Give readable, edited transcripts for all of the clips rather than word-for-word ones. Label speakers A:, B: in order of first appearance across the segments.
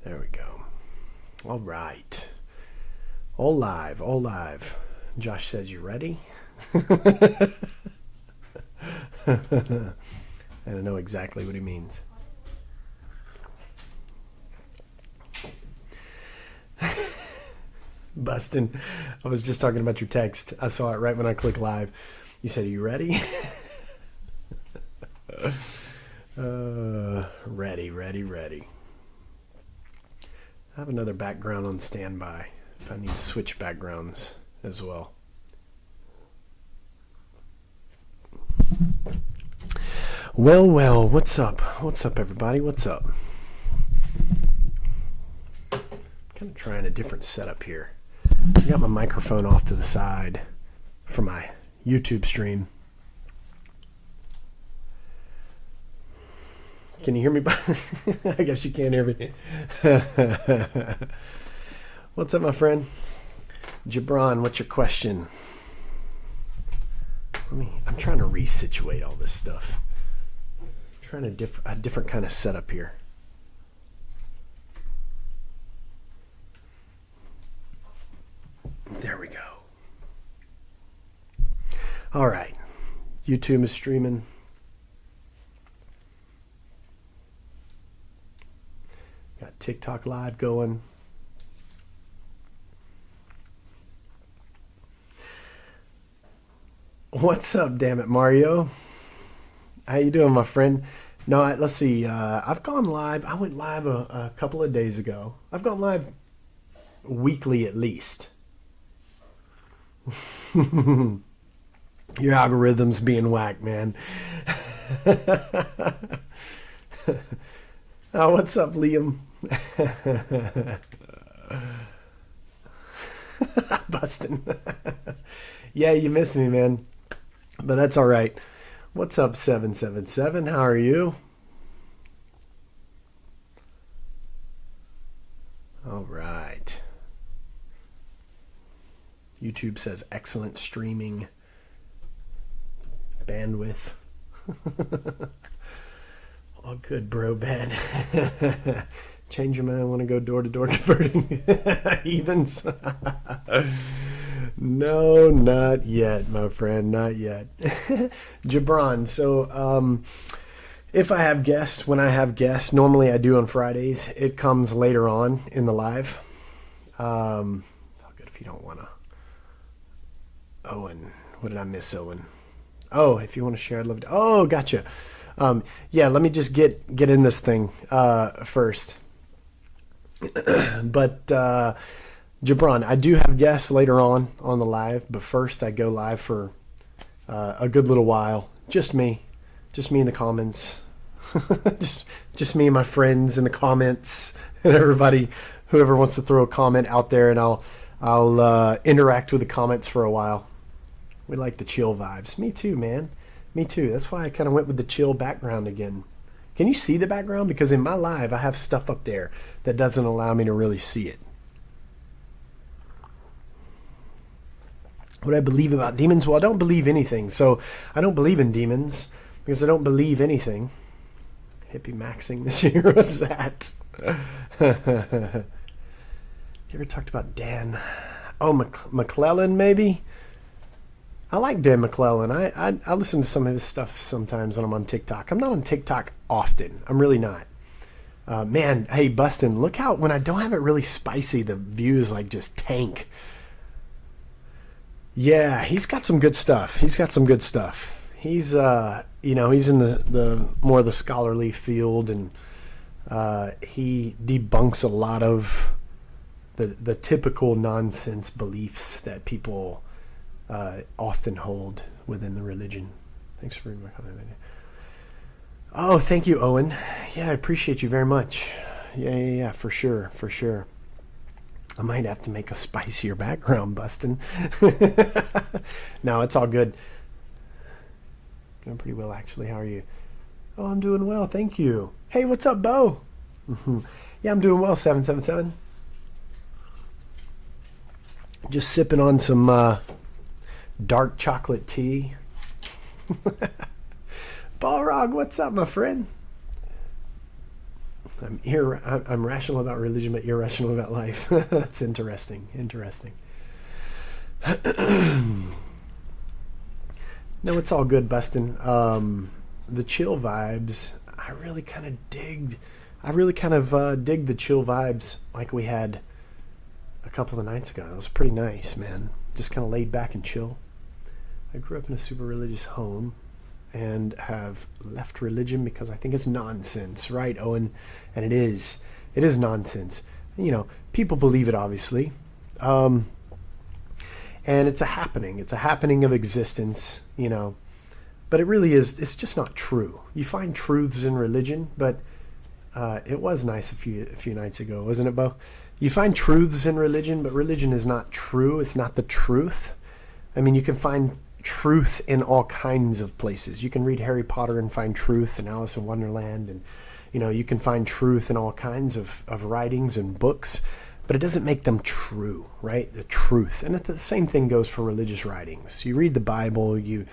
A: There we go. All right. All live, all live. Josh says, you ready? I don't know exactly what he means. Bustin'. I was just talking about your text. I saw it right when I clicked live. You said, are you ready? Ready. I have another background on standby if I need to switch backgrounds as well. Well, what's up? What's up, everybody? What's up? Kind of trying a different setup here. I got my microphone off to the side for my YouTube stream. Can you hear me? I guess you can't hear me. What's up, my friend? Gibran, what's your question? I'm trying to resituate all this stuff. Trying a different kind of setup here. There we go. All right. YouTube is streaming. Got TikTok live going. What's up, damn it, Mario? How you doing, my friend? No, let's see. I've gone live. I went live a couple of days ago. I've gone live weekly at least. Your algorithm's being whacked, man. Oh, what's up, Liam? Bustin'. Yeah, you missed me, man. But that's all right. What's up, 777? How are you? All right. YouTube says excellent streaming bandwidth. All good, bro, bad. Change your mind, want to go door-to-door converting heathens? No, not yet, my friend, not yet. Gibran, so if I have guests, when I have guests, normally I do on Fridays, it comes later on in the live. All good if you don't want to. Owen, what did I miss, Owen? Oh, if you want to share, I'd love to. Oh, gotcha. Yeah, let me just get in this thing first. But Gibran, I do have guests later on the live, but first I go live for a good little while. Just me in the comments. just me and my friends in the comments, and everybody, whoever wants to throw a comment out there, and I'll interact with the comments for a while. We like the chill vibes. Me too, man. Me too. That's why I kind of went with the chill background again. Can you see the background? Because in my live, I have stuff up there that doesn't allow me to really see it. What I believe about demons? Well, I don't believe anything. So I don't believe in demons because I don't believe anything. Hippie maxing this year. What's that? You ever talked about Dan? Oh, McClellan, maybe? I like Dan McClellan. I listen to some of his stuff sometimes when I'm on TikTok. I'm not on TikTok often. I'm really not. Man, hey, Bustin', look how when I don't have it really spicy, the views like just tank. Yeah, he's got some good stuff. He's in the more of the scholarly field, and he debunks a lot of the typical nonsense beliefs that people often hold within the religion. Thanks for reading my comment. Oh, thank you, Owen. Yeah, I appreciate you very much. Yeah, for sure. I might have to make a spicier background, Bustin'. No, it's all good. Doing pretty well, actually. How are you? Oh, I'm doing well, thank you. Hey, what's up, Bo? Yeah, I'm doing well, 777. Just sipping on some dark chocolate tea. Balrog, what's up, my friend? I'm rational about religion, but irrational about life. That's interesting. Interesting. No, it's all good, Bustin. The chill vibes, I really kind of digged. I really kind of dig the chill vibes like we had a couple of nights ago. That was pretty nice, man. Just kind of laid back and chill. I grew up in a super religious home and have left religion because I think it's nonsense, right, Owen? And it is. It is nonsense. You know, people believe it, obviously. And it's a happening. It's a happening of existence, you know. But it really is, it's just not true. You find truths in religion, but it was nice a few nights ago, wasn't it, Bo? You find truths in religion, but religion is not true. It's not the truth. I mean, you can find truth in all kinds of places. You can read Harry Potter and find truth, and Alice in Wonderland, and you know, you can find truth in all kinds of writings and books, but it doesn't make them true, right? The truth. And the same thing goes for religious writings. You read the Bible, you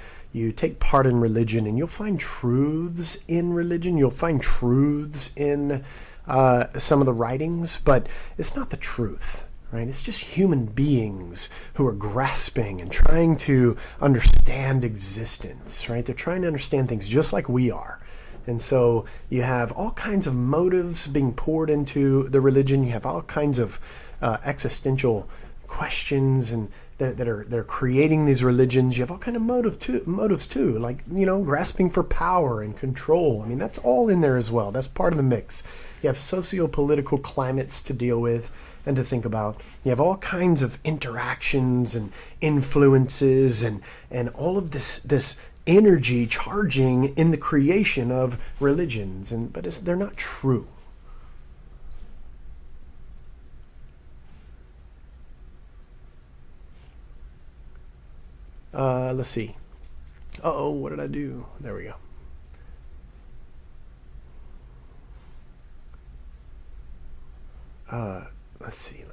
A: take part in religion, and you'll find truths in religion. You'll find truths in some of the writings, but it's not the truth. Right? It's just human beings who are grasping and trying to understand existence, right? They're trying to understand things just like we are. And so you have all kinds of motives being poured into the religion. You have all kinds of existential questions and they're creating these religions. You have all kinds of motives too, like, you know, grasping for power and control. I mean, that's all in there as well. That's part of the mix. You have socio-political climates to deal with and to think about. You have all kinds of interactions and influences and all of this energy charging in the creation of religions, but they're not true. Let's see. Uh-oh, what did I do? There we go. Let's see.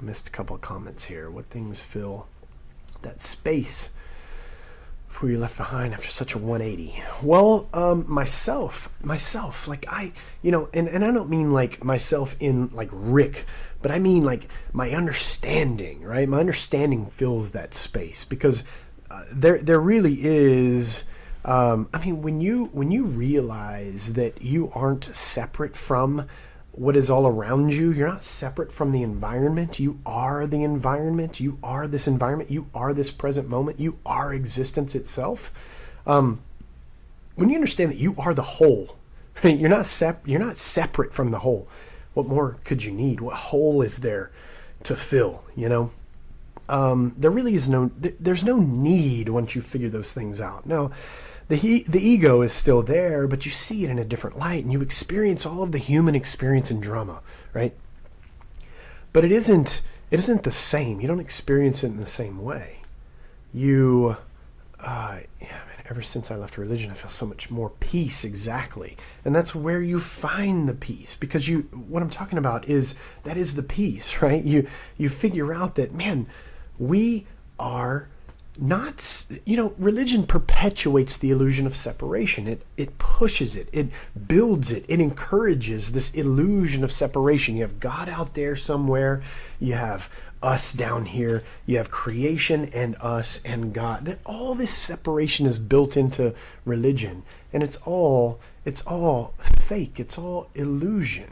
A: I missed a couple of comments here. What things fill that space before you left behind after such a 180? Well, myself, like and I don't mean like myself in like Rick, but I mean like my understanding, right? My understanding fills that space because there really is. I mean, when you realize that you aren't separate from what is all around you, you're not separate from the environment. You are the environment. You are this environment. You are this present moment. You are existence itself. When you understand that you are the whole, right? You're not separate from the whole. What more could you need? What hole is there to fill? You know, there really is there's no need once you figure those things out. No. The ego is still there, but you see it in a different light, and you experience all of the human experience and drama, right? But it isn't the same. You don't experience it in the same way. Ever since I left religion, I feel so much more peace, exactly. And that's where you find the peace, because what I'm talking about is the peace, right? You figure out that, man, we are not, religion perpetuates the illusion of separation. It pushes it, it builds it, it encourages this illusion of separation. You have God out there somewhere, you have us down here, you have creation and us and God. That all this separation is built into religion, and it's all fake. It's all illusion.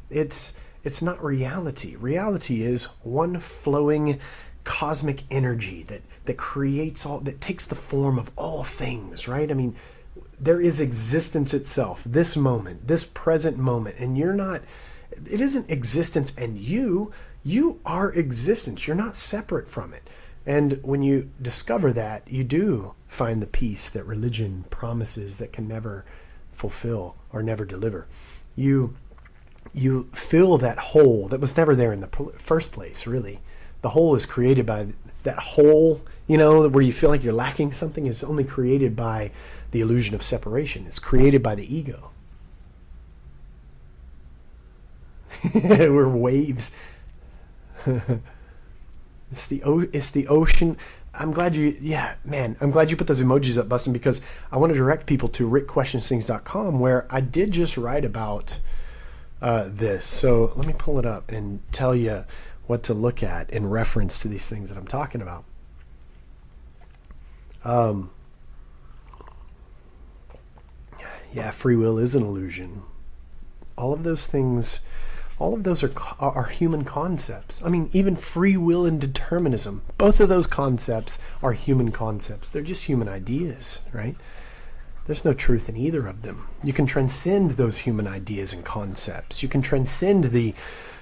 A: It's not reality. Reality is one flowing cosmic energy that creates that takes the form of all things, right? I mean, there is existence itself, this moment, this present moment, and it isn't existence and you are existence. You're not separate from it. And when you discover that, you do find the peace that religion promises that can never fulfill or never deliver. You fill that hole that was never there in the first place, really. The hole is created by that hole, where you feel like you're lacking something, is only created by the illusion of separation. It's created by the ego. We're waves. It's the ocean. I'm glad you put those emojis up, Bustin, because I want to direct people to rickquestionsthings.com, where I did just write about this. So let me pull it up and tell you what to look at in reference to these things that I'm talking about. Free will is an illusion. All of those things, all of those are human concepts. I mean, even free will and determinism, both of those concepts are human concepts. They're just human ideas, right? There's no truth in either of them. You can transcend those human ideas and concepts. You can transcend the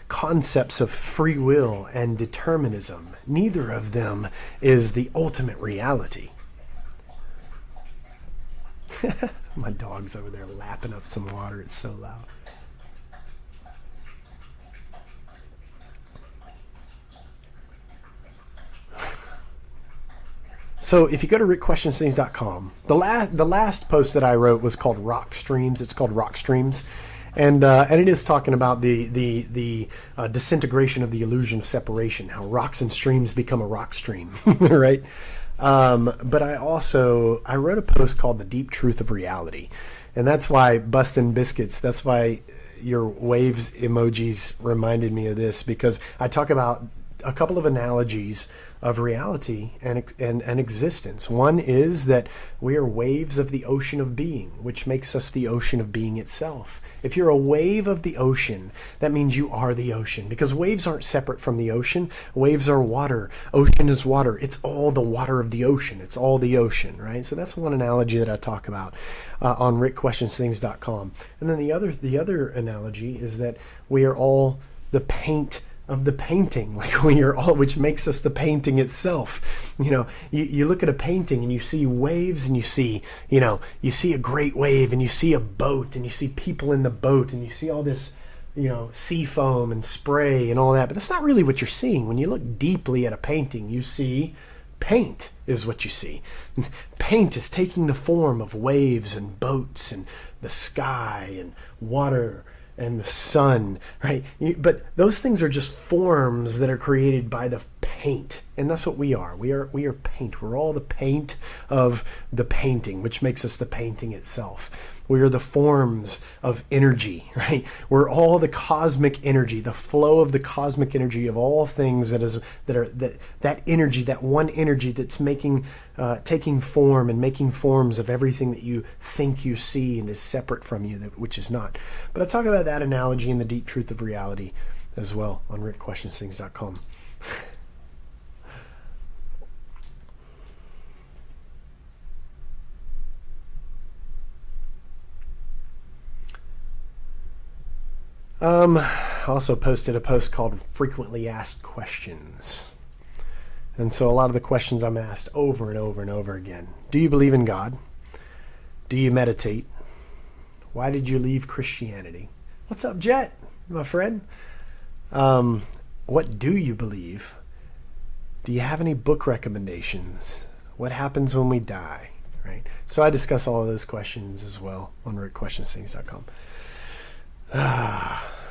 A: concepts of free will and determinism. Neither of them is the ultimate reality. My dog's over there lapping up some water. It's so loud. So if you go to rickquestionsthings.com, the last post that I wrote was called Rock Streams. It's called Rock Streams. And it is talking about the disintegration of the illusion of separation, how rocks and streams become a rock stream, right? But I wrote a post called The Deep Truth of Reality. And that's why Bustin' Biscuits, that's why your waves emojis reminded me of this, because I talk about a couple of analogies of reality and existence. One is that we are waves of the ocean of being, which makes us the ocean of being itself. If you're a wave of the ocean, that means you are the ocean, because waves aren't separate from the ocean. Waves are water. Ocean is water. It's all the water of the ocean. It's all the ocean, right? So that's one analogy that I talk about on rickquestionsthings.com. And then the other analogy is that we are all the paint of the painting, like we are all, which makes us the painting itself. You know, you look at a painting and you see waves, and you see a great wave, and you see a boat, and you see people in the boat, and you see all this, sea foam and spray and all that. But that's not really what you're seeing. When you look deeply at a painting, you see paint is what you see. Paint is taking the form of waves and boats and the sky and water and the sun, right? But those things are just forms that are created by the paint. And that's what we are. We are paint. We're all the paint of the painting, which makes us the painting itself. We are the forms of energy, right? We're all the cosmic energy, the flow of the cosmic energy of all things that energy, that one energy that's taking form and making forms of everything that you think you see and is separate from you, which is not. But I talk about that analogy in The Deep Truth of Reality as well on rickquestionsthings.com. Also posted a post called Frequently Asked Questions. And so a lot of the questions I'm asked over and over and over again. Do you believe in God? Do you meditate? Why did you leave Christianity? What's up, Jet, my friend? What do you believe? Do you have any book recommendations? What happens when we die? Right? So I discuss all of those questions as well on rickquestionsthings.com.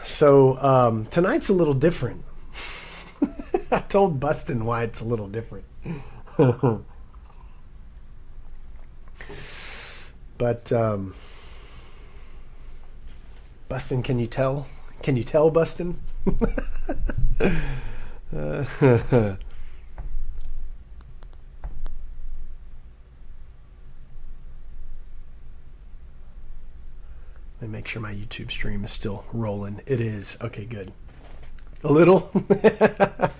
A: So tonight's a little different. I told Bustin why it's a little different. But Bustin, can you tell? Can you tell, Bustin? Let me make sure my YouTube stream is still rolling. It is. Okay, good. A little? What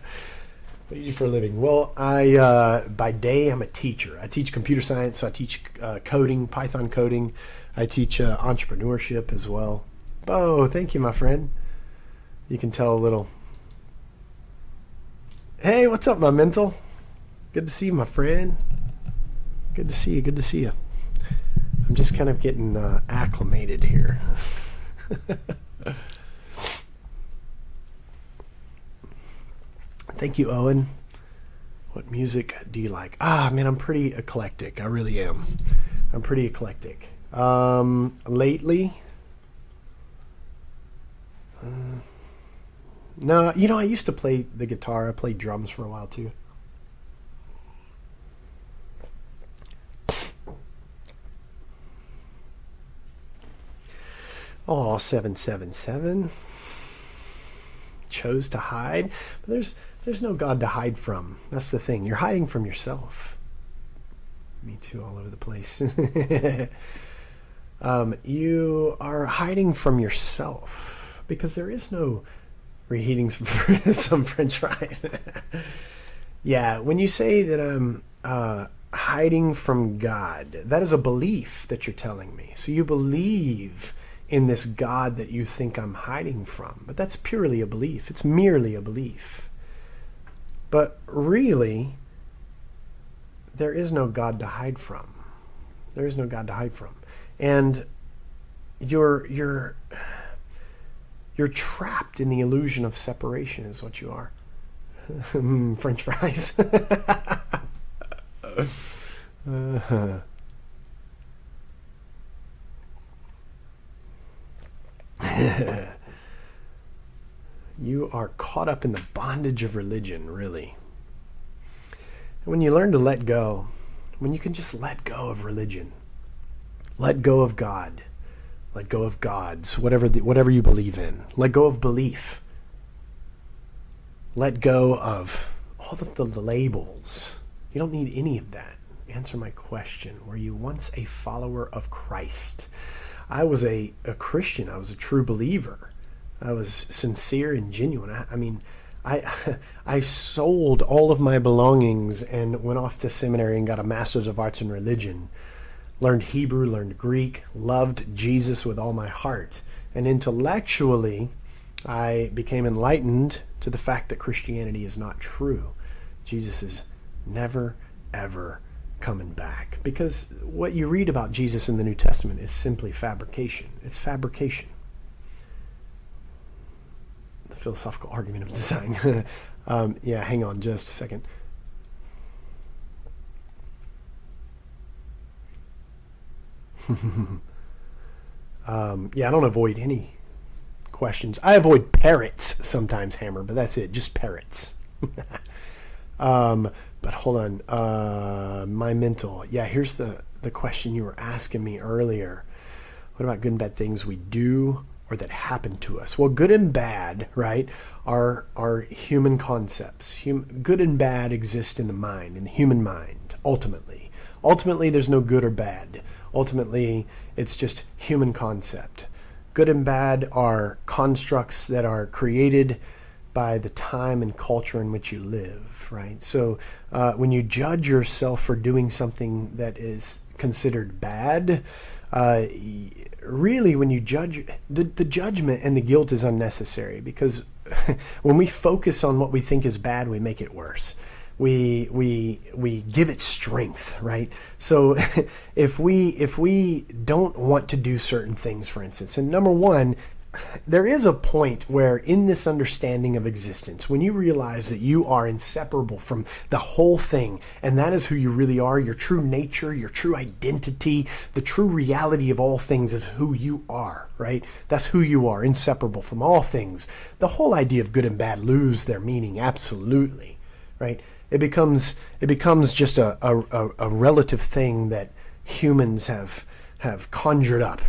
A: do you do for a living? Well, by day, I'm a teacher. I teach computer science, so I teach coding, Python coding. I teach entrepreneurship as well. Bo, thank you, my friend. You can tell a little. Hey, what's up, my mental? Good to see you, my friend. Good to see you. Good to see you. I'm just kind of getting acclimated here. Thank you, Owen. What music do you like? Man, I'm pretty eclectic. I really am. I'm pretty eclectic. Lately, No, I used to play the guitar. I played drums for a while too. Oh, 777 chose to hide. But there's no God to hide from. That's the thing. You're hiding from yourself. Me too, all over the place. You are hiding from yourself because there is no reheating some French fries. Yeah, when you say that I'm hiding from God, that is a belief that you're telling me. So you believe in this God that you think I'm hiding from, but that's purely a belief. It's merely a belief. But really, there is no God to hide from. There is no God to hide from. And you're trapped in the illusion of separation is what you are. French fries. You are caught up in the bondage of religion, really. And when you learn to let go, when you can just let go of religion, let go of God, let go of gods, whatever you believe in, let go of belief, let go of all of the labels. You don't need any of that. Answer my question. Were you once a follower of Christ? I was a Christian. I was a true believer. I was sincere and genuine. I sold all of my belongings and went off to seminary and got a master's of arts in religion. Learned Hebrew, learned Greek, loved Jesus with all my heart. And intellectually, I became enlightened to the fact that Christianity is not true. Jesus is never, ever coming back. Because what you read about Jesus in the New Testament is simply fabrication. It's fabrication. The philosophical argument of design. Yeah, hang on just a second. Yeah, I don't avoid any questions. I avoid parrots sometimes, Hammer, but that's it. Just parrots. But hold on. My mental. Yeah, here's the question you were asking me earlier. What about good and bad things we do or that happen to us? Well, good and bad, right, are human concepts. Good and bad exist in the mind, in the human mind, ultimately. Ultimately, there's no good or bad. Ultimately, it's just human concept. Good and bad are constructs that are created by the time and culture in which you live, right? So when you judge yourself for doing something that is considered bad, really when you judge, the judgment and the guilt is unnecessary, because when we focus on what we think is bad, we make it worse. We give it strength, right? So if we don't want to do certain things, for instance, and number one, there is a point where in this understanding of existence, when you realize that you are inseparable from the whole thing, and that is who you really are, your true nature, your true identity, the true reality of all things is who you are, right? That's who you are, inseparable from all things. The whole idea of good and bad lose their meaning, absolutely, right? It becomes just a relative thing that humans have conjured up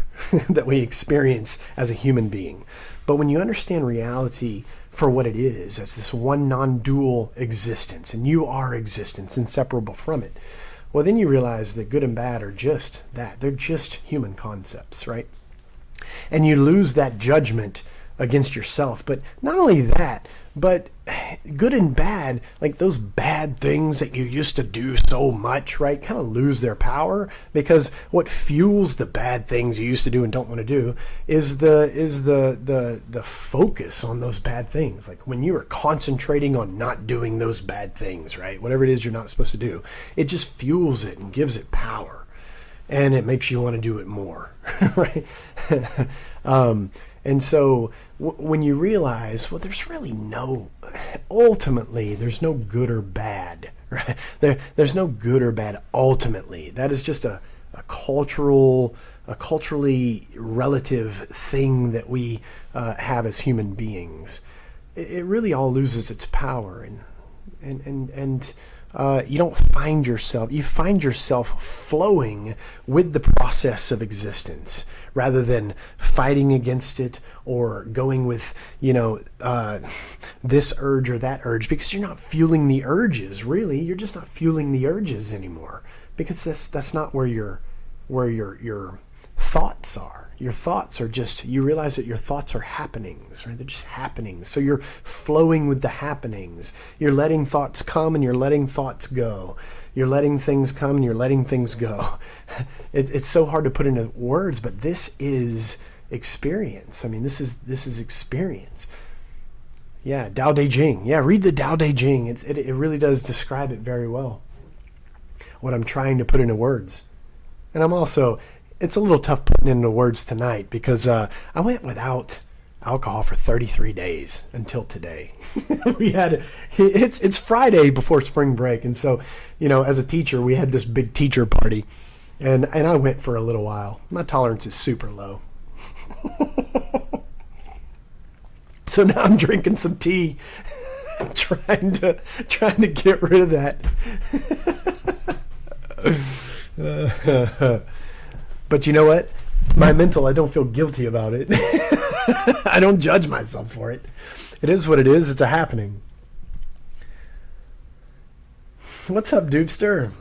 A: that we experience as a human being. But when you understand reality for what it is, as this one non-dual existence, and you are existence, inseparable from it, well, then you realize that good and bad are just that. They're just human concepts, right? And you lose that judgment against yourself. But not only that, but good and bad, like those bad things that you used to do so much, right, kind of lose their power, because what fuels the bad things you used to do and don't want to do is the focus on those bad things. Like when you are concentrating on not doing those bad things, right, whatever it is you're not supposed to do, it just fuels it and gives it power, and it makes you want to do it more, right? And so when you realize, well, ultimately, there's no good or bad, right? There's no good or bad ultimately. That is just a culturally relative thing that we have as human beings. it really all loses its power. And you don't find yourself, you find yourself flowing with the process of existence rather than fighting against it or going with, this urge or that urge, because you're not fueling the urges, really. You're just not fueling the urges anymore, because that's not where your thoughts are. Your thoughts are just, you realize that your thoughts are happenings, right? They're just happenings. So you're flowing with the happenings. You're letting thoughts come and you're letting thoughts go. You're letting things come and you're letting things go. It's so hard to put into words, but this is experience. I mean, this is experience. Yeah, Tao Te Ching. Yeah, read the Tao Te Ching. It really does describe it very well, what I'm trying to put into words. And it's a little tough putting into words tonight because I went without alcohol for 33 days until today. It's Friday before spring break, and so as a teacher we had this big teacher party, and I went for a little while. My tolerance is super low. So now I'm drinking some tea, trying to get rid of that. But you know what? My mental, I don't feel guilty about it. I don't judge myself for it. It is what it is. It's a happening. What's up, Dupster?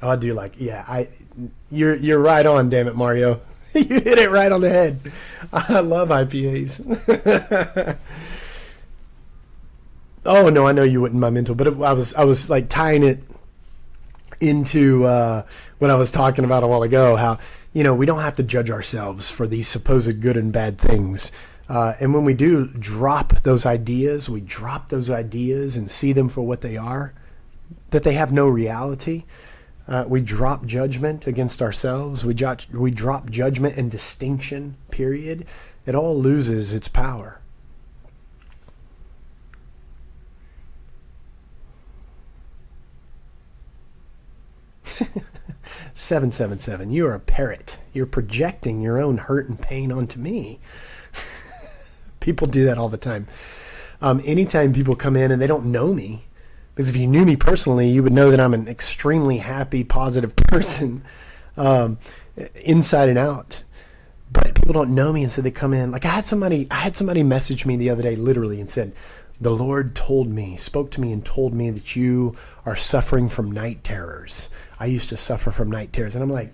A: Oh, I do you're right on, damn it, Mario. You hit it right on the head. I love IPAs. Oh no, I know you wouldn't, my mental, but I was like tying it into what I was talking about a while ago, how we don't have to judge ourselves for these supposed good and bad things, and when we do drop those ideas, and see them for what they are, that they have no reality. We drop judgment against ourselves. We drop judgment and distinction, period. It all loses its power. "777, you're a parrot. You're projecting your own hurt and pain onto me." People do that all the time. Anytime people come in and they don't know me, because if you knew me personally, you would know that I'm an extremely happy, positive person, inside and out. But people don't know me, and so they come in. Like I had somebody message me the other day, literally, and said, "The Lord spoke to me and told me that you are suffering from night terrors. I used to suffer from night terrors." And I'm like,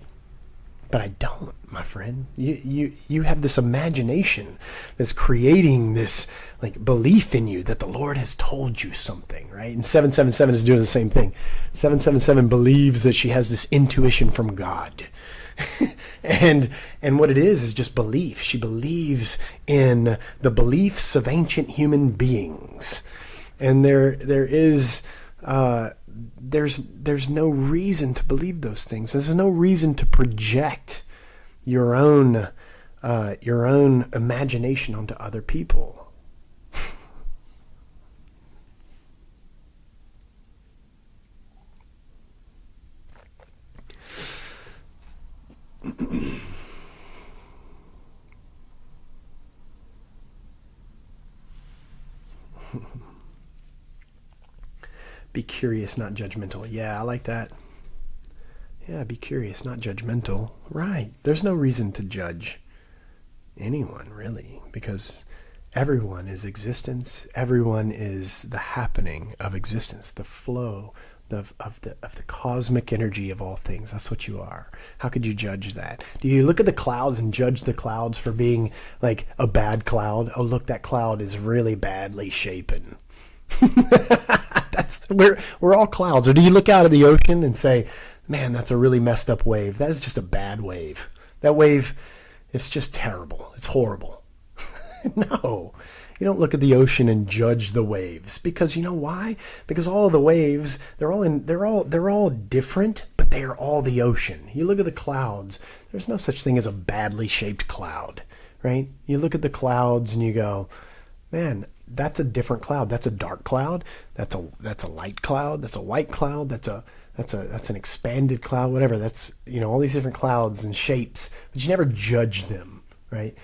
A: but I don't, my friend. You have this imagination that's creating this like belief in you that the Lord has told you something, right? And 777 is doing the same thing. 777 believes that she has this intuition from God. and what it is just belief. She believes in the beliefs of ancient human beings. And there's no reason to believe those things. There's no reason to project your own imagination onto other people. Be curious, not judgmental. Yeah, I like that. Yeah, be curious, not judgmental. Right. There's no reason to judge anyone, really, because everyone is existence. Everyone is the happening of existence, the flow of the cosmic energy of all things. That's what you are. How could you judge that? Do you look at the clouds and judge the clouds for being like a bad cloud? Oh, look, that cloud is really badly shapen. We're all clouds. Or do you look out at the ocean and say, man, that's a really messed up wave. That is just a bad wave. That wave is just terrible. It's horrible. No, you don't look at the ocean and judge the waves, because you know why? Because all of the waves, they're all different, but they are all the ocean. You look at the clouds. There's no such thing as a badly shaped cloud, right? You look at the clouds and you go, man, that's a different cloud. That's a dark cloud. That's a light cloud. That's a white cloud. That's an expanded cloud. Whatever. That's all these different clouds and shapes, but you never judge them, right?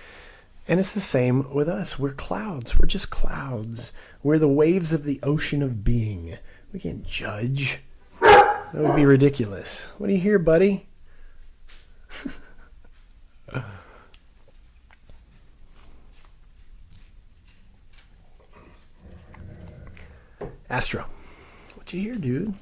A: And it's the same with us. We're clouds. We're just clouds. We're the waves of the ocean of being. We can't judge. That would be ridiculous. What do you hear, buddy? Astro, what you hear, dude?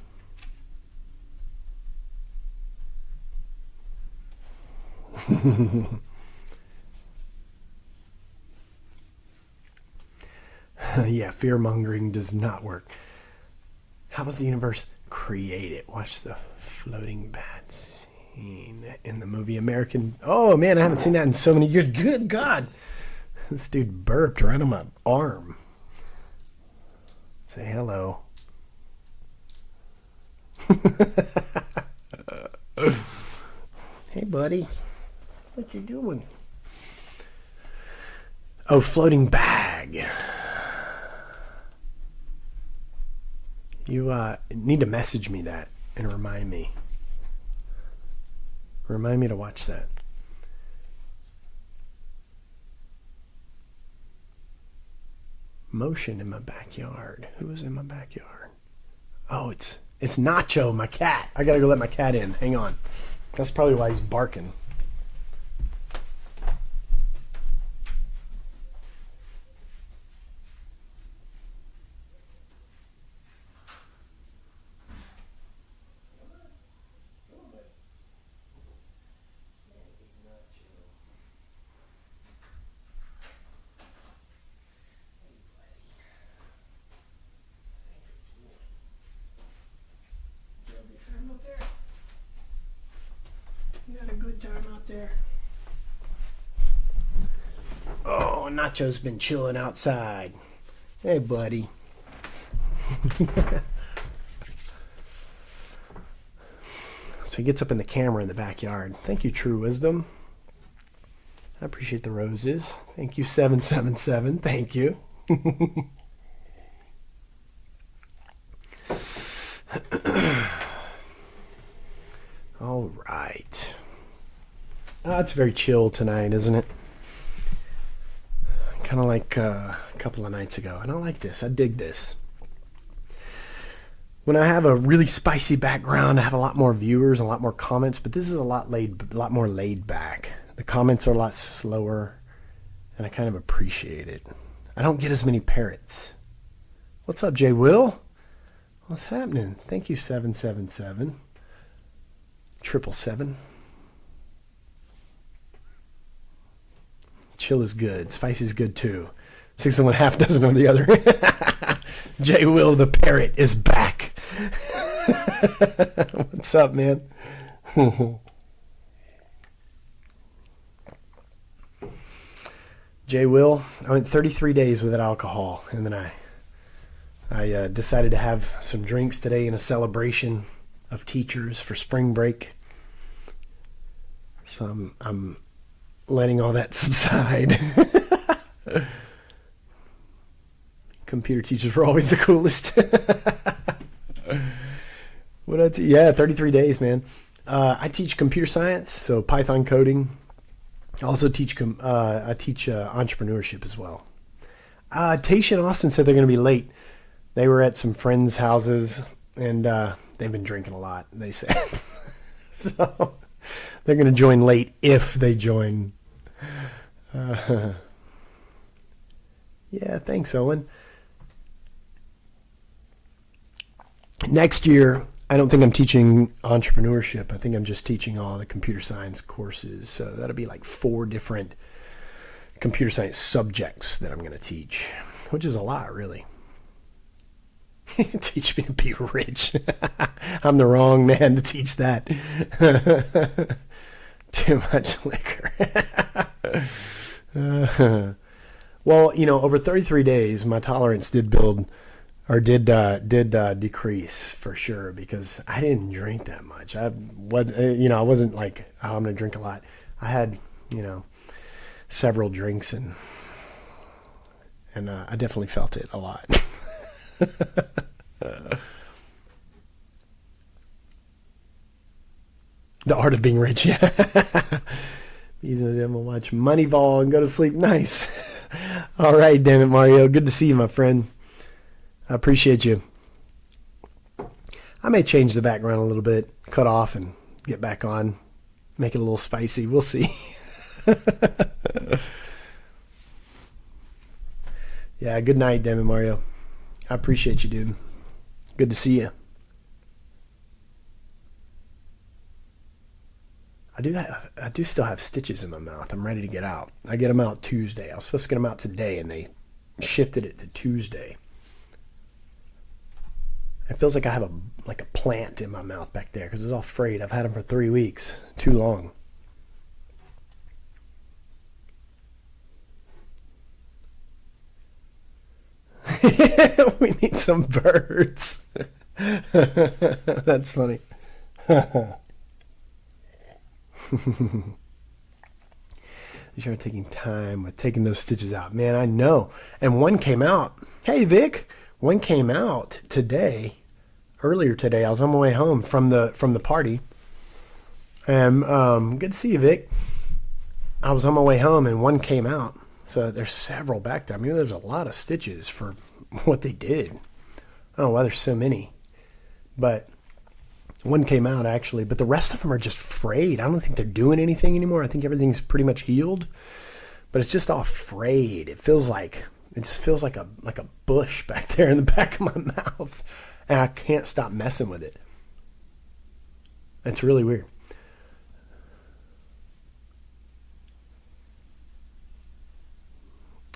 A: Yeah, fear-mongering does not work. How was the universe created? Watch the floating bat scene in the movie American. Oh, man, I haven't seen that in so many years. Good God. This dude burped right on my arm. Say hello. Hey, buddy. What you doing? Oh, floating bag. You need to message me that and remind me. Remind me to watch that. Motion in my backyard. Who is in my backyard? Oh, it's Nacho, my cat. I gotta go let my cat in. Hang on. That's probably why he's barking. You had a good time out there. Oh, Nacho's been chilling outside. Hey, buddy. So he gets up in the camera in the backyard. Thank you, True Wisdom. I appreciate the roses. Thank you, 777. Thank you. All right. It's very chill tonight, isn't it? Kind of like a couple of nights ago. I don't like this. I dig this. When I have a really spicy background, I have a lot more viewers, a lot more comments, but this is a lot more laid back. The comments are a lot slower, and I kind of appreciate it. I don't get as many parrots. What's up, Jay Will? What's happening? Thank you, 777. 777. Chill is good. Spicy is good too. 6 1/2 dozen on the other. Jay Will the parrot is back. What's up, man? Jay Will, I went 33 days without alcohol, and then I decided to have some drinks today in a celebration of teachers for spring break. So I'm letting all that subside. Computer teachers were always the coolest. 33 days, man. I teach computer science, so Python coding. I also teach entrepreneurship as well. Tasha and Austin said they're going to be late. They were at some friends' houses, and they've been drinking a lot, they said. So they're going to join late if they join. Yeah, thanks, Owen. Next year, I don't think I'm teaching entrepreneurship. I think I'm just teaching all the computer science courses. So that'll be like 4 different computer science subjects that I'm going to teach, which is a lot, really. Teach me to be rich. I'm the wrong man to teach that. Too much liquor. Well, over 33 days, my tolerance did decrease for sure, because I didn't drink that much. I wasn't like, oh, I'm going to drink a lot. I had, several drinks, and I definitely felt it a lot. The art of being rich, yeah. Using it, I'm gonna watch Moneyball and go to sleep. Nice. All right, damn it, Mario. Good to see you, my friend. I appreciate you. I may change the background a little bit, cut off and get back on, make it a little spicy. We'll see. Yeah, good night, damn it, Mario. I appreciate you, dude. Good to see you. I do still have stitches in my mouth. I'm ready to get out. I get them out Tuesday. I was supposed to get them out today, and they shifted it to Tuesday. It feels like I have a plant in my mouth back there because it's all frayed. I've had them for 3 weeks. Too long. We need some birds. That's funny. You're taking time with taking those stitches out. Man, I know. And one came out. Hey, Vic. One came out today. Earlier today. I was on my way home from the party. And good to see you, Vic. I was on my way home and one came out. So there's several back there. I mean, there's a lot of stitches for what they did. I don't know why there's so many. But one came out, actually. But the rest of them are just frayed. I don't think they're doing anything anymore. I think everything's pretty much healed. But it's just all frayed. It just feels like a bush back there in the back of my mouth. And I can't stop messing with it. It's really weird.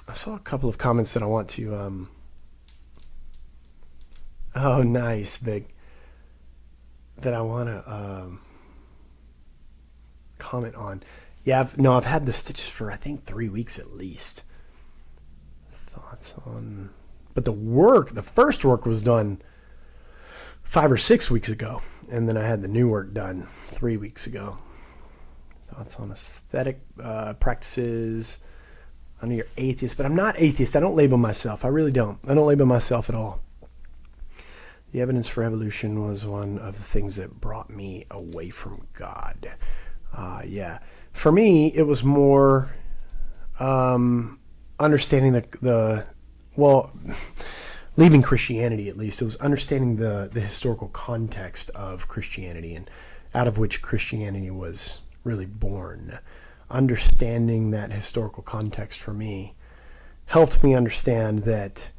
A: I saw a couple of comments that I want to oh, nice, big. That I want to comment on. Yeah, I've had the stitches for I think 3 weeks at least. Thoughts on, but the first work was done 5 or 6 weeks ago, and then I had the new work done 3 weeks ago. Thoughts on aesthetic practices. I know you're atheist, but I'm not atheist. I don't label myself. I really don't. I don't label myself at all. The evidence for evolution was one of the things that brought me away from God. Yeah. For me, it was more understanding leaving Christianity at least. It was understanding the historical context of Christianity and out of which Christianity was really born. Understanding that historical context for me helped me understand that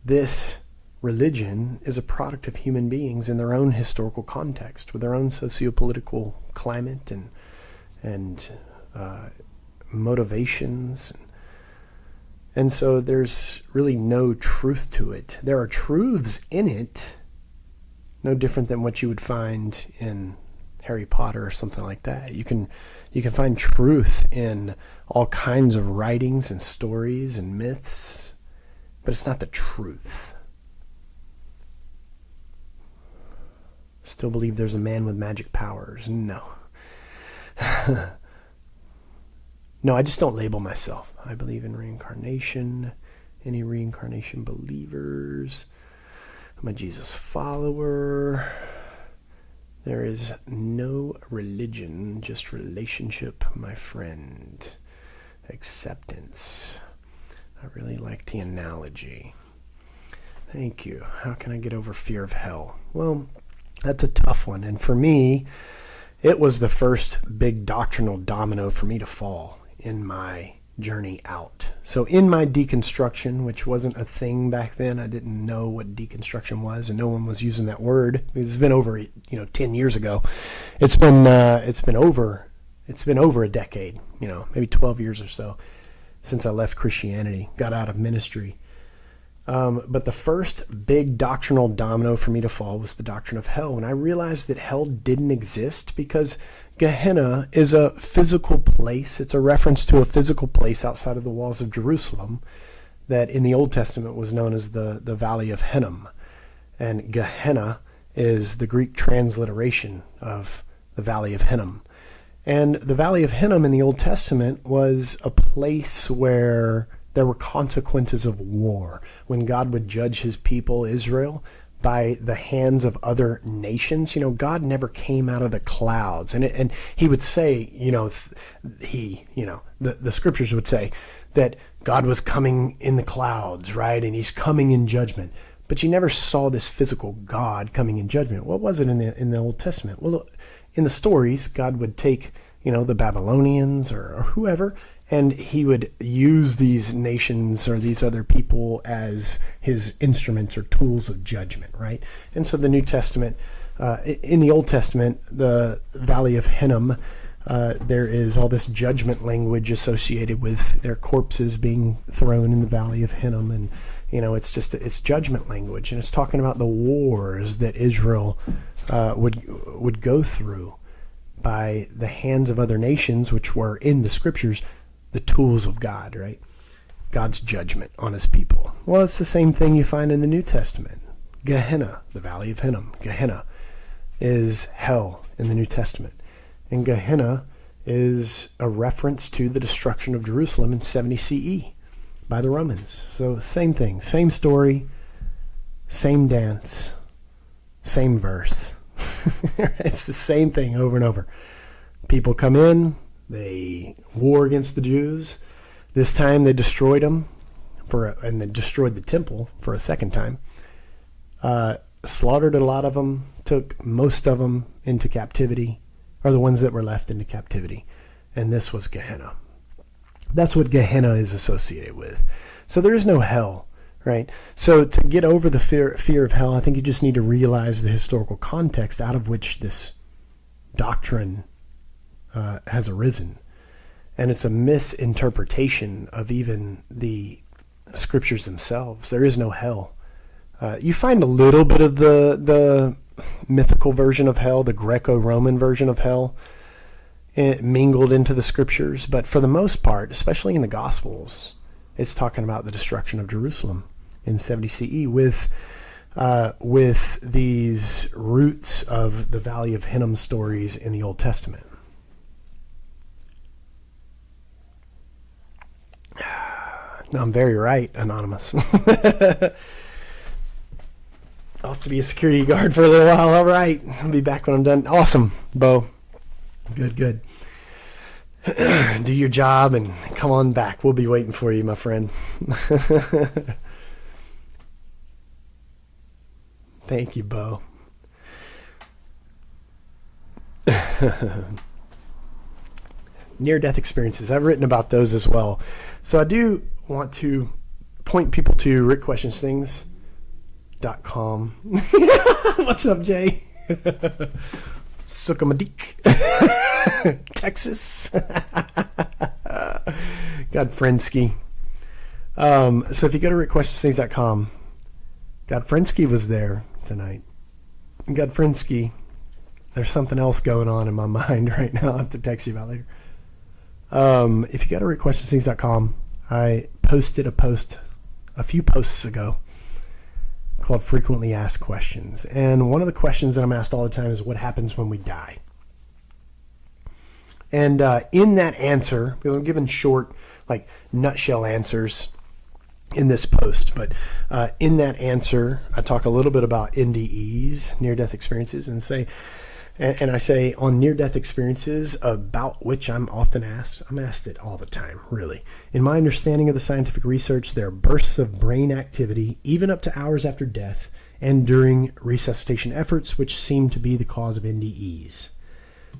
A: this religion is a product of human beings in their own historical context with their own socio-political climate and motivations. And so there's really no truth to it. There are truths in it, no different than what you would find in Harry Potter or something like that. You can find truth in all kinds of writings and stories and myths, but it's not the truth. Still believe there's a man with magic powers? No. No, I just don't label myself. I believe in reincarnation. Any reincarnation believers? I'm a Jesus follower. There is no religion, just relationship, my friend. Acceptance. I really like the analogy. Thank you. How can I get over fear of hell? Well, that's a tough one. And for me, it was the first big doctrinal domino for me to fall in my journey out. So in my deconstruction, which wasn't a thing back then, I didn't know what deconstruction was, and no one was using that word. It's been over 10 years ago. It's been over a decade, maybe 12 years or so since I left Christianity, got out of ministry. But the first big doctrinal domino for me to fall was the doctrine of hell. When I realized that hell didn't exist, because Gehenna is a physical place. It's a reference to a physical place outside of the walls of Jerusalem that in the Old Testament was known as the Valley of Hinnom. And Gehenna is the Greek transliteration of the Valley of Hinnom. And the Valley of Hinnom in the Old Testament was a place where there were consequences of war. When God would judge his people, Israel, by the hands of other nations. God never came out of the clouds. And he would say, the scriptures would say that God was coming in the clouds, right? And he's coming in judgment. But you never saw this physical God coming in judgment. What was it in the Old Testament? Well, in the stories, God would take, the Babylonians or whoever, and he would use these nations or these other people as his instruments or tools of judgment, right? And so the New Testament, in the Old Testament, the Valley of Hinnom, there is all this judgment language associated with their corpses being thrown in the Valley of Hinnom. And, it's judgment language. And it's talking about the wars that Israel would go through by the hands of other nations, which were in the scriptures the tools of God, right? God's judgment on his people. Well, it's the same thing you find in the New Testament. Gehenna, the Valley of Hinnom. Gehenna is hell in the New Testament. And Gehenna is a reference to the destruction of Jerusalem in 70 CE by the Romans. So same thing, same story, same dance, same verse. It's the same thing over and over. People come in, they war against the Jews. This time they destroyed them, and they destroyed the temple for a second time. Slaughtered a lot of them, took most of them into captivity, or the ones that were left into captivity. And this was Gehenna. That's what Gehenna is associated with. So there is no hell, right? So to get over the fear of hell, I think you just need to realize the historical context out of which this doctrine has arisen. And it's a misinterpretation of even the scriptures themselves. There is no hell. You find a little bit of the mythical version of hell, the Greco-Roman version of hell, mingled into the scriptures. But for the most part, especially in the Gospels, it's talking about the destruction of Jerusalem in 70 CE with these roots of the Valley of Hinnom stories in the Old Testament. No, I'm very right, Anonymous. I'll have to be a security guard for a little while. All right. I'll be back when I'm done. Awesome, Bo. Good. Do your job and come on back. We'll be waiting for you, my friend. Thank you, Bo. Near-death experiences. I've written about those as well. So I do want to point people to rickquestionsthings.com. What's up, Jay? Sukkamadik. Texas. Godfriensky. So if you go to rickquestionsthings.com, Godfriensky was there tonight. Godfriensky, there's something else going on in my mind right now. I'll have to text you about later. If you go to rickquestionsthings.com, I posted a few posts ago called Frequently Asked Questions. And one of the questions that I'm asked all the time is what happens when we die? And in that answer, because I'm given short, nutshell answers in this post, but in that answer, I talk a little bit about NDEs, near-death experiences, and I say on near-death experiences about which I'm often asked, I'm asked it all the time, really. In my understanding of the scientific research, there are bursts of brain activity, even up to hours after death, and during resuscitation efforts, which seem to be the cause of NDEs.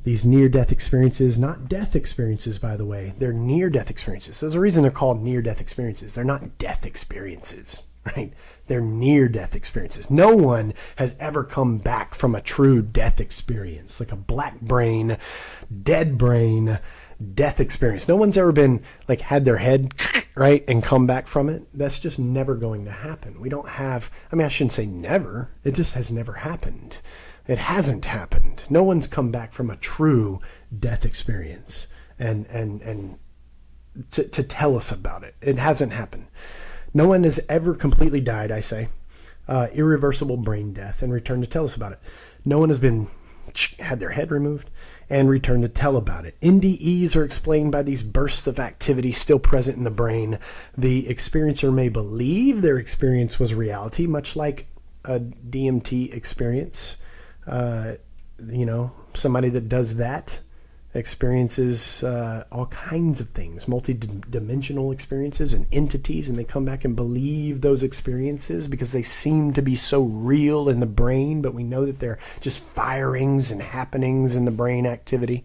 A: These near-death experiences, not death experiences, by the way, they're near-death experiences. There's a reason they're called near-death experiences. They're not death experiences, right? They're near-death experiences. No one has ever come back from a true death experience, like a black brain, dead brain, death experience. No one's ever been had their head right and come back from it. That's just never going to happen. We don't have, I shouldn't say never. It just has never happened. It hasn't happened. No one's come back from a true death experience and to tell us about it. It hasn't happened. No one has ever completely died, I say, irreversible brain death and returned to tell us about it. No one has had their head removed and returned to tell about it. NDEs are explained by these bursts of activity still present in the brain. The experiencer may believe their experience was reality, much like a DMT experience. Somebody that does that experiences all kinds of things, multi-dimensional experiences and entities, and they come back and believe those experiences because they seem to be so real in the brain, but we know that they're just firings and happenings in the brain activity.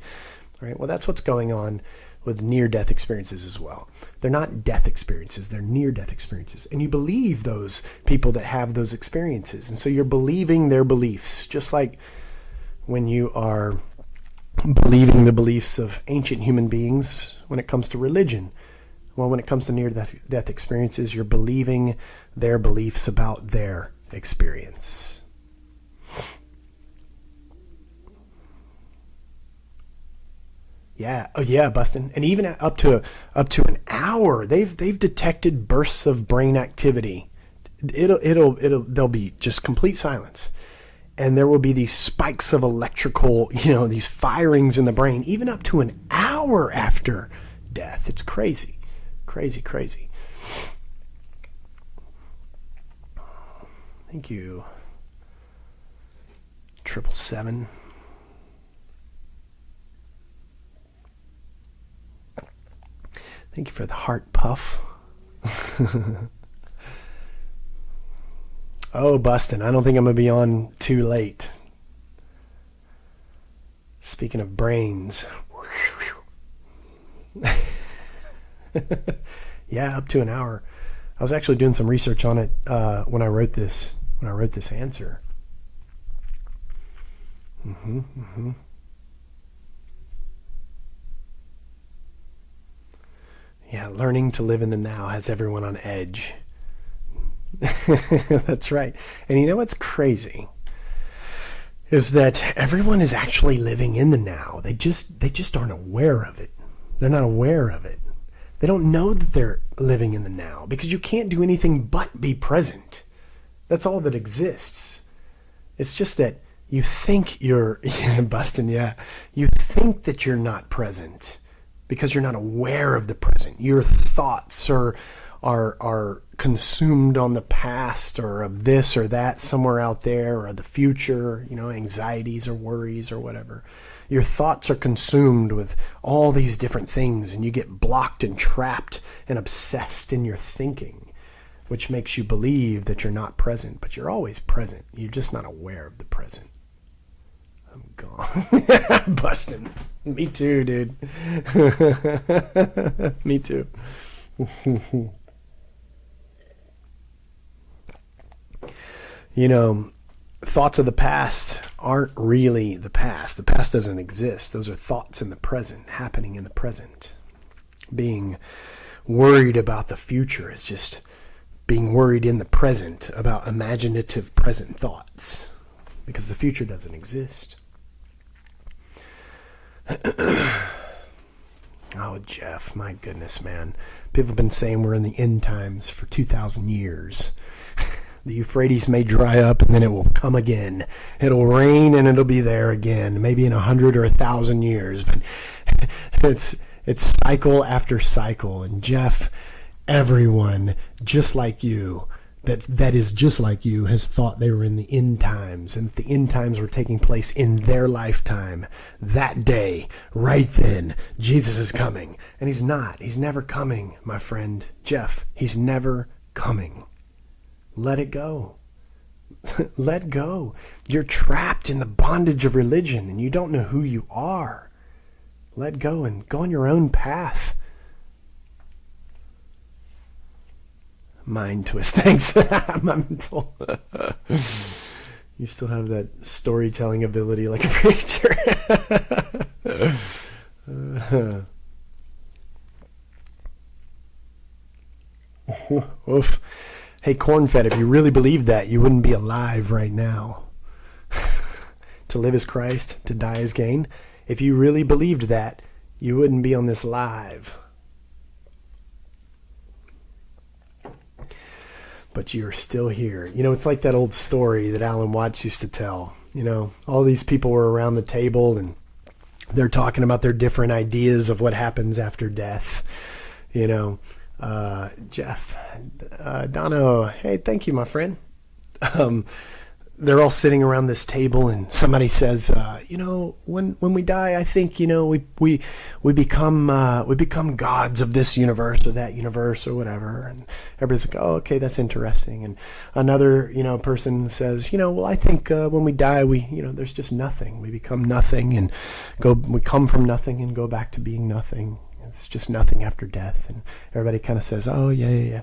A: Right? Well, that's what's going on with near-death experiences as well. They're not death experiences, they're near-death experiences. And you believe those people that have those experiences. And so you're believing their beliefs, just like when you are believing the beliefs of ancient human beings when it comes to religion. Well, when it comes to near-death experiences, you're believing their beliefs about their experience. Yeah, oh yeah, Bustin. And even up to an hour, they've detected bursts of brain activity. There'll be just complete silence, and there will be these spikes of electrical, these firings in the brain, even up to an hour after death. It's crazy, crazy, crazy. Thank you, 777. Thank you for the heart puff. Oh, Bustin', I don't think I'm going to be on too late. Speaking of brains. Yeah, up to an hour. I was actually doing some research on it when I wrote this answer. Yeah, learning to live in the now has everyone on edge. That's right. And you know what's crazy is that everyone is actually living in the now. They just aren't aware of it. They're not aware of it. They don't know that they're living in the now because you can't do anything but be present. That's all that exists. It's just that you think you're busting, yeah. You think that you're not present because you're not aware of the present. Your thoughts are consumed on the past or of this or that somewhere out there or the future, anxieties or worries or whatever. Your thoughts are consumed with all these different things, and you get blocked and trapped and obsessed in your thinking, which makes you believe that you're not present, but you're always present. You're just not aware of the present. I'm gone. Busting. Me too, dude. Me too. Thoughts of the past aren't really the past. The past doesn't exist. Those are thoughts in the present, happening in the present. Being worried about the future is just being worried in the present about imaginative present thoughts, because the future doesn't exist. Oh, Jeff, my goodness, man. People have been saying we're in the end times for 2,000 years. The Euphrates may dry up and then it will come again. It'll rain and it'll be there again, maybe in 100 or 1,000 years. But it's cycle after cycle. And Jeff, everyone just like you, that is just like you, has thought they were in the end times, and the end times were taking place in their lifetime. That day, right then, Jesus is coming. And he's not. He's never coming, my friend Jeff. He's never coming. Let it go. Let go. You're trapped in the bondage of religion, and you don't know who you are. Let go and go on your own path. Mind twist. Thanks. My mental. You still have that storytelling ability like a preacher. Oof. Hey, Cornfed, if you really believed that, you wouldn't be alive right now. To live is Christ, to die is gain. If you really believed that, you wouldn't be on this live. But you're still here. It's like that old story that Alan Watts used to tell. All these people were around the table and they're talking about their different ideas of what happens after death. Jeff, Dono, hey, thank you, my friend. they're all sitting around this table, and somebody says, when we die, I think, we become gods of this universe or that universe or whatever. And everybody's like, oh, okay, that's interesting. And another, person says, well, I think when we die, there's just nothing. We become nothing and we come from nothing and go back to being nothing. It's just nothing after death. And everybody kind of says, oh, yeah.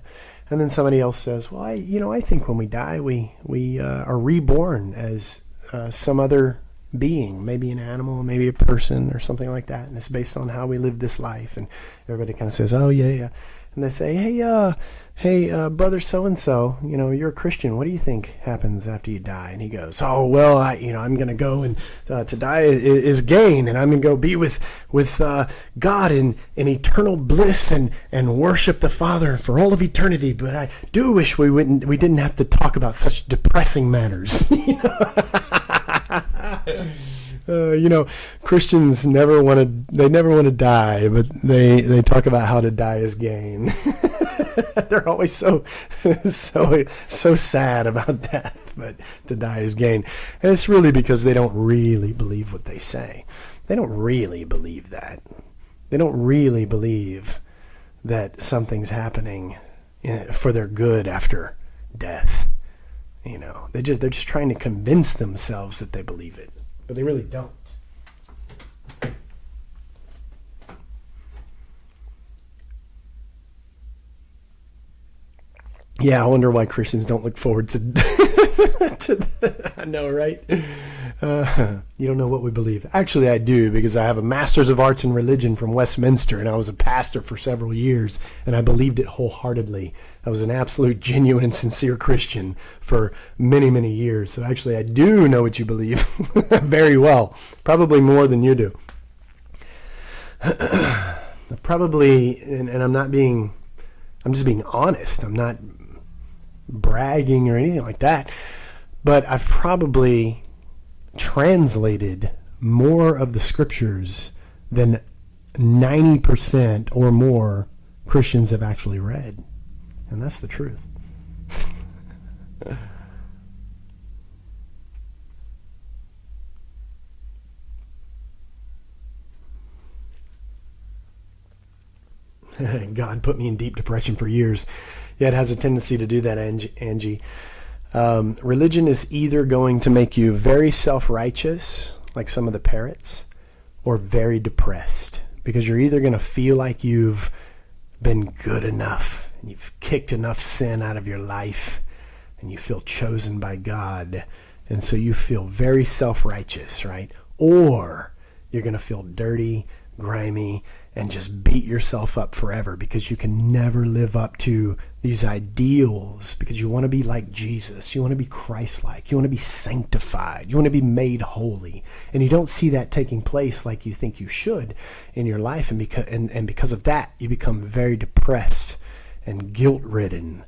A: And then somebody else says, well, I think when we die, we are reborn as some other being, maybe an animal, maybe a person or something like that. And it's based on how we live this life. And everybody kind of says, oh, yeah. And they say, hey, brother so-and-so, you're a Christian. What do you think happens after you die? And he goes, oh, well, I'm going to go and to die is gain. And I'm going to go be with God in eternal bliss and worship the Father for all of eternity. But I do wish we didn't have to talk about such depressing matters. Christians never want to die, but they talk about how to die is gain. They're always so sad about death, but to die is gain. And it's really because they don't really believe what they say. They don't really believe that. They don't really believe that something's happening for their good after death. They're just trying to convince themselves that they believe it, but they really don't. Yeah, I wonder why Christians don't look forward to I know, right? You don't know what we believe. Actually, I do, because I have a Master's of Arts in Religion from Westminster, and I was a pastor for several years, and I believed it wholeheartedly. I was an absolute, genuine, and sincere Christian for many, many years. So actually, I do know what you believe very well, probably more than you do. Probably, and I'm just being honest. I'm not bragging or anything like that, but I've probably translated more of the scriptures than 90% or more Christians have actually read, and that's the truth. God put me in deep depression for years. Yeah, it has a tendency to do that, Angie. Religion is either going to make you very self-righteous, like some of the parrots, or very depressed, because you're either going to feel like you've been good enough and you've kicked enough sin out of your life and you feel chosen by God, and so you feel very self-righteous, right? Or you're going to feel dirty, grimy, and just beat yourself up forever because you can never live up to these ideals, because you want to be like Jesus. You want to be Christ-like. You want to be sanctified. You want to be made holy. And you don't see that taking place like you think you should in your life. And because of that, you become very depressed and guilt-ridden.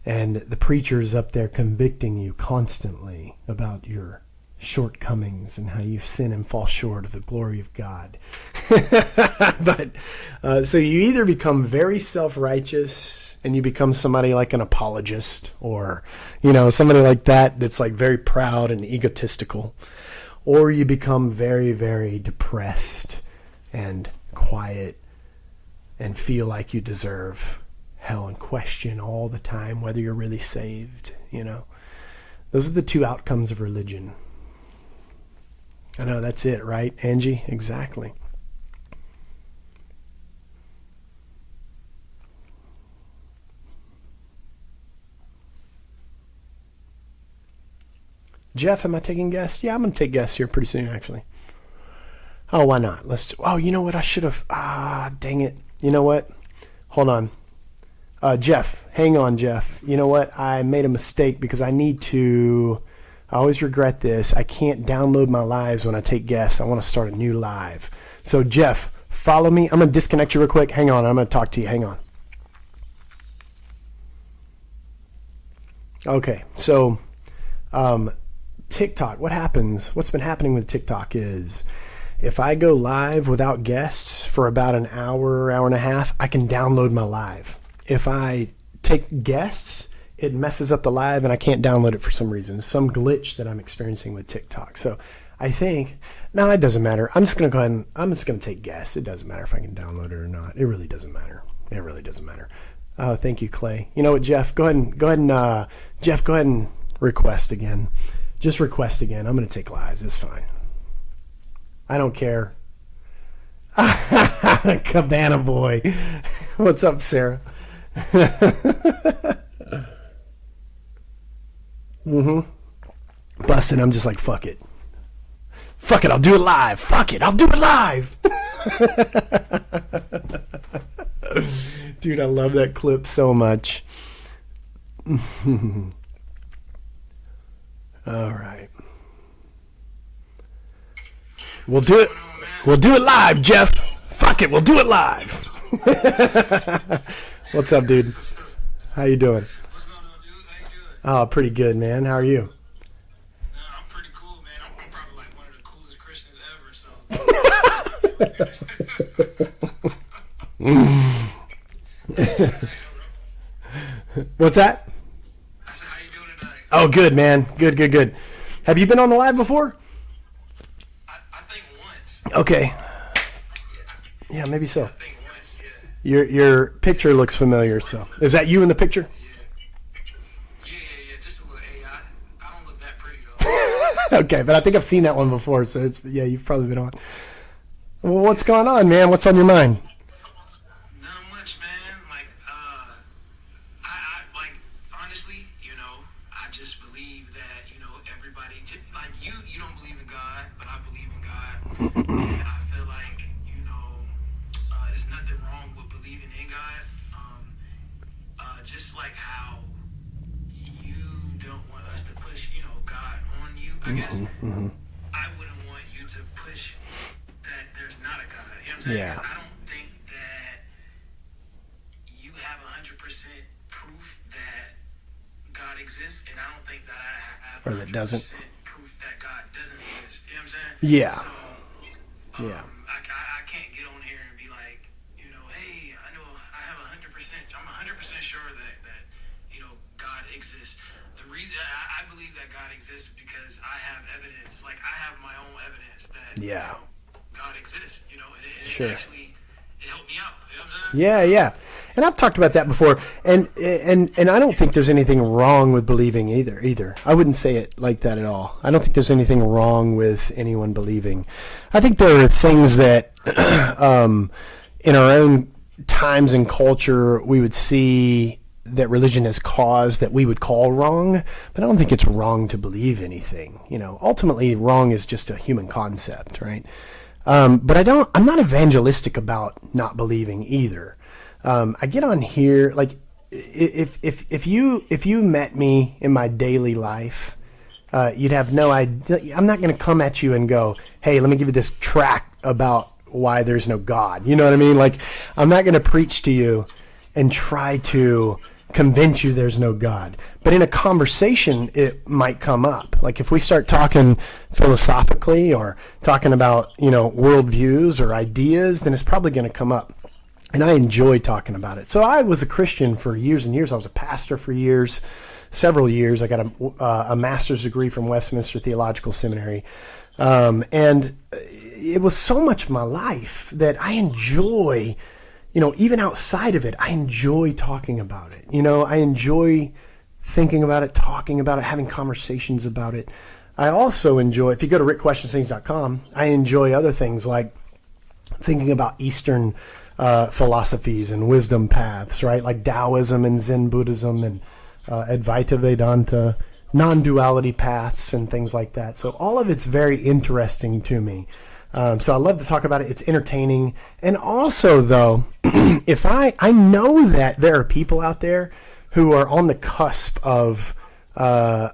A: And the preacher is up there convicting you constantly about your shortcomings and how you sin and fall short of the glory of God. But so you either become very self-righteous and you become somebody like an apologist, or somebody like that's like very proud and egotistical, or you become very, very depressed and quiet and feel like you deserve hell and question all the time whether you're really saved. Those are the two outcomes of religion. I know, that's it, right, Angie? Exactly. Jeff, am I taking guests? Yeah, I'm going to take guests here pretty soon, actually. Oh, why not? You know what? I should have... dang it. You know what? Hold on. Jeff, hang on, Jeff. You know what? I made a mistake because I need to... I always regret this. I can't download my lives when I take guests. I want to start a new live. So, Jeff, follow me. I'm going to disconnect you real quick. Hang on. I'm going to talk to you. Hang on. Okay. So, TikTok, what's been happening with TikTok is if I go live without guests for about an hour and a half, I can download my live. If I take guests, it messes up the live and I can't download it for some reason. Some glitch that I'm experiencing with TikTok. So I think, no, it doesn't matter. I'm just going to go ahead and I'm just going to take guess. It doesn't matter if I can download it or not. It really doesn't matter. It really doesn't matter. Oh, thank you, Clay. You know what, Jeff? Go ahead and request again. Just request again. I'm going to take lives. It's fine. I don't care. Cabana boy. What's up, Sarah? Busted. I'm just like, fuck it. Fuck it. I'll do it live. Fuck it. I'll do it live. Dude, I love that clip so much. All right. We'll do it. We'll do it live, Jeff. Fuck it. We'll do it live. What's up, dude? How you doing?
B: What's going on, dude? How you doing?
A: Oh, pretty good, man. How are you?
B: I'm pretty cool, man. I'm probably like one of the coolest Christians ever, so.
A: What's that?
B: I said, how you doing tonight?
A: Oh, good, man. Good. Have you been on the live before?
B: I think once.
A: Okay. Yeah, maybe so.
B: I think once, yeah.
A: Your picture looks familiar. So, is that you in the picture?
B: Yeah. Just a little AI. I don't look that pretty, though.
A: Okay, but I think I've seen that one before. So you've probably been on. Well, what's going on, man? What's on your mind?
B: Not much, man. Like, honestly, I just believe that, everybody, like you don't believe in God, but I believe in God. And I feel like, there's nothing wrong with believing in God. Just like how you don't want us to push, God on you, I guess. I wouldn't want you to push that there's not a God. You know what I'm saying?
A: Yeah.
B: 'Cause I don't think that you have 100% proof that God exists, and I don't think that I have
A: Or that doesn't.
B: proof that God doesn't exist. You know what I'm saying?
A: Yeah.
B: So,
A: Yeah.
B: I can't get on here and be like, hey, I know I have 100%. I'm 100% sure that God exists. The reason I believe that God exists because I have evidence. Like I have my own evidence that God exists. And
A: Sure.
B: it actually helped me out. You know what I'm saying?
A: Yeah. And I've talked about that before, and I don't think there's anything wrong with believing either. I wouldn't say it like that at all. I don't think there's anything wrong with anyone believing. I think there are things that in our own times and culture we would see that religion has caused that we would call wrong, but I don't think it's wrong to believe anything. Ultimately wrong is just a human concept, right? But I'm not evangelistic about not believing either. I get on here, like if you met me in my daily life, you'd have no idea. I'm not going to come at you and go, hey, let me give you this tract about why there's no God. You know what I mean? Like, I'm not going to preach to you and try to convince you there's no God. But in a conversation, it might come up. Like if we start talking philosophically or talking about, worldviews or ideas, then it's probably going to come up. And I enjoy talking about it. So I was a Christian for years and years. I was a pastor for years, several years. I got a master's degree from Westminster Theological Seminary. And it was so much of my life that I enjoy, even outside of it, I enjoy talking about it. I enjoy thinking about it, talking about it, having conversations about it. I also enjoy, if you go to rickquestionsthings.com, I enjoy other things like thinking about Eastern philosophies and wisdom paths, right? Like Taoism and Zen Buddhism and Advaita Vedanta, non-duality paths and things like that. So all of it's very interesting to me. So I love to talk about it. It's entertaining. And also, though, if I know that there are people out there who are on the cusp of a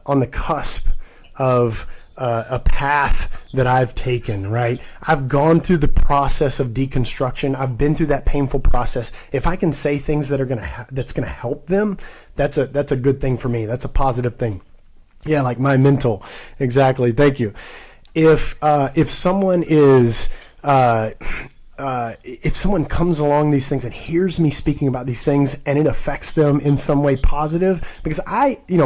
A: path that I've taken, right? I've gone through the process of deconstruction. I've been through that painful process. If I can say things that are that's gonna help them, that's a good thing for me. That's a positive thing. Yeah, like my mental. Exactly. Thank you. If someone is if someone comes along these things and hears me speaking about these things and it affects them in some way positive, because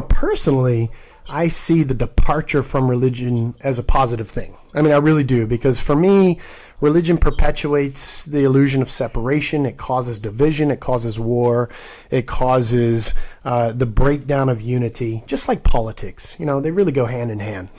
A: personally, I see the departure from religion as a positive thing. I mean, I really do, because for me, religion perpetuates the illusion of separation. It causes division. It causes war. It causes the breakdown of unity, just like politics. They really go hand in hand,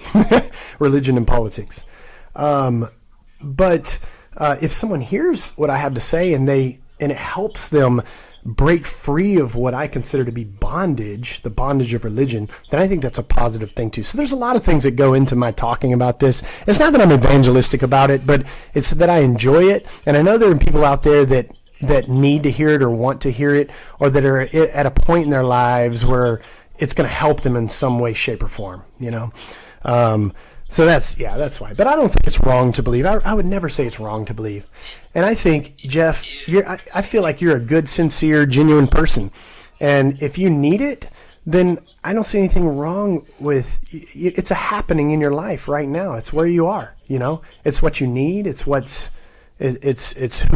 A: religion and politics. But if someone hears what I have to say and it helps them break free of what I consider to be bondage, the bondage of religion, then I think that's a positive thing too. So there's a lot of things that go into my talking about this. It's not that I'm evangelistic about it, but it's that I enjoy it. And I know there are people out there that need to hear it or want to hear it, or that are at a point in their lives where it's going to help them in some way, shape, or form, So that's why. But I don't think it's wrong to believe. I would never say it's wrong to believe. And I think, Jeff, I feel like you're a good, sincere, genuine person. And if you need it, then I don't see anything wrong with it. It's a happening in your life right now. It's where you are, It's what you need. It's who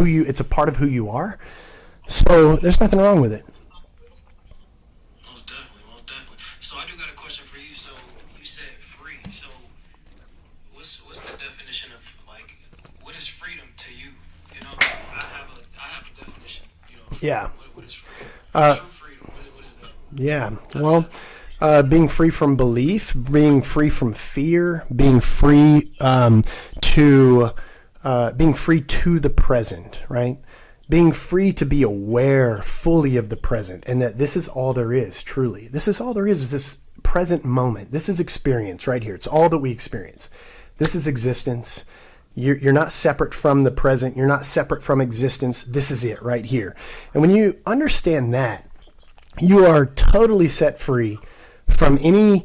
A: you, it's a part of who you are. So there's nothing wrong with it.
B: Most definitely. So I do got a question for you. So you said free. So what's the definition of, like, what is freedom to you? I have a definition.
A: Yeah.
B: What is freedom? True freedom. What is that?
A: Yeah. Well, being free from belief, being free from fear, being free to the present, right? Being free to be aware fully of the present, and that this is all there is, truly. This is all there is this present moment. This is experience right here. It's all that we experience. This is existence. You're not separate from the present. You're not separate from existence. This is it right here. And when you understand that, you are totally set free from any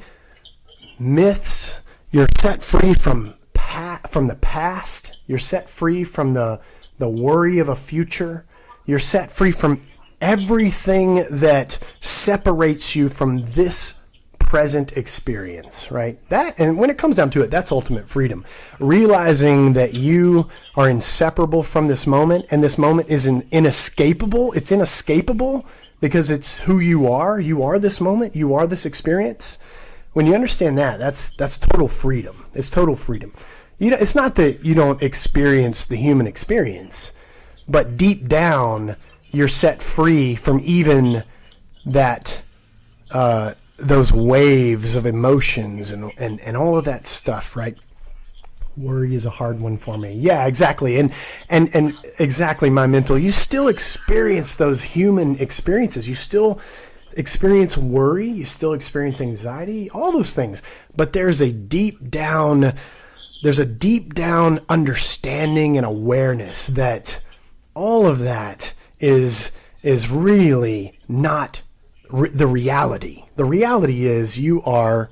A: myths. You're set free from the past. You're set free from the worry of a future. You're set free from everything that separates you from this present experience, right? And when it comes down to it, that's ultimate freedom. Realizing that you are inseparable from this moment, and this moment is inescapable. It's inescapable because it's who you are. You are this moment. You are this experience. When you understand that, that's total freedom. It's total freedom. It's not that you don't experience the human experience, but deep down, you're set free from even that, those waves of emotions and all of that stuff, right? Worry is a hard one for me. Yeah, exactly. And exactly, my mental, you still experience those human experiences. You still experience worry. You still experience anxiety, all those things. But there's a deep down understanding and awareness that all of that is really not the reality. The reality is you are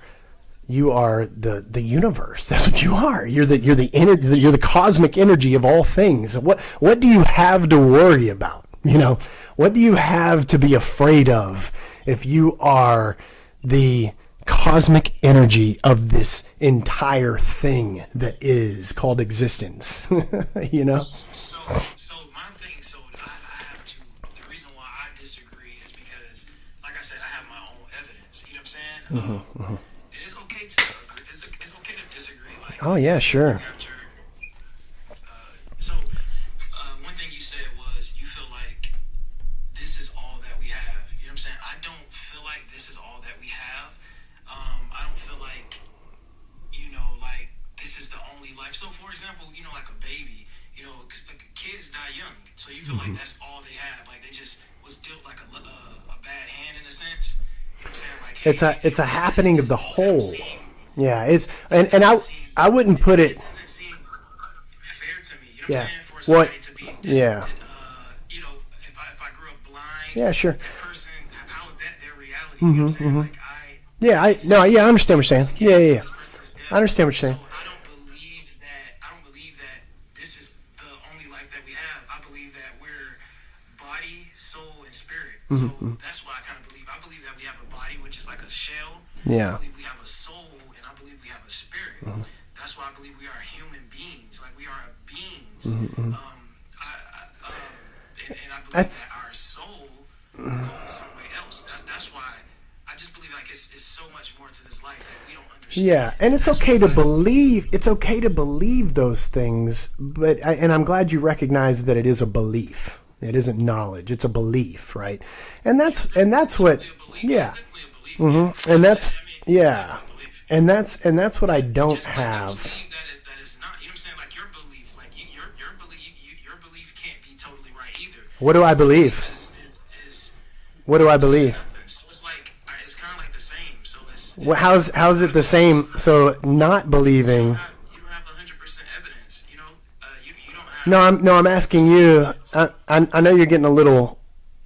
A: the universe. That's what you are. You're the energy. You're the cosmic energy of all things. What do you have to worry about? What do you have to be afraid of if you are the cosmic energy of this entire thing that is called existence?
B: So my thing, I have to, the reason why I disagree is because, like I said, I have my own evidence. You know what I'm saying? It's okay to agree. It's okay to disagree. Like,
A: Oh yeah, sure.
B: One thing you said was you feel like this is all that we have. You know what I'm saying? I don't feel like this is all that we have. I don't feel like, like this is the only life. So, for example, like a baby, like kids die young. So you feel like that's all they have. Like they just was dealt like a bad hand in a sense. You know what I'm saying? Like,
A: It's a happening of the whole. Yeah, and I wouldn't put it.
B: It doesn't seem fair to me. You know what
A: Yeah.
B: I'm saying? For somebody to be this,
A: Yeah.
B: if I grew up blind,
A: Yeah, sure.
B: that person, how is that their reality? You know what I'm saying? Like
A: I understand what you're saying. Yeah. I understand what you're saying.
B: So I don't believe that this is the only life that we have. I believe that we're body, soul, and spirit. So that's why I kind of believe. I believe that we have a body, which is like a shell.
A: Yeah.
B: I believe we have a soul, and I believe we have a spirit. That's why I believe we are human beings. Like we are beings. And I
A: I
B: believe that our soul goes somewhere else. That's why I just believe like it's so much more to this life that we don't understand.
A: Yeah, and it's
B: That's
A: okay to
B: why
A: believe. It's okay to believe those things, and I'm glad you recognize that it is a belief. It isn't knowledge. It's a belief, right? And that's what, yeah, and that's yeah, and that's what I don't
B: just like the
A: have.
B: belief that is not. You know what I'm saying? Like your belief, like your belief can't be totally right either.
A: What do I believe?
B: Is
A: What do I believe?
B: so it's like it's kind of like the same. So
A: How's it the same? So not believing.
B: you don't have 100% evidence. You know, you don't
A: No,
B: have.
A: I'm asking you. I know you're getting a little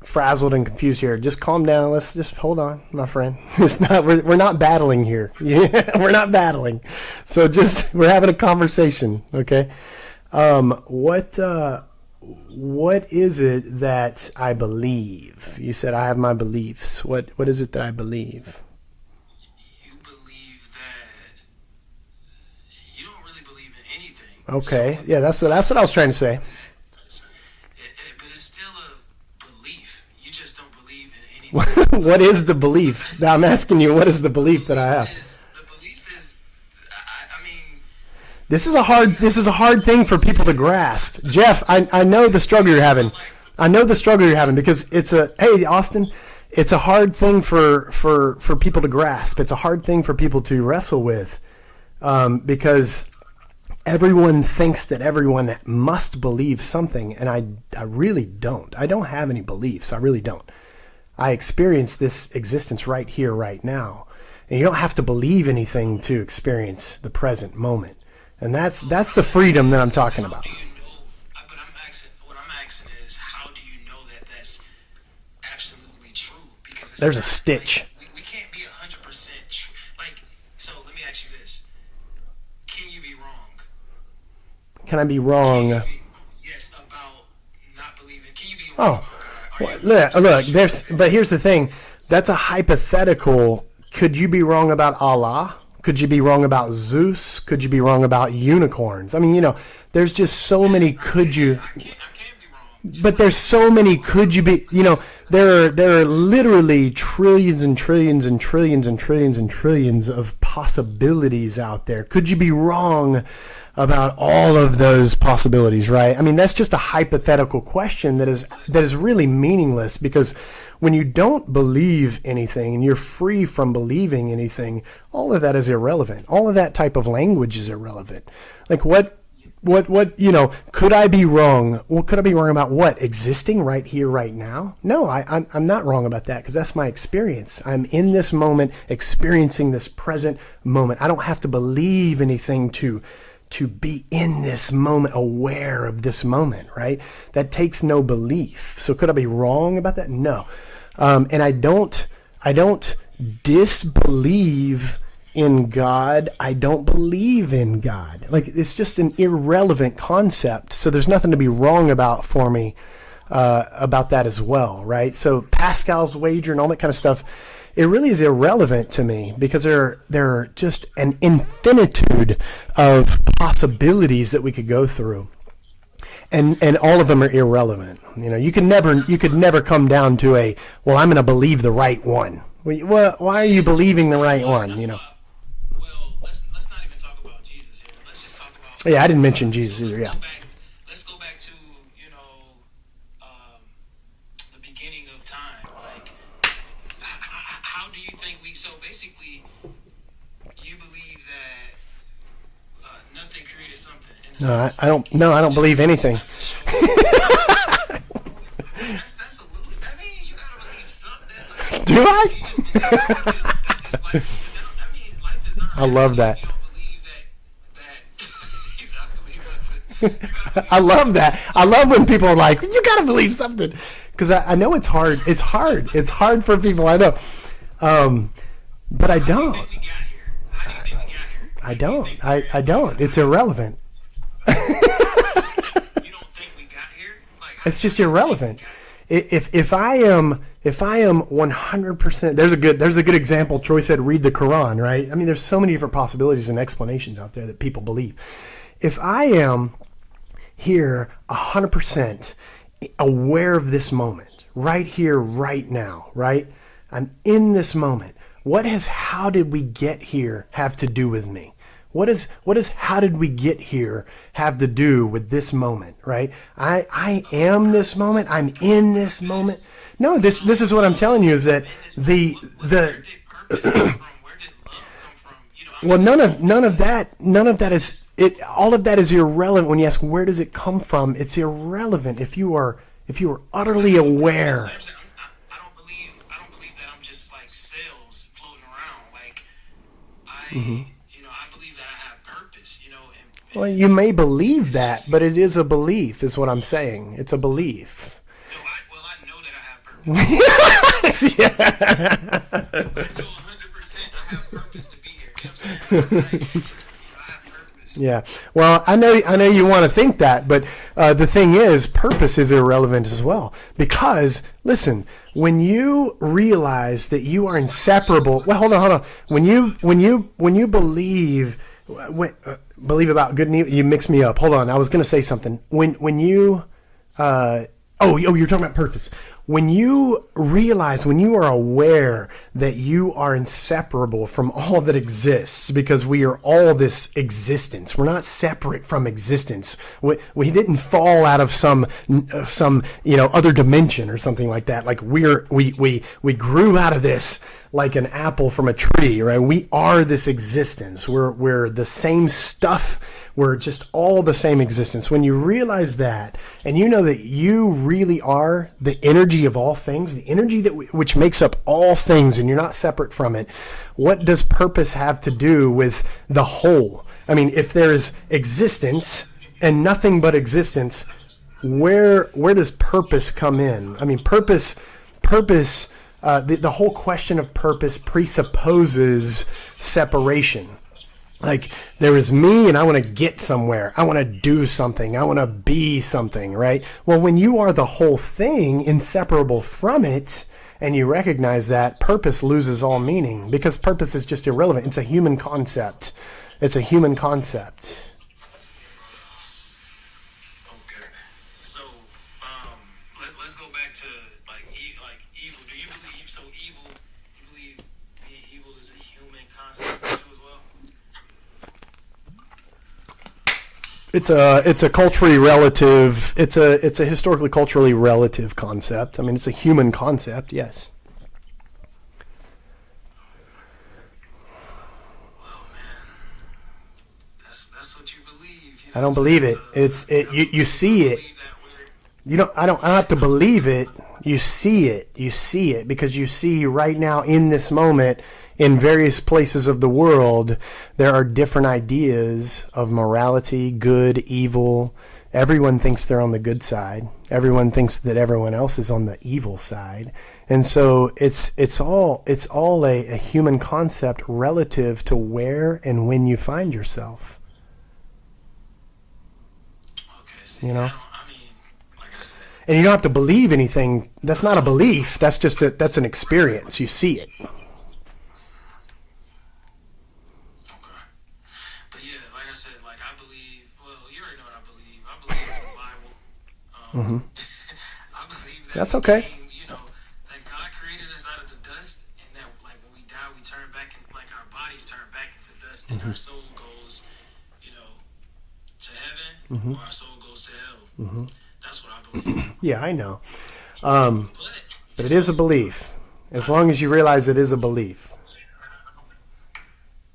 A: frazzled and confused here. Just calm down. Let's just hold on, my friend. It's not we're not battling here. Yeah, we're not battling. So just we're having a conversation, okay? What is it that I believe? You said I have my beliefs. What is it that I believe?
B: You believe that you don't really believe in anything.
A: Okay. Yeah, that's what I was trying to say.
B: But it's still a belief. You just don't believe in anything.
A: What is the belief? Now I'm asking you, what is the belief that I have?
B: The belief is, I mean,
A: This is a hard thing for people to grasp. Jeff, I know the struggle you're having. I know the struggle you're having because hey, Austin, it's a hard thing for people to grasp. It's a hard thing for people to wrestle with because everyone thinks that everyone must believe something, and I really don't. I don't have any beliefs. I really don't. I experience this existence right here, right now. And you don't have to believe anything to experience the present moment. And that's the freedom that I'm talking about.
B: how do you know? But what I'm asking is, how do you know that that's absolutely true? Because it's
A: There's a
B: not,
A: stitch.
B: like, we can't be 100% true. Like, so let me ask you this: can you be wrong?
A: Can I be wrong?
B: Yes, about not believing. Can you be wrong?
A: Oh, look. But here's the thing. That's a hypothetical. Could you be wrong about Allah? Could you be wrong about Zeus? Could you be wrong about unicorns? I mean, there's just so many could you.
B: I can't be wrong.
A: But there's so many could you be. There are literally trillions and trillions and trillions and trillions and trillions of possibilities out there. Could you be wrong about all of those possibilities, right? I mean, that's just a hypothetical question that is really meaningless, because when you don't believe anything and you're free from believing anything, all of that is irrelevant. All of that type of language is irrelevant. Like what, could I be wrong? Well, could I be wrong about what? Existing right here, right now? No, I'm not wrong about that, because that's my experience. I'm in this moment, experiencing this present moment. I don't have to believe anything to be in this moment, aware of this moment, right? That takes no belief. So could I be wrong about that? No. And I don't disbelieve in God. I don't believe in God. Like, it's just an irrelevant concept. So there's nothing to be wrong about for me about that as well, right? So Pascal's wager and all that kind of stuff, it really is irrelevant to me, because there are just an infinitude of possibilities that we could go through, and all of them are irrelevant. You could never come down to well, I'm going to believe the right one. Well, why are you believing the right one?
B: Well, let's not even talk about Jesus here. Let's just talk about.
A: Yeah, I didn't mention Jesus either. Yeah.
B: Let's go back to the beginning of time. Like, how do you think we? So basically, you believe that nothing created something.
A: No, I don't. No, I don't believe anything.
B: That's a little. I mean, you gotta believe something. Like,
A: Do I?
B: It's life is not.
A: I love that.
B: You don't believe that he's not believe nothing.
A: I love that. I love when people are like, you got to believe something. Because I know it's hard. It's hard. It's hard for people, I know. But I don't.
B: How do you think we got here? How do you think we got here?
A: I don't. I don't. It's irrelevant.
B: You don't think we got here? Like,
A: It's just irrelevant. If I am 100%, there's a good example. Troy said, read the Quran, right? I mean, there's so many different possibilities and explanations out there that people believe. If I am here 100% aware of this moment, right here, right now, right? I'm in this moment. How did we get here have to do with me? How did we get here have to do with this moment, right? I am this moment. I'm in this moment. No, this is what I'm telling you is that the
B: Where did purpose come from? Where did love come from?
A: well, none of that is it. All of that is irrelevant when you ask where does it come from. It's irrelevant if you are utterly aware.
B: I don't believe that I'm just like cells floating around. Like I believe that I have purpose.
A: Well, you may believe that, but it is a belief, is what I'm saying. It's a belief.
B: No, I know that I have purpose.
A: Yeah.
B: I know 100% I have purpose to be here. You know what I'm saying? I have purpose.
A: Yeah. Well, I know you want to think that, but the thing is, purpose is irrelevant as well. Because listen, when you realize that you are inseparable, well, hold on. When you believe, believe about good and evil, you mix me up. Hold on, I was going to say something. When you, you're talking about purpose. When you realize, when you are aware that you are inseparable from all that exists, because we are all this existence. We're not separate from existence. We didn't fall out of some other dimension or something like that. Like we grew out of this like an apple from a tree, right? We are this existence. We're the same stuff. We're just all the same existence. When you realize that, and you know that you really are the energy of all things, the energy which makes up all things, and you're not separate from it, what does purpose have to do with the whole? I mean, if there's existence and nothing but existence, where does purpose come in? I mean, purpose. The whole question of purpose presupposes separation. Like there is me and I want to get somewhere. I want to do something. I want to be something, right? Well, when you are the whole thing, inseparable from it, and you recognize that, purpose loses all meaning because purpose is just irrelevant. It's a human concept. It's a human concept.
B: Okay. So, let's go back to like evil. Do you believe so? Evil. You believe evil is a human concept too as well?
A: It's a culturally relative. It's a historically culturally relative concept. I mean, it's a human concept. Yes.
B: Well, man, that's what you believe.
A: I don't believe it. You see it. I don't have to believe it. You see it. You see it because you see right now in this moment in various places of the world, there are different ideas of morality, good, evil. Everyone thinks they're on the good side. Everyone thinks that everyone else is on the evil side. And so it's all a human concept relative to where and when you find yourself.
B: Okay, see,
A: you know?
B: I mean, like I said.
A: And you don't have to believe anything. That's not a belief. That's just that's an experience. You see it. Mm-hmm.
B: I believe that
A: that's okay.
B: That God created us out of the dust, and that like when we die, we turn back, and like our bodies turn back into dust, and our soul goes, to heaven, or our soul goes to hell. That's what I believe.
A: Yeah, I know. But it is a belief. As long as you realize it is a belief.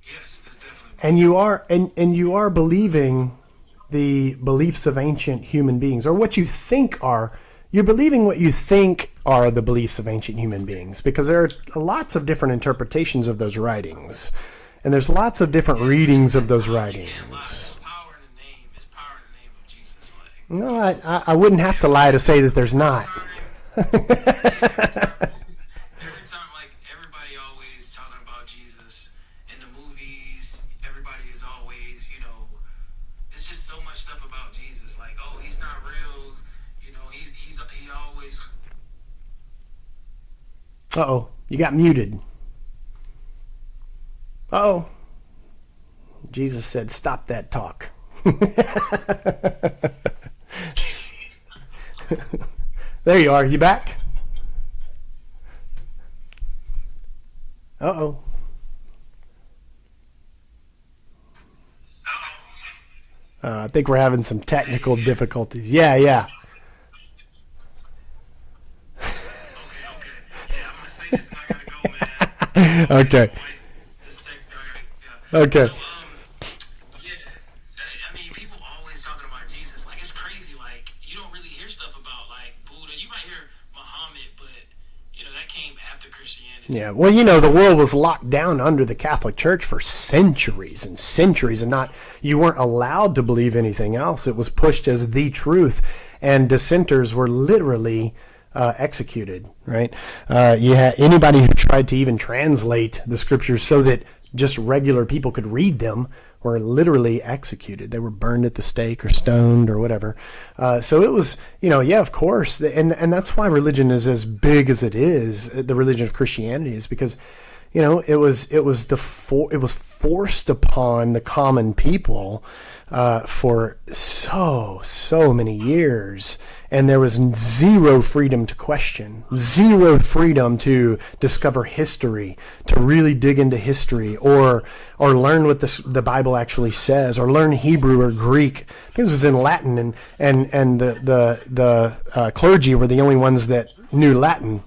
B: Yes, it's definitely.
A: And you are believing the beliefs of ancient human beings, or what you think are. You're believing what you think are the beliefs of ancient human beings, because there are lots of different interpretations of those writings, and there's lots of different readings of those writings.
B: It's power in the name. It's power in the name of Jesus.
A: No, I wouldn't have to lie to say that there's not.
B: Every time, like everybody always talking about Jesus in the movies. Everybody is always, it's just so much stuff about Jesus. Like, oh, he's not real. He always.
A: Uh-oh, you got muted. Uh-oh. Jesus said, "Stop that talk." There you are. You back? Uh-oh. I think we're having some technical difficulties. Yeah.
B: Okay. Yeah, I'm gonna say this and I gotta go, man.
A: Okay.
B: Just take.
A: Okay.
B: So, yeah. I mean, people always talking about Jesus. Like, it's crazy. Like, you don't really hear stuff about like Buddha. You might hear Muhammad, but that came after Christianity.
A: Yeah, well, the world was locked down under the Catholic Church for centuries and centuries, and you weren't allowed to believe anything else. It was pushed as the truth, and dissenters were literally executed, right? You had anybody who tried to even translate the scriptures so that just regular people could read them were literally executed. They were burned at the stake or stoned or whatever. So it was, of course. And that's why religion is as big as it is. The religion of Christianity is because, it was forced upon the common people for so many years, and there was zero freedom to question, zero freedom to discover history, to really dig into history, or learn what the Bible actually says, or learn Hebrew or Greek, because it was in Latin, and the clergy were the only ones that knew Latin,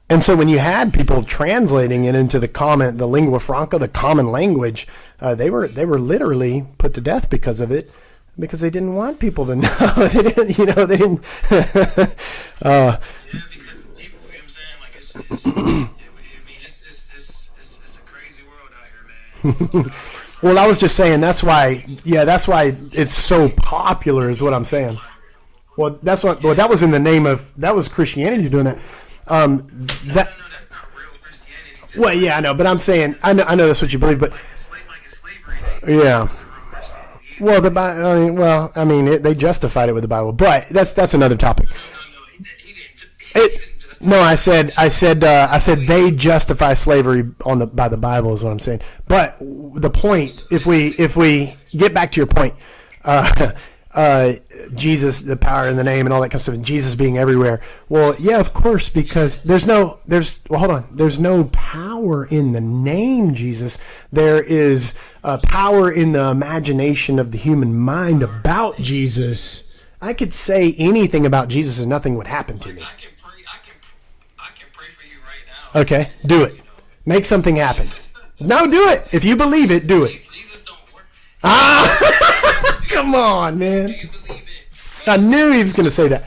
A: And so when you had people translating it into the lingua franca, the common language, they were literally put to death because of it, because they didn't want people to know. They didn't.
B: Yeah, because people, you know what I'm saying? Like, it's a crazy world out here, man.
A: Well, I was just saying that's why it's so popular is what I'm saying. Well, that was in the name of, that was Christianity doing that.
B: No, that's not real Christianity.
A: Well, yeah, I know, but I'm saying I know that's what you believe, but
B: slavery.
A: Yeah. Well, they justified it with the Bible, but that's another topic.
B: He didn't justify.
A: No, I said they justify slavery by the Bible is what I'm saying. But the point, if we get back to your point, Jesus, the power in the name and all that kind of stuff, and Jesus being everywhere. Well, yeah, of course, because there's no power in the name Jesus. There is power in the imagination of the human mind about Jesus. I could say anything about Jesus and nothing would happen to me.
B: I can pray for you right now.
A: Okay, do it. Make something happen. No, do it. If you believe it, do it.
B: Jesus don't work.
A: Come on, man.
B: Do you believe it?
A: I knew he was going to say that.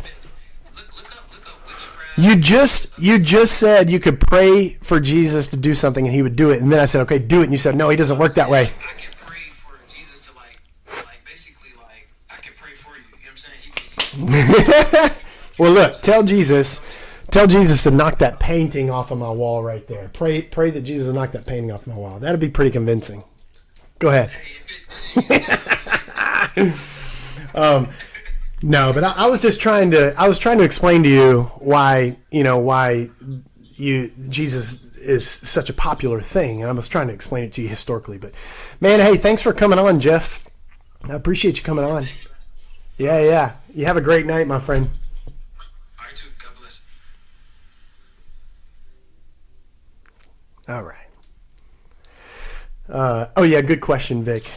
B: Look up witchcraft.
A: You just said you could pray for Jesus to do something and he would do it, and then I said, okay, do it, and you said, no, he doesn't work that way.
B: I can pray for Jesus to basically I can pray for you. You know what I'm saying?
A: Well, look, tell Jesus to knock that painting off of my wall right there. Pray that Jesus will knock that painting off my wall. That'd be pretty convincing. Go ahead. No, but I was just trying to explain to you why Jesus is such a popular thing. I was trying to explain it to you historically, but man, hey, thanks for coming on, Jeff. I appreciate you coming on. Yeah. You have a great night, my friend.
B: All right, too. God bless.
A: All right. Oh yeah, good question, Vic.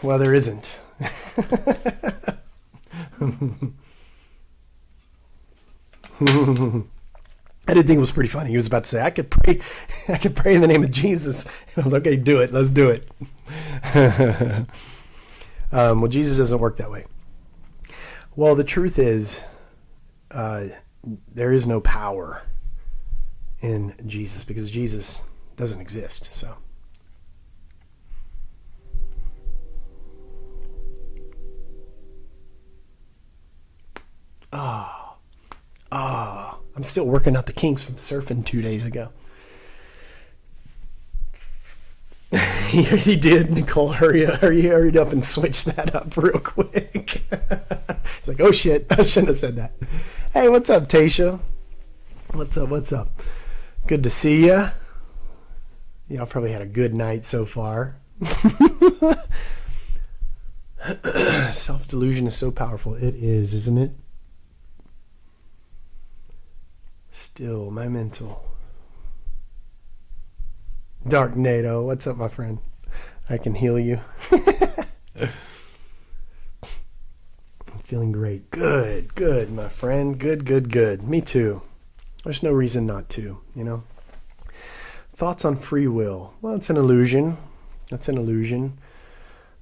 A: Well, there isn't. I did think it was pretty funny. He was about to say, I could pray in the name of Jesus. And I was like, okay, do it. Let's do it. Well, Jesus doesn't work that way. Well, the truth is, there is no power in Jesus because Jesus doesn't exist. So. I'm still working out the kinks from surfing 2 days ago. He did, Nicole. Hurried up and switched that up real quick. It's like, oh shit, I shouldn't have said that. Hey, what's up, Tasha? What's up? Good to see ya. Y'all probably had a good night so far. Self-delusion is so powerful. It is, isn't it? Still, my mental. Dark NATO, what's up, my friend? I can heal you. I'm feeling great. Good, my friend. Good. Me too. There's no reason not to, you know? Thoughts on free will. Well, it's an illusion. That's an illusion.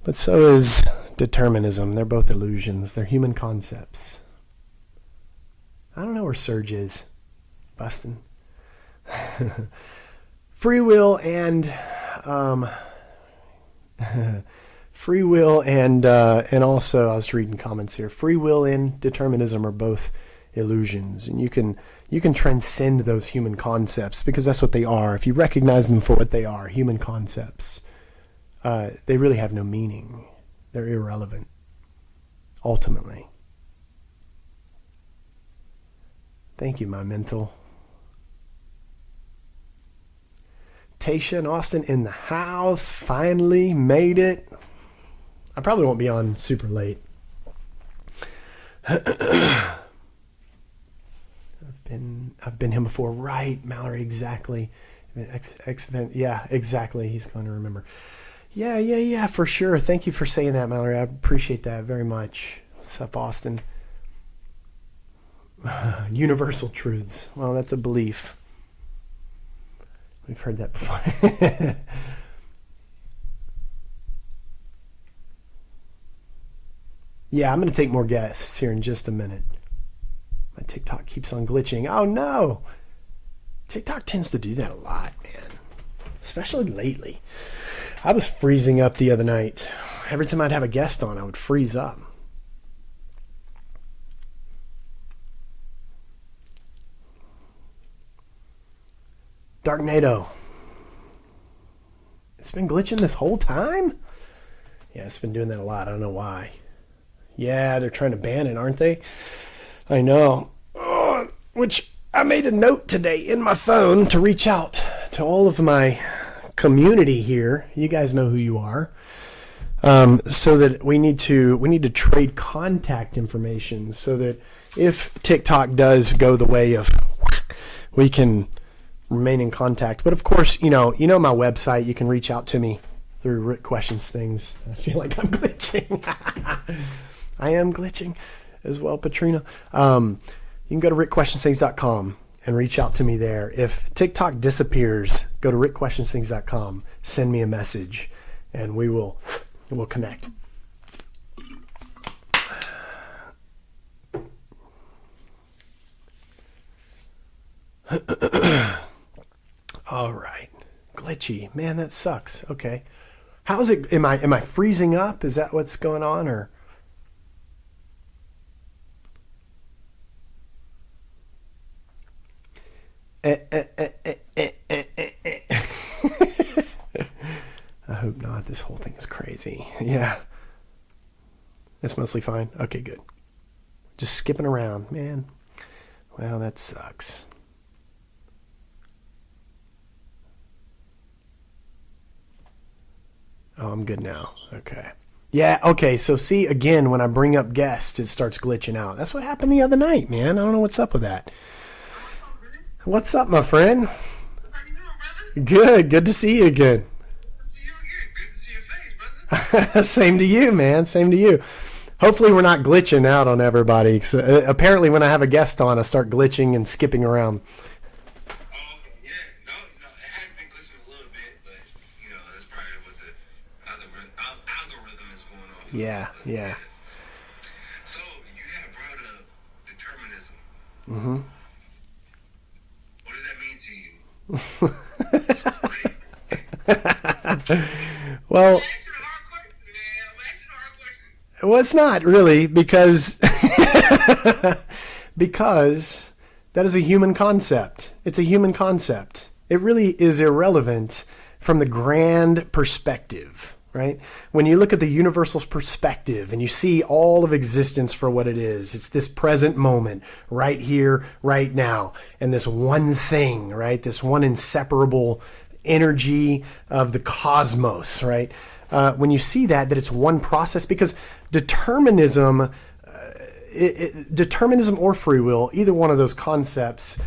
A: But so is determinism. They're both illusions. They're human concepts. I don't know where Serge is. Bustin'. Free will and and also I was reading comments here. Free will and determinism are both illusions, and you can transcend those human concepts because that's what they are. If you recognize them for what they are, human concepts, they really have no meaning. They're irrelevant, ultimately. Thank you, my mental. Tasha and Austin in the house. Finally made it. I probably won't be on super late. I've been here before. Right, Mallory, exactly. Yeah, exactly. He's going to remember. Yeah, for sure. Thank you for saying that, Mallory. I appreciate that very much. What's up, Austin? Universal truths. Well, that's a belief. We've heard that before. Yeah, I'm going to take more guests here in just a minute. My TikTok keeps on glitching. Oh, no. TikTok tends to do that a lot, man. Especially lately. I was freezing up the other night. Every time I'd have a guest on, I would freeze up. Dark NATO. It's been glitching this whole time? Yeah, it's been doing that a lot. I don't know why. Yeah, they're trying to ban it, aren't they? I know. Which I made a note today in my phone to reach out to all of my community here. You guys know who you are. So that we need to trade contact information so that if TikTok does go the way of, we can remain in contact. But of course, you know my website. You can reach out to me through Rick Questions things. I feel like I'm glitching. I am glitching as well, Patrina. You can go to rickquestionsthings.com and reach out to me there. If TikTok disappears, go to rickquestionsthings.com, send me a message, and we'll connect. All right. Glitchy. Man, that sucks. Okay. How is it? Am I freezing up? Is that what's going on, or? I hope not. This whole thing is crazy. Yeah. That's mostly fine. Okay, good. Just skipping around, man. Well, that sucks. Oh, I'm good now. Okay. Yeah, okay. So see, again, when I bring up guests, it starts glitching out. That's what happened the other night, man. I don't know what's up with that. What's up, my friend?
B: How you doing, brother?
A: Good to see you again.
B: See you again. Good to see your face, brother.
A: Same to you, man. Same to you. Hopefully we're not glitching out on everybody. So, apparently when I have a guest on, I start glitching and skipping around.
B: Oh, okay. Yeah. No, it has been glitching a little bit, but, that's probably what the algorithm is going on.
A: Yeah.
B: So, you have brought up determinism.
A: Mm-hmm.
B: What does that mean to you?
A: Well,
B: I'm asking hard questions, man. I'm asking hard questions.
A: well, it's not really because because that is a human concept. It's a human concept. It really is irrelevant from the grand perspective, right? When you look at the universal perspective and you see all of existence for what it is, it's this present moment, right here, right now, and this one thing, right? This one inseparable energy of the cosmos, right? when you see that it's one process, because determinism, determinism or free will, either one of those concepts,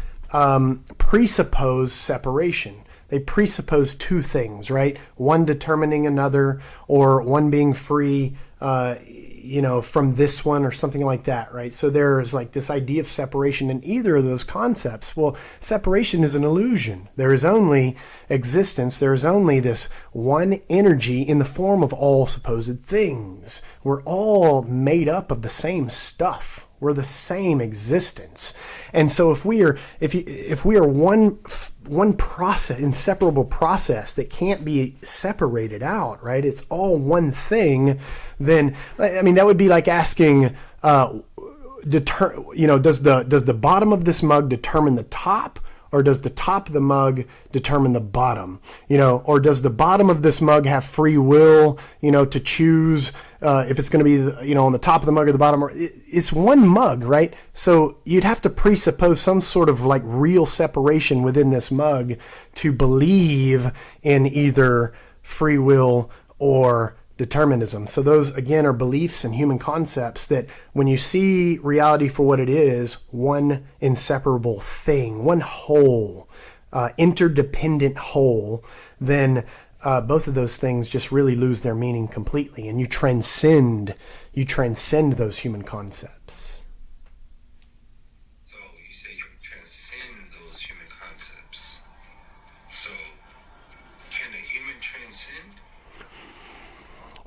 A: presuppose separation. They presuppose two things, right? One determining another, or one being free, from this one, or something like that, right? So there's like this idea of separation in either of those concepts. Well, separation is an illusion. There is only existence. There is only this one energy in the form of all supposed things. We're all made up of the same stuff. We're the same existence. And so if we are one process, inseparable process that can't be separated out, right? It's all one thing. Then, I mean, that would be like asking, does the bottom of this mug determine the top, or does the top of the mug determine the bottom? Or does the bottom of this mug have free will, to choose if it's going to be, on the top of the mug or the bottom? Or it's one mug, right? So you'd have to presuppose some sort of like real separation within this mug to believe in either free will or determinism. So those, again, are beliefs and human concepts that when you see reality for what it is, one inseparable thing, one whole, interdependent whole, then both of those things just really lose their meaning completely, and you transcend those human concepts.
C: So you say you transcend those human concepts. So can a human transcend?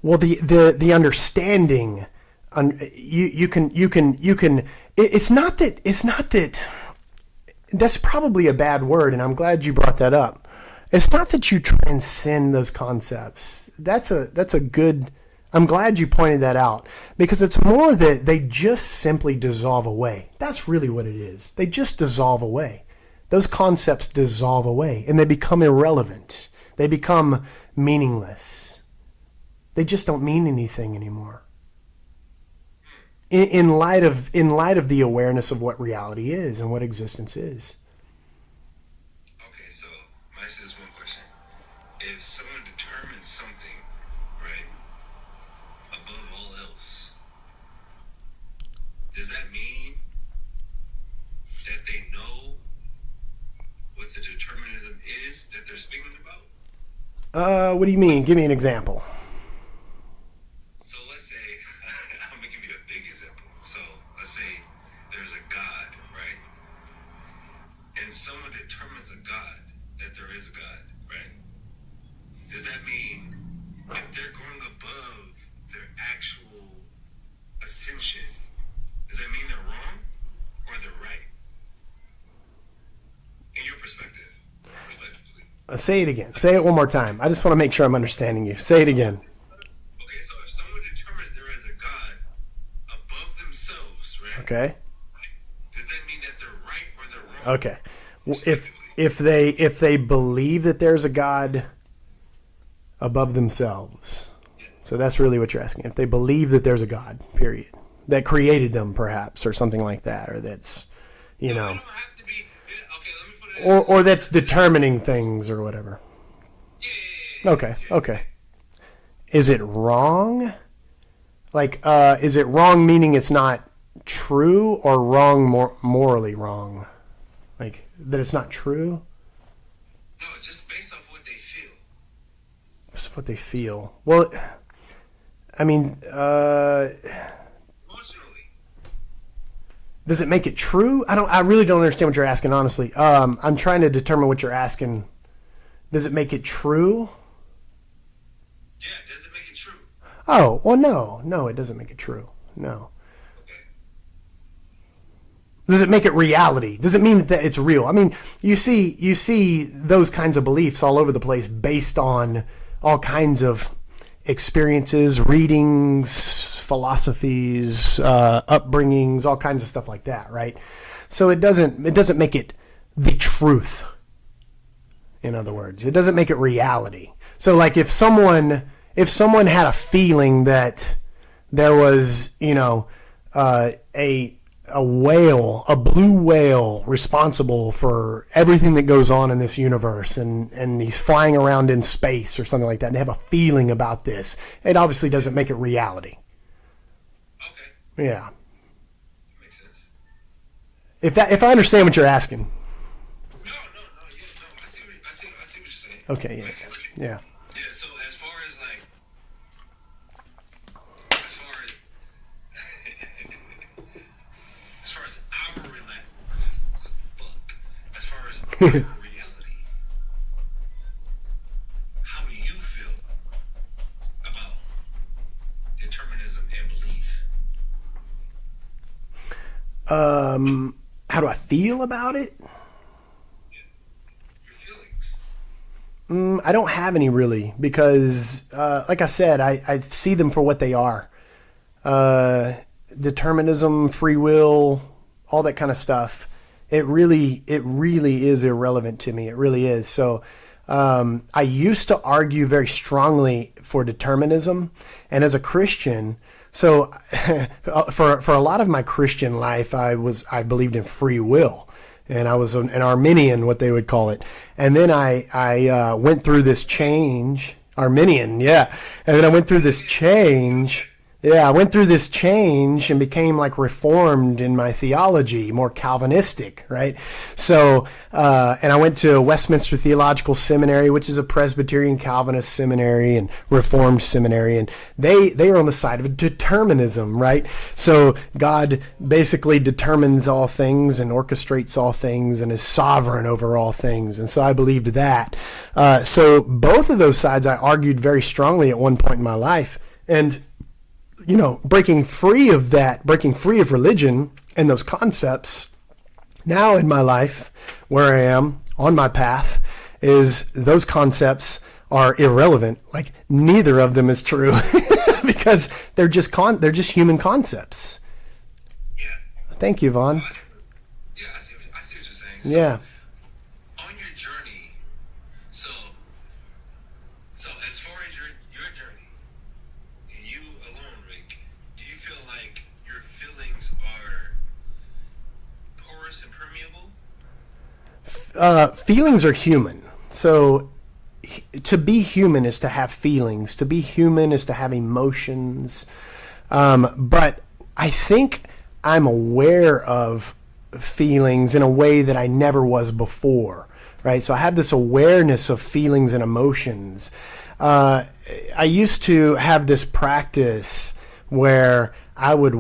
A: Well, the understanding, you can. It's not that. That's probably a bad word, and I'm glad you brought that up. It's not that you transcend those concepts. That's a good. I'm glad you pointed that out, because it's more that they just simply dissolve away. That's really what it is. They just dissolve away. Those concepts dissolve away, and they become irrelevant. They become meaningless. They just don't mean anything anymore. In light of the awareness of what reality is and what existence is.
C: Okay, so I ask this one question. If someone determines something, right, above all else, does that mean that they know what the determinism is that they're speaking about?
A: What do you mean? Give me an example.
C: So let's say, I'm going to give you a big example. So let's say there's a God, right? And someone determines a God, that there is a God, right? Does that mean if they're going above their actual ascension, does that mean they're wrong or they're right? In your perspective, respectively.
A: Say it again. Say it one more time. I just want to make sure I'm understanding you. Say it again.
C: Okay, so if someone determines there is a God above themselves, right?
A: Okay.
C: Does that mean that they're right or they're wrong?
A: Okay. Well, if they believe that there's a God above themselves, so that's really what you're asking. If they believe that there's a God, period, that created them, perhaps, or something like that, or that's,
C: No, it don't have to be. Okay, let me put it.
A: or that's determining things or whatever.
C: Yeah.
A: Okay. Is it wrong? Like, is it wrong meaning it's not true, or wrong morally wrong? Like, that it's not true?
C: No, just based off what they feel.
A: Just what they feel. Well, I mean,
C: Emotionally.
A: does it make it true? I really don't understand what you're asking, honestly. I'm trying to determine what you're asking. Does it make it true?
C: Yeah, does it make it true?
A: Oh, well, no, it doesn't make it true. No.
C: Okay.
A: Does it make it reality? Does it mean that it's real? I mean, you see those kinds of beliefs all over the place based on all kinds of experiences, readings, philosophies, upbringings, all kinds of stuff like that, right? So it doesn't make it the truth. In other words, it doesn't make it reality. So like if someone had a feeling that there was, a a whale, a blue whale, responsible for everything that goes on in this universe, and he's flying around in space or something like that, and they have a feeling about this. It obviously doesn't make it reality.
C: Okay.
A: Yeah.
C: Makes sense.
A: If I understand what you're asking.
C: No. Yeah, no. I see what you're saying.
A: Okay.
C: Makes sense.
A: Yeah.
C: Yeah. So as far as our reality, how do you feel about determinism and belief?
A: How do I feel about it?
C: Your feelings.
A: I don't have any really, because, like I said, I see them for what they are. Determinism, free will, all that kind of stuff. It really is irrelevant to me. It really is. So, I used to argue very strongly for determinism, and as a Christian, so for a lot of my Christian life, I believed in free will. And I was an Arminian, what they would call it. And then I went through this change. Arminian, yeah. And then I went through this change. Yeah, I went through this change and became like reformed in my theology, more Calvinistic, right? So, and I went to Westminster Theological Seminary, which is a Presbyterian Calvinist seminary and Reformed seminary, and they are on the side of determinism, right? So God basically determines all things and orchestrates all things and is sovereign over all things, and so I believed that. So both of those sides I argued very strongly at one point in my life, and breaking free of religion and those concepts now in my life, where I am on my path, is those concepts are irrelevant. Like neither of them is true because they're just human concepts.
C: Yeah.
A: Thank you, Vaughn.
C: Yeah, I see what you're saying. So,
A: Yeah.
C: on your journey, so as far as your journey, and you alone, Rick, do you feel like your feelings are porous and permeable?
A: Feelings are human. So to be human is to have feelings. To be human is to have emotions. But I think I'm aware of feelings in a way that I never was before, right? So I have this awareness of feelings and emotions. I used to have this practice where I would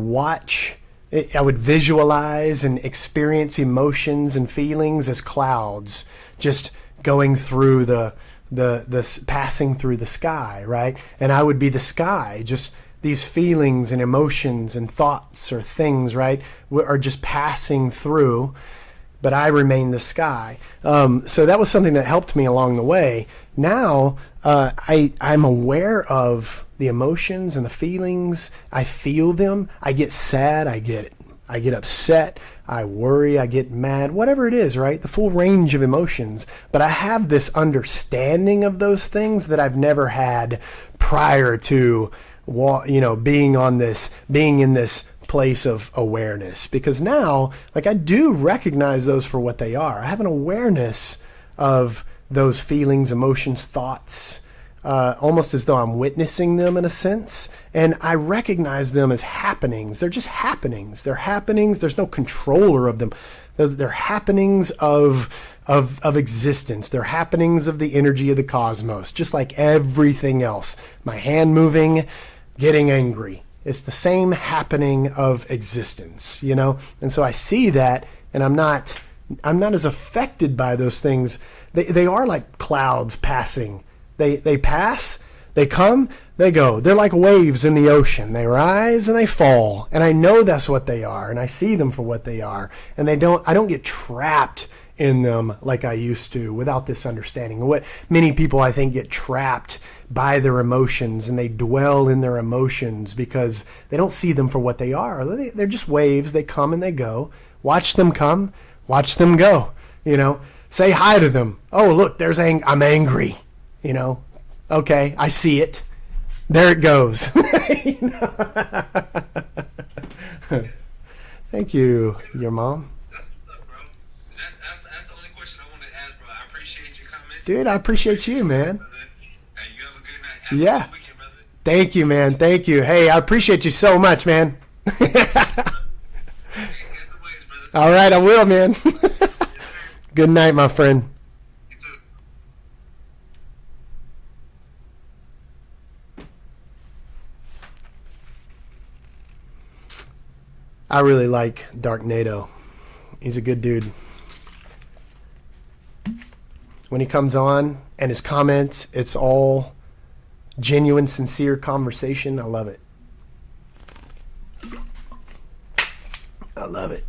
A: visualize and experience emotions and feelings as clouds just going through the passing through the sky, right? And I would be the sky, just these feelings and emotions and thoughts or things, right, are just passing through, but I remain the sky. So that was something that helped me along the way. Now I'm aware of the emotions and the feelings. I feel them. I get sad. I get upset. I worry. I get mad. Whatever it is, right? The full range of emotions. But I have this understanding of those things that I've never had prior to, being in this place of awareness. Because now, like, I do recognize those for what they are. I have an awareness of those feelings, emotions, thoughts, almost as though I'm witnessing them in a sense. And I recognize them as happenings. They're just happenings. They're happenings. There's no controller of them. They're happenings of existence. They're happenings of the energy of the cosmos, just like everything else. My hand moving, getting angry. It's the same happening of existence, And so I see that, and I'm not as affected by those things. They are like clouds passing. They pass, they come, they go. They're like waves in the ocean. They rise and they fall. And I know that's what they are, and I see them for what they are. And I don't get trapped in them like I used to without this understanding. What many people, I think, get trapped by their emotions, and they dwell in their emotions because they don't see them for what they are. They're just waves. They come and they go. Watch them come, watch them go. Say hi to them. Oh, look, I'm angry. Okay, I see it. There it goes. Thank you, your mom.
C: That's what's up, bro. That's the only question I wanted to ask, bro. I appreciate your comments.
A: Dude, I appreciate you, man.
C: Brother. Hey, you have a good night. Have a
A: Yeah.
C: good weekend, brother.
A: Thank you, man. Thank you. Hey, I appreciate you so much, man.
C: Hey, catch the waves, brother.
A: All right, I will, man.
C: Yes, sir.
A: Good night, my friend.
C: You too.
A: I really like Dark NATO. He's a good dude. When he comes on and his comments, it's all genuine, sincere conversation. I love it. I love it.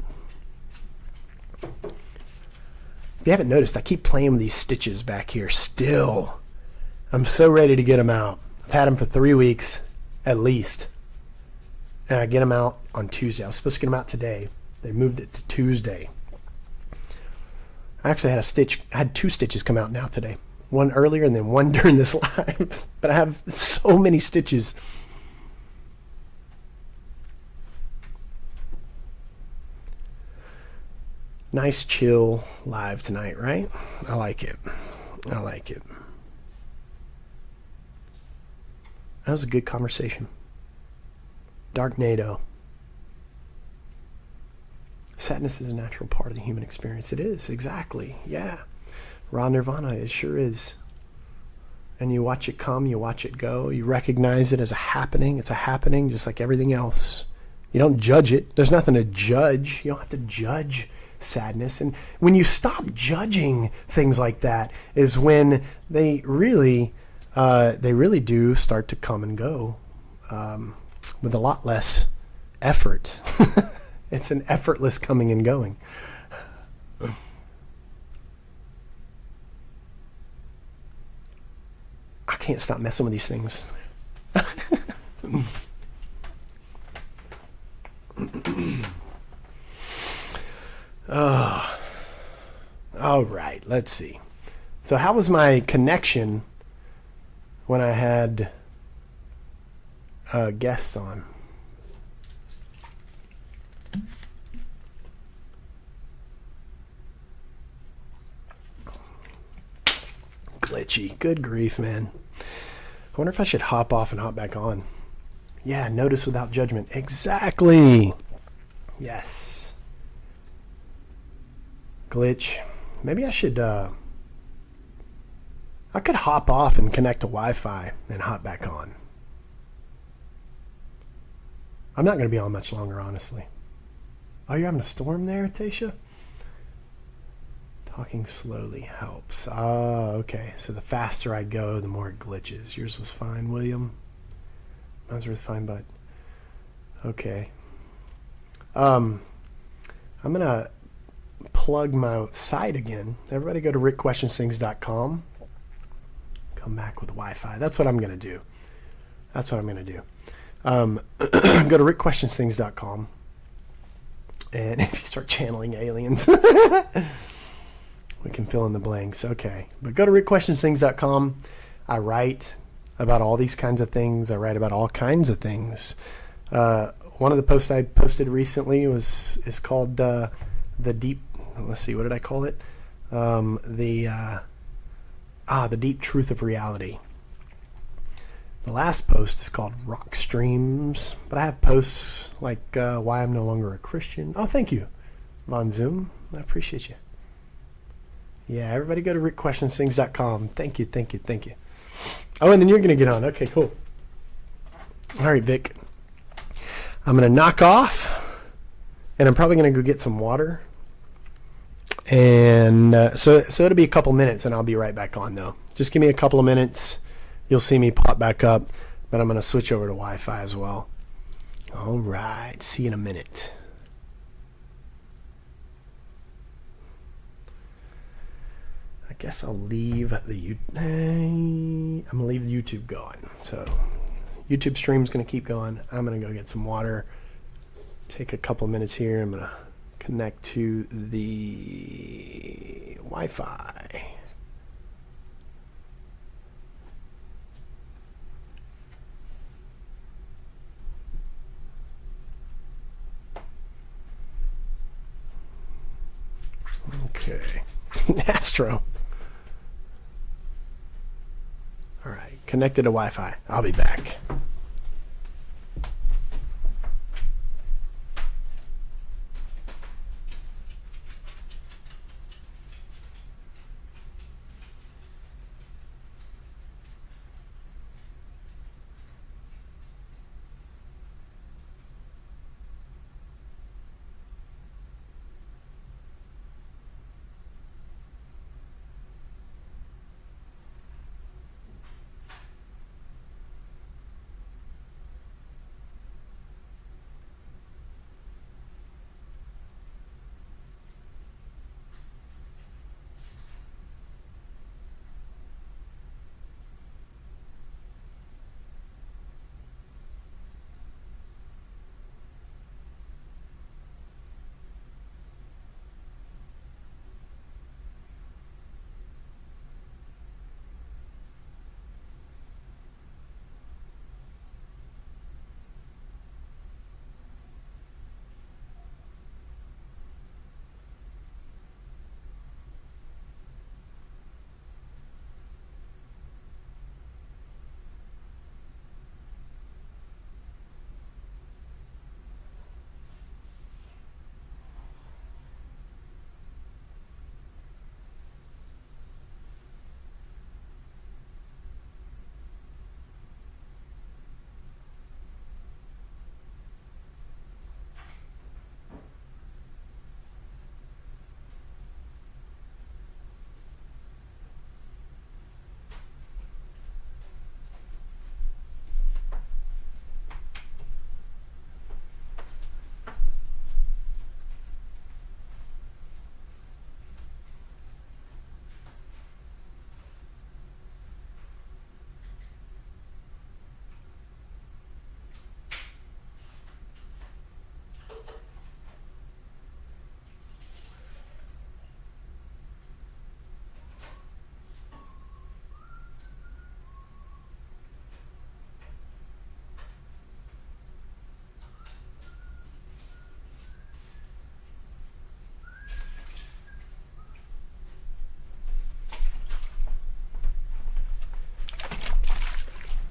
A: If you haven't noticed, I keep playing with these stitches back here still. I'm so ready to get them out. I've had them for 3 weeks at least. And I get them out on Tuesday. I was supposed to get them out today. They moved it to Tuesday. I actually had 2 stitches come out now today. One earlier and then one during this live. But I have so many stitches. Nice chill live tonight, right? I like it. I like it. That was a good conversation. Dark NATO. Sadness is a natural part of the human experience. It is, exactly. Yeah. Raw nirvana, it sure is. And you watch it come, you watch it go, you recognize it as a happening. It's a happening just like everything else. You don't judge it. There's nothing to judge. You don't have to judge sadness. And when you stop judging things like that is when they really do start to come and go with a lot less effort. It's an effortless coming and going. I can't stop messing with these things. Oh, all right, let's see. So how was my connection when I had guests on? Glitchy. Good grief, man. I wonder if I should hop off and hop back on. Yeah, notice without judgment. Exactly. Yes. Glitch. Maybe I should, I could hop off and connect to Wi-Fi and hop back on. I'm not going to be on much longer, honestly. Oh, you're having a storm there, Tasha? Talking slowly helps. Oh, okay. So the faster I go, the more it glitches. Yours was fine, William. Mine's was fine, but okay. I'm gonna plug my site again. Everybody go to rickquestionsthings.com. Come back with Wi-Fi. That's what I'm gonna do. That's what I'm gonna do. Go to rickquestionsthings.com, and if you start channeling aliens. We can fill in the blanks. Okay. But go to rickquestionsthings.com. I write about all these kinds of things. I write about all kinds of things. One of the posts I posted recently is called the deep. Let's see, what did I call it? The deep truth of reality. The last post is called Rock Streams. But I have posts like why I'm no longer a Christian. Oh, thank you, Von Zoom. I appreciate you. Yeah, everybody go to rickquestionsthings.com. Thank you, thank you, thank you. Oh, and then you're going to get on. Okay, cool. All right, Vic. I'm going to knock off, and I'm probably going to go get some water. And so it'll be a couple minutes, and I'll be right back on, though. Just give me a couple of minutes. You'll see me pop back up, but I'm going to switch over to Wi-Fi as well. All right. See you in a minute. I guess I'll leave the I'm gonna leave the YouTube going. So YouTube stream's gonna keep going. I'm gonna go get some water. Take a couple of minutes here. I'm gonna connect to the Wi-Fi. Okay. Astro. All right. Connected to Wi-Fi. I'll be back.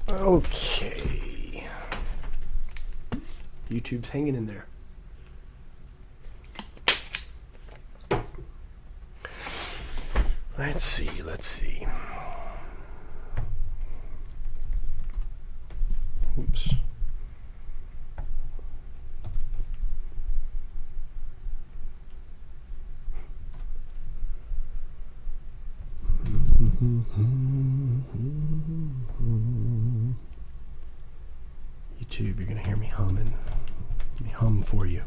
A: Okay. YouTube's hanging in there. Let's see. Oops. YouTube, you're going to hear me humming. Let me hum for you.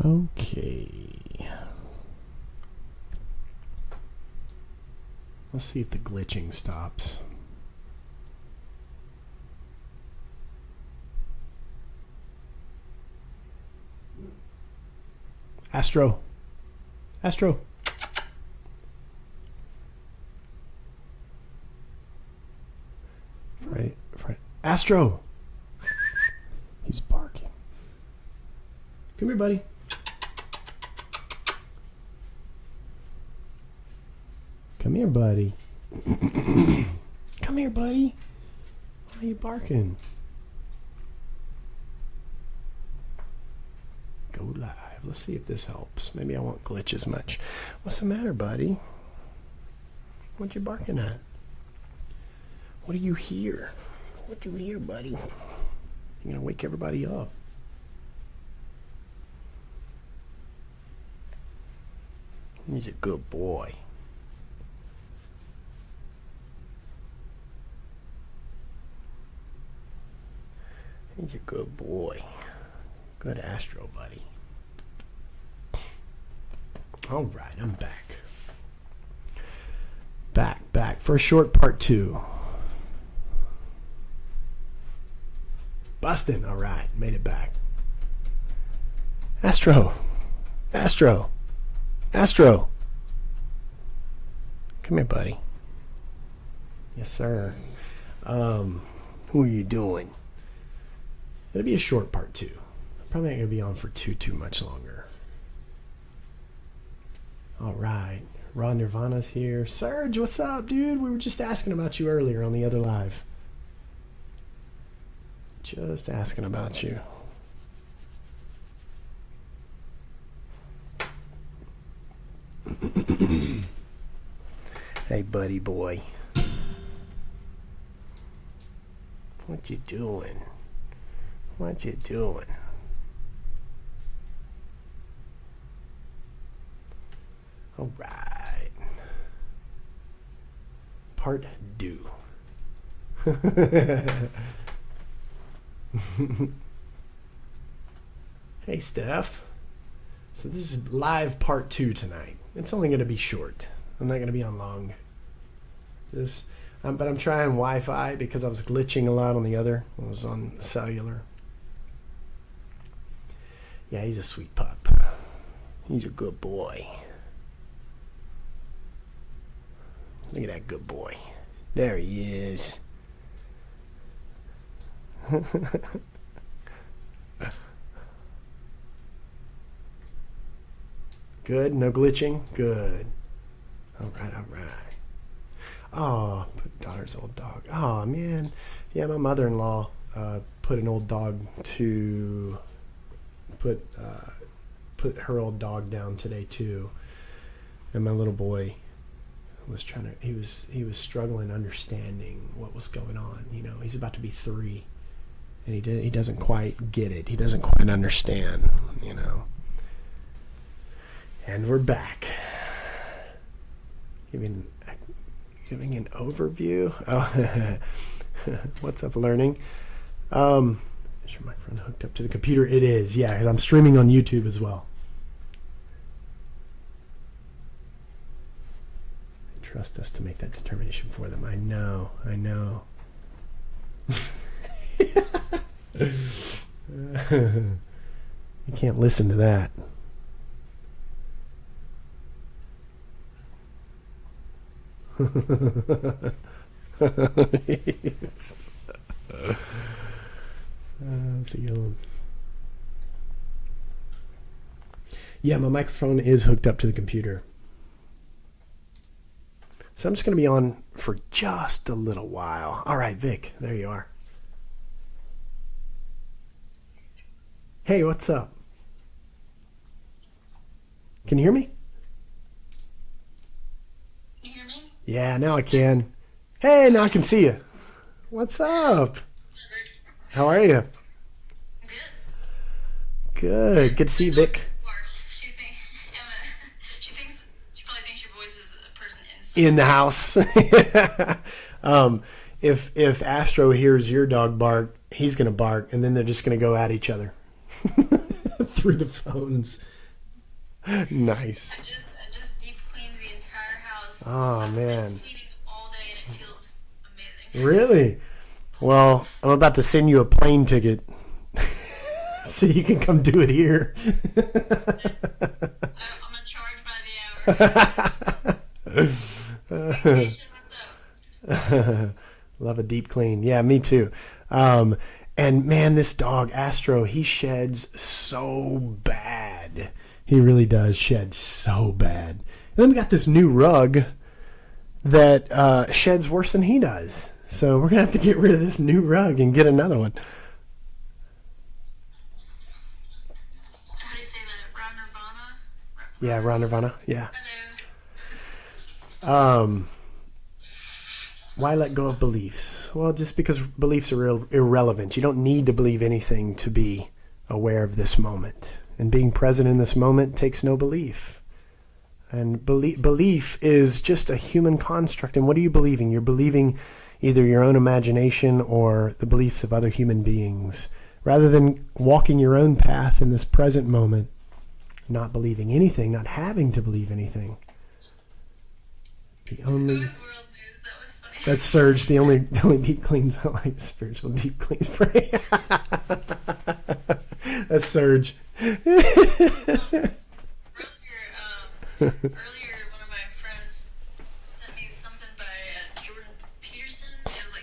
A: Okay. Let's see if the glitching stops. Astro. Astro. Right. Astro. He's barking. Come here, buddy. Come here, buddy. Come here, buddy. Why are you barking? Go live. Let's see if this helps. Maybe I won't glitch as much. What's the matter, buddy? What you barking at? What do you hear? What do you hear, buddy? You're gonna wake everybody up. He's a good boy. He's a good boy. Good Astro, buddy. All right, I'm back. Back for a short part 2. Bustin'. All right, made it back. Astro. Come here, buddy. Yes, sir. Who are you doing? It'll be a short part 2. Probably not going to be on for too much longer. All right. Ron Nirvana's here. Serge, what's up, dude? We were just asking about you earlier on the other live. Just asking about you. Hey, buddy boy. What you doing? What you doing? All right. Part 2. Hey, Steph. So this is live part 2 tonight. It's only going to be short. I'm not going to be on long. But I'm trying Wi-Fi because I was glitching a lot on the other. I was on cellular. Yeah, he's a sweet pup. He's a good boy. Look at that good boy. There he is. Good, no glitching? Good. All right. Oh, put daughter's old dog. Oh, man. Yeah, my mother-in-law put an old dog to... Put her old dog down today, too. And my little boy was he was struggling understanding what was going on. You know, he's about to be 3. And he doesn't quite get it. He doesn't quite understand, you know. And we're back. Giving an overview. Oh, what's up, learning? Is your microphone hooked up to the computer? It is, yeah, because I'm streaming on YouTube as well. They trust us to make that determination for them. I know. You can't listen to that. Let's see. Yeah, my microphone is hooked up to the computer. So I'm just going to be on for just a little while. All right, Vic, there you are. Hey, what's up? Can you hear me?
D: Can you hear me?
A: Yeah, now I can. Hey, now I can see you. What's up? How are you? Good. Good to see you, Vic.
D: She probably thinks your voice is a person inside.
A: In the house. If Astro hears your dog bark, he's gonna bark, and then they're just gonna go at each other through the phones. Nice.
D: I just deep cleaned the entire house.
A: Oh,
D: I've
A: man.
D: been cleaning
A: Really? Well, I'm about to send you a plane ticket so you can come do it here.
D: I'm gonna charge by the hour. Vacation, what's up?
A: Love a deep clean. Yeah, me too. And man, this dog, Astro, he sheds so bad. He really does shed so bad. And then we got this new rug that sheds worse than he does. So we're going to have to get rid of this new rug and get another one.
D: How do you say that? Ron Nirvana?
A: Yeah, Ron Nirvana. Yeah.
D: Hello.
A: Why let go of beliefs? Well, just because beliefs are irrelevant. You don't need to believe anything to be aware of this moment. And being present in this moment takes no belief. And belief is just a human construct. And what are you believing? You're believing either your own imagination or the beliefs of other human beings. Rather than walking your own path in this present moment, not believing anything, not having to believe anything. The only...
D: Whose world news? That was funny.
A: That's Surge. The only deep cleans I like, spiritual deep clean spray. That's Surge.
D: Earlier, one of my friends sent me something by Jordan Peterson. It was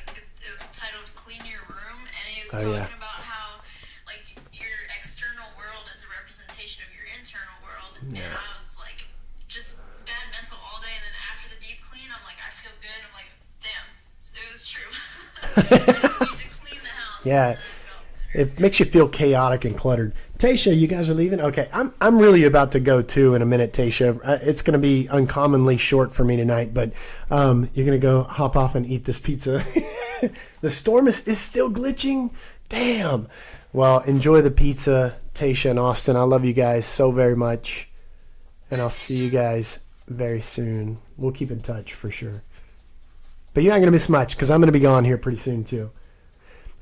D: titled "Clean Your Room," and he was talking about how like your external world is a representation of your internal world, and how it's like just bad mental all day, and then after the deep clean, I'm like, I feel good. I'm like, damn, it was true. I just need to clean the house.
A: Yeah. It makes you feel chaotic and cluttered. Tasha, you guys are leaving? Okay, I'm really about to go too in a minute, Tasha. It's going to be uncommonly short for me tonight, but you're going to go hop off and eat this pizza. The storm is still glitching? Damn. Well, enjoy the pizza, Tasha and Austin. I love you guys so very much, and I'll see you guys very soon. We'll keep in touch for sure. But you're not going to miss much because I'm going to be gone here pretty soon too.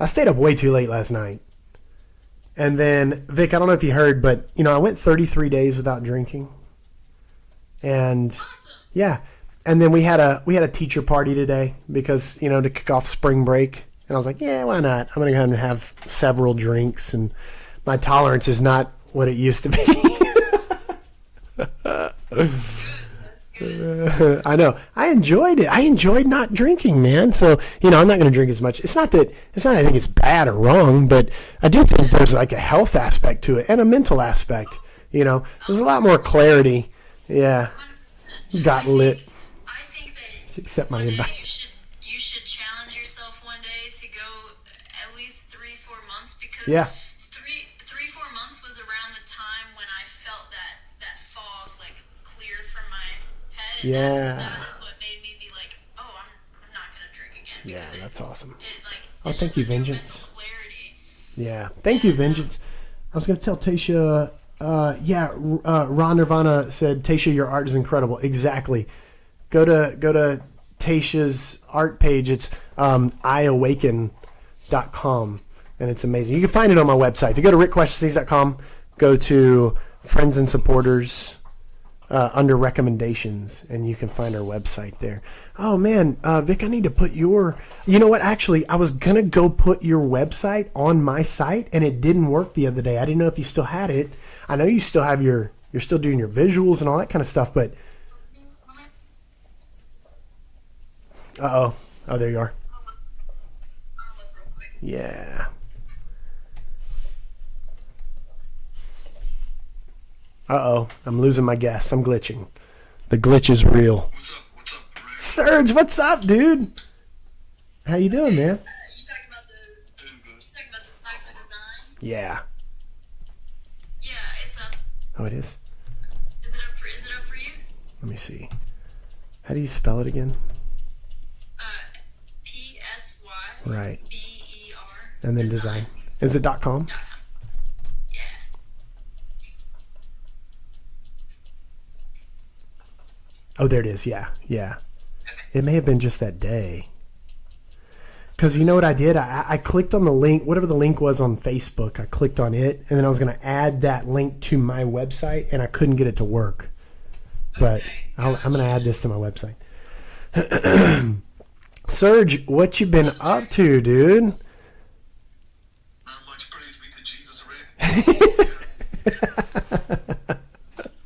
A: I stayed up way too late last night. And then, Vic, I don't know if you heard, but, I went 33 days without drinking. And,
D: Awesome.
A: yeah. And then we had a teacher party today because, to kick off spring break. And I was like, yeah, why not? I'm going to go ahead and have several drinks. And my tolerance is not what it used to be. I know. I enjoyed it. I enjoyed not drinking, man. So, I'm not going to drink as much. It's not I think it's bad or wrong, but I do think there's like a health aspect to it and a mental aspect. There's a lot more clarity. Yeah.
D: 100%.
A: Got lit.
D: I think that
A: Accept my
D: one day
A: invite.
D: you should challenge yourself one day to go at least 3-4 months because
A: Yeah.
D: 3-4 months was around the time when I felt that fog like clear from my head. And
A: Yeah.
D: that is what made me be like, oh, I'm not gonna drink again.
A: Yeah,
D: Because
A: that's awesome.
D: it's
A: thank
D: just
A: you,
D: a new
A: Vengeance.
D: mental clarity.
A: Yeah. Thank you, Vengeance. I was going to tell Tasha, Ron Nirvana said, Tasha, your art is incredible. Exactly. Go to Tasha's art page. It's iawaken.com, and it's amazing. You can find it on my website. If you go to rickquestions.com, go to Friends and Supporters under recommendations, and you can find our website there. Oh, man, Vic, I need to put your... You know what? Actually, I was going to go put your website on my site, and it didn't work the other day. I didn't know if you still had it. I know you still have you're still doing your visuals and all that kind of stuff, but... Uh-oh. Oh, there you are.
D: I'll look real quick.
A: Yeah. Uh-oh. I'm losing my guest. I'm glitching. The glitch is real.
C: What's up? What's up, Rick?
A: Surge, what's up, dude? How you doing, man?
D: You talking about the
C: Doing good.
D: Cypher design?
A: Yeah.
D: Yeah, it's up.
A: Oh, it is?
D: Is it up for you?
A: Let me see. How do you spell it again?
D: PSY.
A: Right.
D: BER.
A: And then design. Is it .com?
D: .com. Yeah.
A: Oh, there it is. Yeah. Yeah.
D: Okay.
A: It may have been just that day. Because you know what I did? I clicked on the link, whatever the link was on Facebook. I clicked on it, and then I was going to add that link to my website, and I couldn't get it to work. But
D: Okay,
A: I'm going to add this to my website. Serge, what you been up to, dude?
C: Not much, praise be to Jesus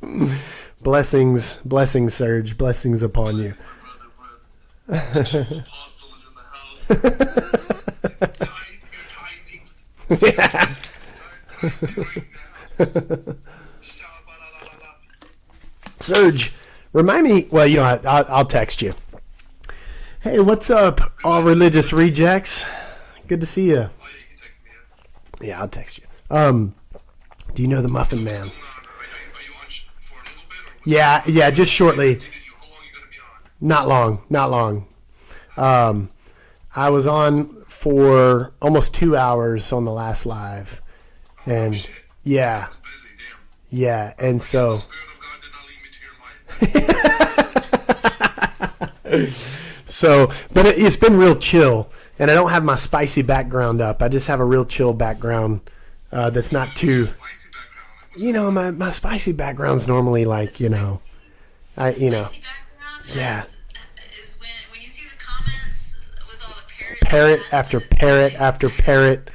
C: already.
A: Blessings, Serge. Blessings upon you.
C: My brother, apostle is in the house. Tidings.
A: Yeah.
C: Right now. Sha-ba-la-la-la-la.
A: Serge, remind me. Well, I'll text you. Hey, what's up, all religious rejects? Good to see you.
C: Oh, yeah, you can text me.
A: Yeah, I'll text you. Do you know the Muffin Man?
C: Are you on for a little bit? Or
A: Yeah, just shortly.
C: How long are you going to be on?
A: Not long. I was on for almost 2 hours on the last live, and
C: Shit.
A: yeah,
C: I was busy, damn.
A: yeah, and so.
C: The Spirit of God did not lead me to your life.
A: So, but it's been real chill, and I don't have my spicy background up. I just have a real chill background that's not too.
C: Spicy background. Like,
A: My spicy background's normally like
D: Spicy background
A: Yeah.
D: is when you see the comments with all the parrots.
A: parrot
D: that's
A: after
D: when it's
A: parrot
D: spicy
A: after
D: background.
A: parrot.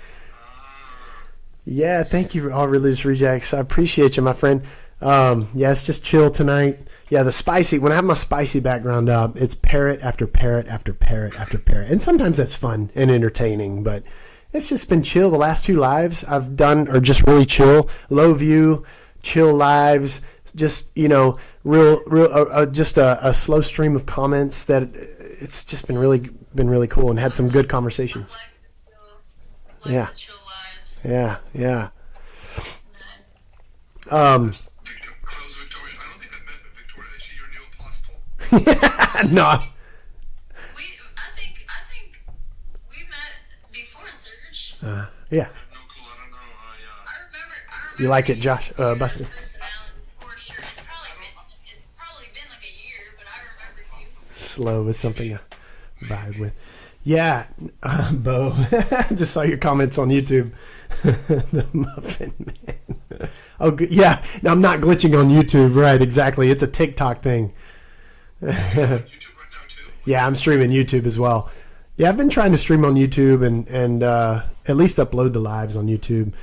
A: Yeah, thank you, all religious rejects. I appreciate you, my friend. Yeah, it's just chill tonight. Yeah, the spicy. When I have my spicy background up, it's parrot after parrot after parrot after parrot, and sometimes that's fun and entertaining. But it's just been chill. The last 2 lives I've done are just really chill, low view, chill lives. Just real, just a slow stream of comments that it's just been really cool and had some good conversations. Yeah.
D: The chill lives.
A: Yeah.
C: Victor, how's Victoria? I don't think I've met Victoria. Is she your new apostle?
A: No.
D: I think we met before Surge.
A: Yeah.
C: I have no clue. I don't know.
D: I remember.
A: You like it, Josh?
D: your
A: Busted.
D: personality for sure. It's probably been like a year, but I remember you.
A: Slow is something I vibe with. Yeah, Bo. Just saw your comments on YouTube. The Muffin Man. Oh, yeah. No, I'm not glitching on YouTube. Right, exactly. It's a TikTok thing.
C: YouTube right now too.
A: Yeah, I'm streaming YouTube as well. Yeah, I've been trying to stream on YouTube and at least upload the lives on YouTube.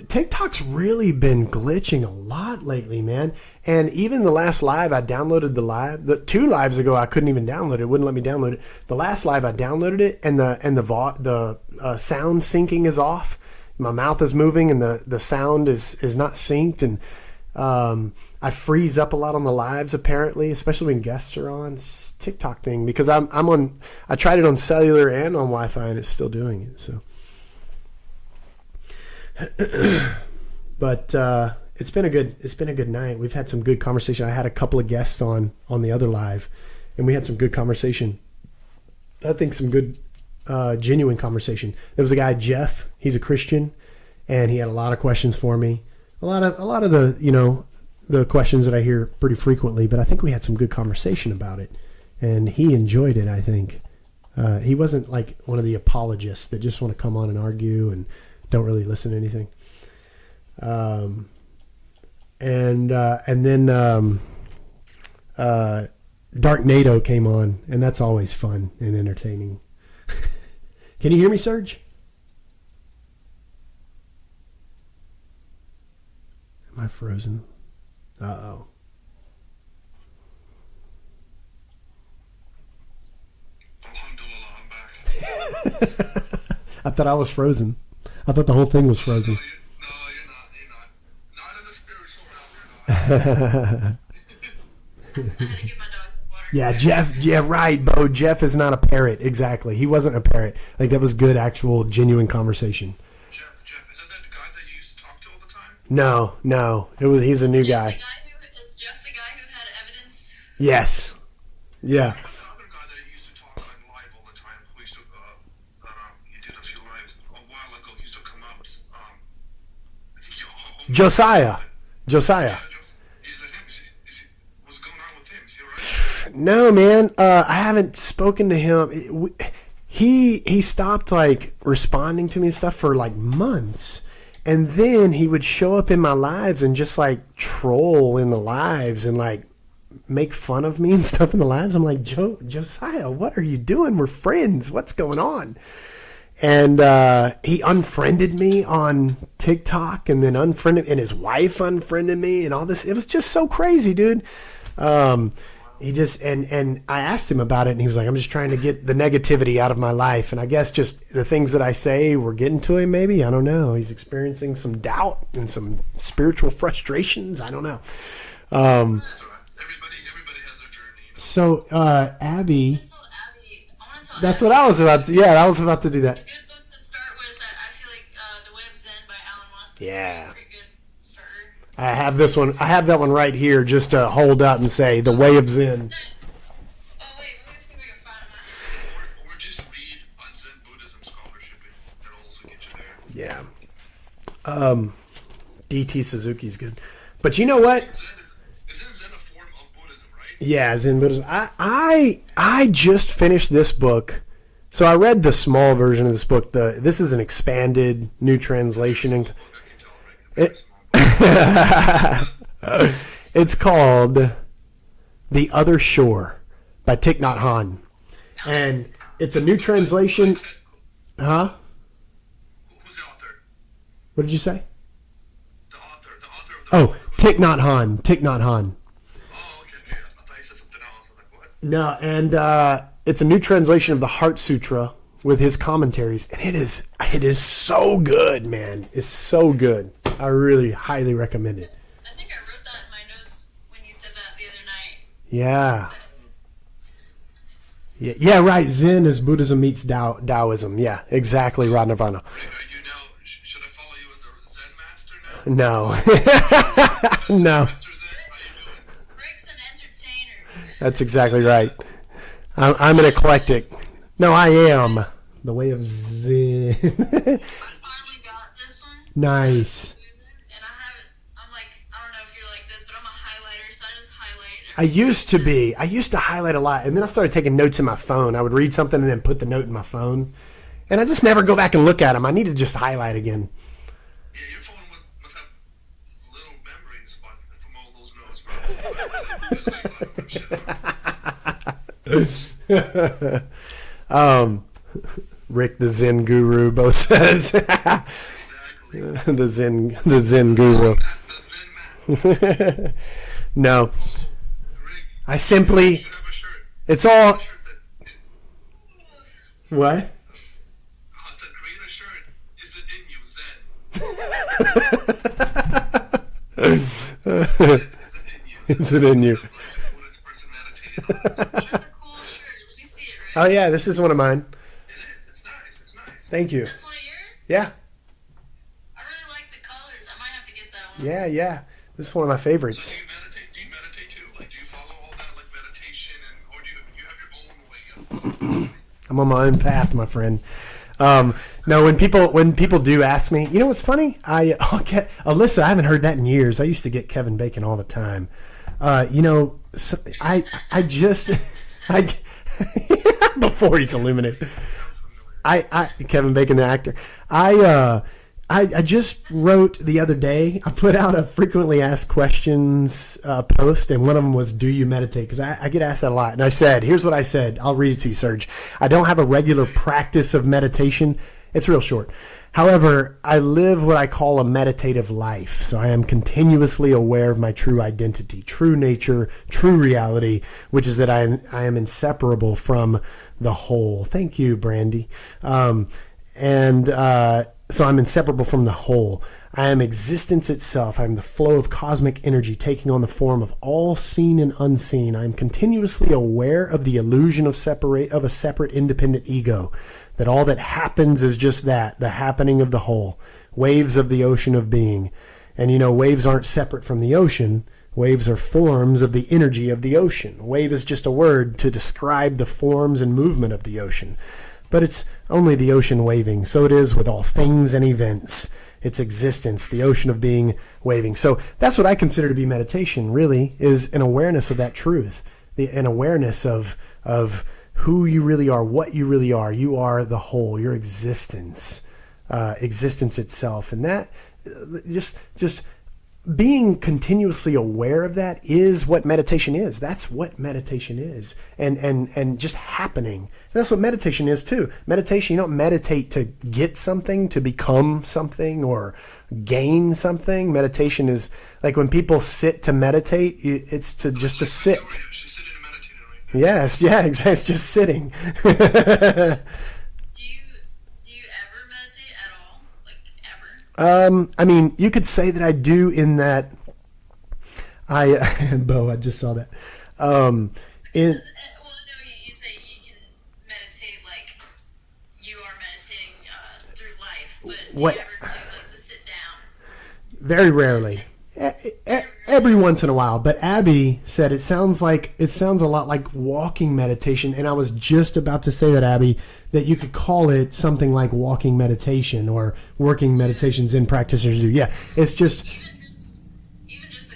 A: TikTok's really been glitching a lot lately, man. And even the last live, I downloaded the live. The 2 lives ago, I couldn't even download it. It wouldn't let me download it. The last live, I downloaded it, and the sound syncing is off. My mouth is moving, and the sound is not synced, and I freeze up a lot on the lives apparently, especially when guests are on. It's a TikTok thing because I'm on. I tried it on cellular and on Wi-Fi, and it's still doing it. So. But it's been a good night. We've had some good conversation. I had a couple of guests on the other live, and we had some good conversation. I think some good genuine conversation. There was a guy, Jeff. He's a Christian, and he had a lot of questions for me. A lot of the the questions that I hear pretty frequently. But I think we had some good conversation about it, and he enjoyed it. I think he wasn't like one of the apologists that just want to come on and argue and don't really listen to anything. And then Dark NATO came on, and that's always fun and entertaining. Can you hear me, Serge? Am I frozen? Uh-oh.
C: Alhamdulillah, I'm back.
A: I thought I was frozen. I thought the whole thing was frozen.
C: No, you're not. You're not. Not in the spiritual realm, you're not.
D: I had to give my dog some water.
A: Yeah, Jeff. Yeah, right, Bo. Jeff is not a parrot. Exactly. He wasn't a parrot. Like, that was good, actual, genuine conversation.
C: Jeff, is that the guy that you used to talk to all the time?
A: No. He's a new guy.
D: Is Jeff the guy who had evidence?
A: Yes. Yeah.
C: What's the other guy that used to talk on live all the time? Who used to, he did a few lives a while ago. He used to come up. I think
A: Josiah.
C: Is it him? What's going on with him? Is he alright?
A: No, man. I haven't spoken to him. He stopped like responding to me and stuff for like months. And then he would show up in my lives and just like troll in the lives and like make fun of me and stuff in the labs. I'm like, Josiah, what are you doing? We're friends. What's going on? And he unfriended me on TikTok, and then and his wife unfriended me, and all this. It was just so crazy, dude. He just and I asked him about it, and he was like, I'm just trying to get the negativity out of my life. And I guess just the things that I say were getting to him, maybe. I don't know. He's experiencing some doubt and some spiritual frustrations. I don't know.
C: That's all right. Everybody has their journey.
A: So Abby, that's what
D: Abby.
A: I was about to. Yeah, I was about to do that.
D: A good book to start with. I feel like The Way of Zen by Alan Watts is
A: Yeah.
D: a pretty good starter.
A: I have this one. I have that one right here, just to hold up and say, "The Way of Zen."
D: Nice. Oh wait, let me see if I can find mine.
C: Or just read on Zen Buddhism scholarship. That'll also get you there.
A: Yeah. D.T. Suzuki's good, but you know what?
C: Isn't Zen a form of Buddhism, right?
A: Yeah, Zen Buddhism. I just finished this book. So I read the small version of this book. This is an expanded new translation, and it's called The Other Shore by Thich Nhat Hanh. And it's a new translation. Huh?
C: Who's the author?
A: What did you say?
C: The author of the
A: Oh, Thich Nhat Hanh. Thich Nhat Hanh.
C: Oh, okay. I thought you said something else. I was like, what?
A: No, and it's a new translation of the Heart Sutra with his commentaries, and it is so good, man. It's so good. I really highly recommend it.
D: I think I wrote that in my notes when you said that the other night.
A: Yeah. Yeah, right. Zen is Buddhism meets Taoism. Yeah, exactly, Rod Nirvana.
C: Are you now? Should I follow you as a Zen master now?
A: No. No.
C: Master Zen, how you doing?
D: Rick's an entertainer.
A: That's exactly right. I'm an eclectic. No, I am. The Way of Zen.
D: I finally got this one.
A: Nice.
D: And I'm like, I don't know if you're like this, but I'm a highlighter, so I just highlight.
A: I used to be. I used to highlight a lot, and then I started taking notes in my phone. I would read something and then put the note in my phone, and I just never go back and look at them. I need to just highlight again.
C: Yeah, your phone must have little memory spots from all those notes, bro.
A: Rick, the Zen guru, both says.
C: Exactly.
A: the Zen guru.
C: The Zen master.
A: No,
C: Rick,
A: I simply.
C: you have a shirt.
A: It's all.
C: A shirt that,
A: What?
C: I said, create a shirt. Is it in you, Zen? Is it in you?
A: Is it in you?
C: That's what its personality is.
D: That's a cool shirt. Let me see it, Rick.
A: Oh yeah, this is one of mine.
C: It is. It's nice. It's nice.
A: Thank you.
D: That's one of yours?
A: Yeah,
D: I really like the colors. I might have to get that one.
A: yeah. This is one of my
C: So
A: favorites.
C: do you meditate? Do you meditate too? Like, do you follow all that, like meditation, or do you have your own way of?
A: I'm on my own path, my friend. No, when people do ask me, you know what's funny? Alyssa, I haven't heard that in years. I used to get Kevin Bacon all the time. I just before he's illuminated. Kevin Bacon, the actor. I just wrote the other day. I put out a frequently asked questions post, and one of them was, "Do you meditate?" Because I get asked that a lot. And I said, "Here's what I said." I'll read it to you, Serge. I don't have a regular practice of meditation. It's real short. However, I live what I call a meditative life. So I am continuously aware of my true identity, true nature, true reality, which is that I am inseparable from the whole. Thank you, Brandy. So I'm inseparable from the whole. I am existence itself. I am the flow of cosmic energy taking on the form of all seen and unseen. I am continuously aware of the illusion of a separate independent ego, that all that happens is just that, the happening of the whole, waves of the ocean of being. And waves aren't separate from the ocean. Waves are forms of the energy of the ocean. Wave is just a word to describe the forms and movement of the ocean. But it's only the ocean waving. So it is with all things and events. Its existence, the ocean of being waving. So that's what I consider to be meditation, really, is an awareness of that truth. An awareness of who you really are, what you really are. You are the whole, your existence, existence itself. And that just being continuously aware of that is what meditation is. That's what meditation is. And just happening. That's what meditation is too. Meditation, you don't meditate to get something, to become something, or gain something. Meditation is like when people sit to meditate, it's to just to sit.
C: She's sitting and meditating right now.
A: Yes, yeah, exactly. It's just sitting.
D: Do you ever meditate at all? Like ever?
A: I mean, you could say that I do in that Bo, I just saw that. In,
D: Well, no, you say you can meditate like you are meditating through life, but do
A: What-
D: you ever do like the sit down?
A: very rarely. Every once in a while, but Abby said it sounds a lot like walking meditation, and I was just about to say that, Abby, that you could call it something like walking meditation or working meditations in practitioners do. Yeah, it's just
D: Even just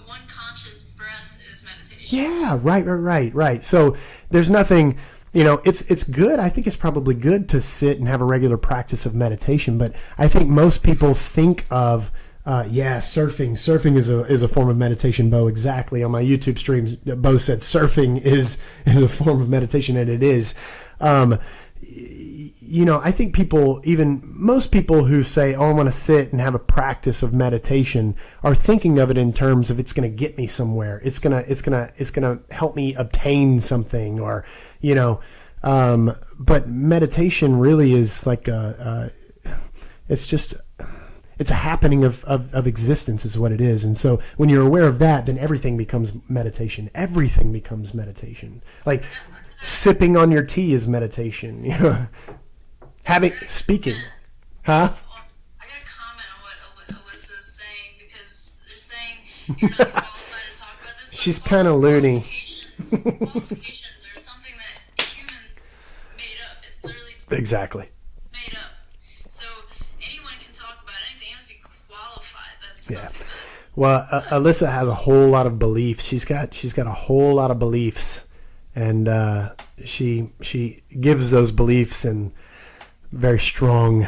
D: one conscious breath is meditation.
A: yeah, right. So there's nothing, it's good. I think it's probably good to sit and have a regular practice of meditation, but I think most people think of surfing. Surfing is a form of meditation, Bo. Exactly. On my YouTube streams, Bo said surfing is a form of meditation, and it is. I think most people who say, "Oh, I want to sit and have a practice of meditation," are thinking of it in terms of it's going to get me somewhere. It's gonna help me obtain something, or But meditation really is like it's a happening of existence is what it is. And so when you're aware of that, then everything becomes meditation. Everything becomes meditation. Like sipping on your tea is meditation. Speaking. Huh?
D: I got a comment on what Alyssa is saying, because they're saying you're not qualified to talk about this. But
A: She's kind of loony.
D: Qualifications are something that humans made up. It's literally
A: Exactly.
D: it's made up. So anyone can talk about anything. You have to be qualified. That's
A: Yeah.
D: something that
A: Well, Alyssa has a whole lot of beliefs. She's got a whole lot of beliefs, and she gives those beliefs in very strong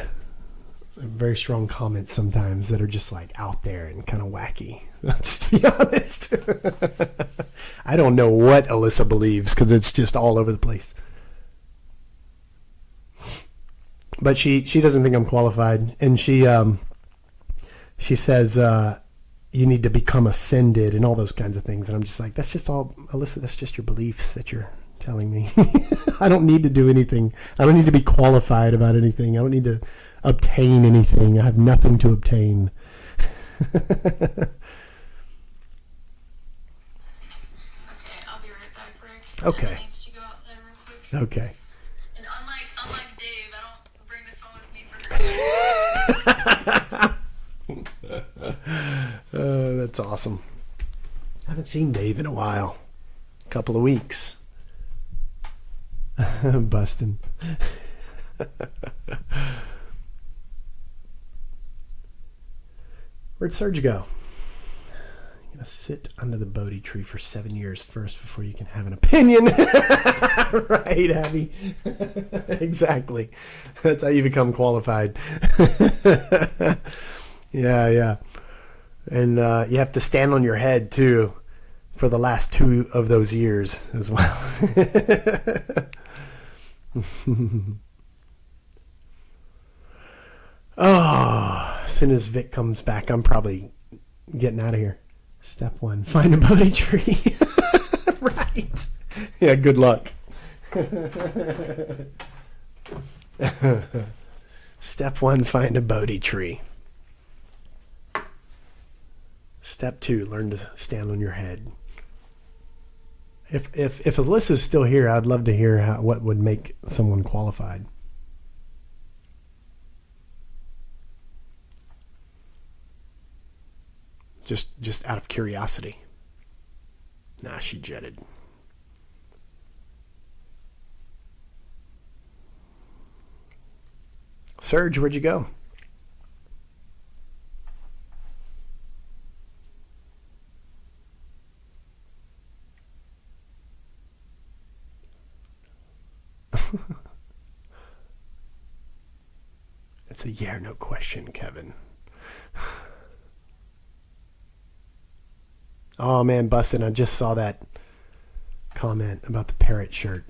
A: comments sometimes that are just like out there and kind of wacky. Just to be honest, I don't know what Alyssa believes because it's just all over the place. But she doesn't think I'm qualified, and she says you need to become ascended and all those kinds of things, and I'm just like, that's just all, Alyssa. That's just your beliefs that you're telling me. I don't need to do anything. I don't need to be qualified about anything. I don't need to obtain anything. I have nothing to obtain.
D: Okay, I'll be right back, Rick.
A: Okay.
D: Emma needs to go outside real quick.
A: Okay.
D: And unlike Dave, I don't bring the phone with me for her.
A: That's awesome. I haven't seen Dave in a while. A couple of weeks. Bustin'. Where'd Serge go? You gotta sit under the Bodhi tree for 7 years first before you can have an opinion. Right, Abby? Exactly. That's how you become qualified. Yeah. And you have to stand on your head, too, for the last 2 of those years as well. Oh, as soon as Vic comes back, I'm probably getting out of here. Step 1, find a Bodhi tree. Right. Yeah, good luck. Step 1, find a Bodhi tree. Step 2, learn to stand on your head. If Alyssa's still here, I'd love to hear what would make someone qualified. Just out of curiosity. Nah, she jetted. Serge, where'd you go? It's a yeah or no question, Kevin. Oh man, busted! I just saw that comment about the parrot shirt.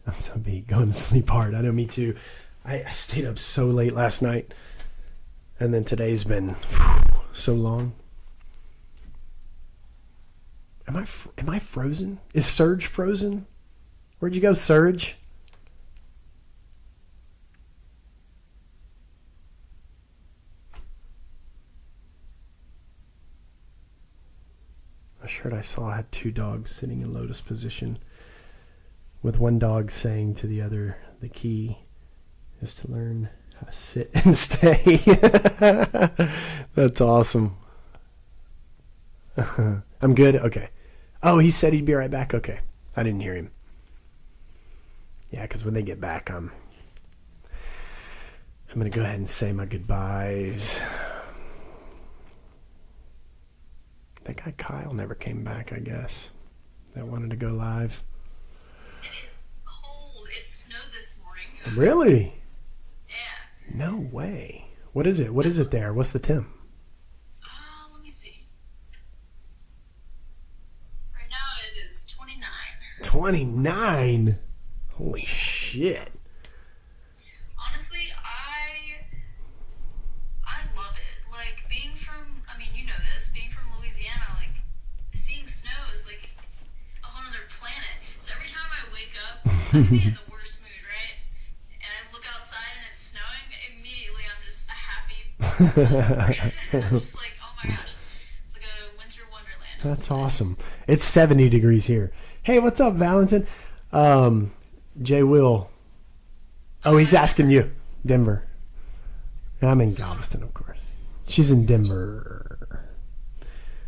A: I'm so beat, going to sleep hard. I know, me too. I stayed up so late last night, and then today's been so long. Am I frozen? Is Surge frozen? Where'd you go, Surge? A shirt I saw had two dogs sitting in lotus position, with one dog saying to the other, the key is to learn how to sit and stay. That's awesome. I'm good? Okay. Oh, he said he'd be right back? Okay. I didn't hear him. Yeah, because when they get back, I'm going to go ahead and say my goodbyes. That guy Kyle never came back, I guess. That wanted to go live.
D: It is cold. It snowed this morning.
A: Really?
D: Yeah.
A: No way. What is it? What is it there? What's the temp?
D: Let me see. Right now it is 29.
A: 29? Holy shit.
D: Honestly, I love it. Like, being from, I mean, you know this, being from Louisiana, like, seeing snow is like a whole other planet. So every time I wake up, I can be in the worst mood, right? And I look outside and it's snowing, immediately I'm just a happy I'm just like, oh my gosh. It's like a winter wonderland.
A: That's awesome. It's 70 degrees here. Hey, what's up, Valentin? Jay Will. Oh, he's asking you. Denver. I'm in Galveston, of course. She's in Denver.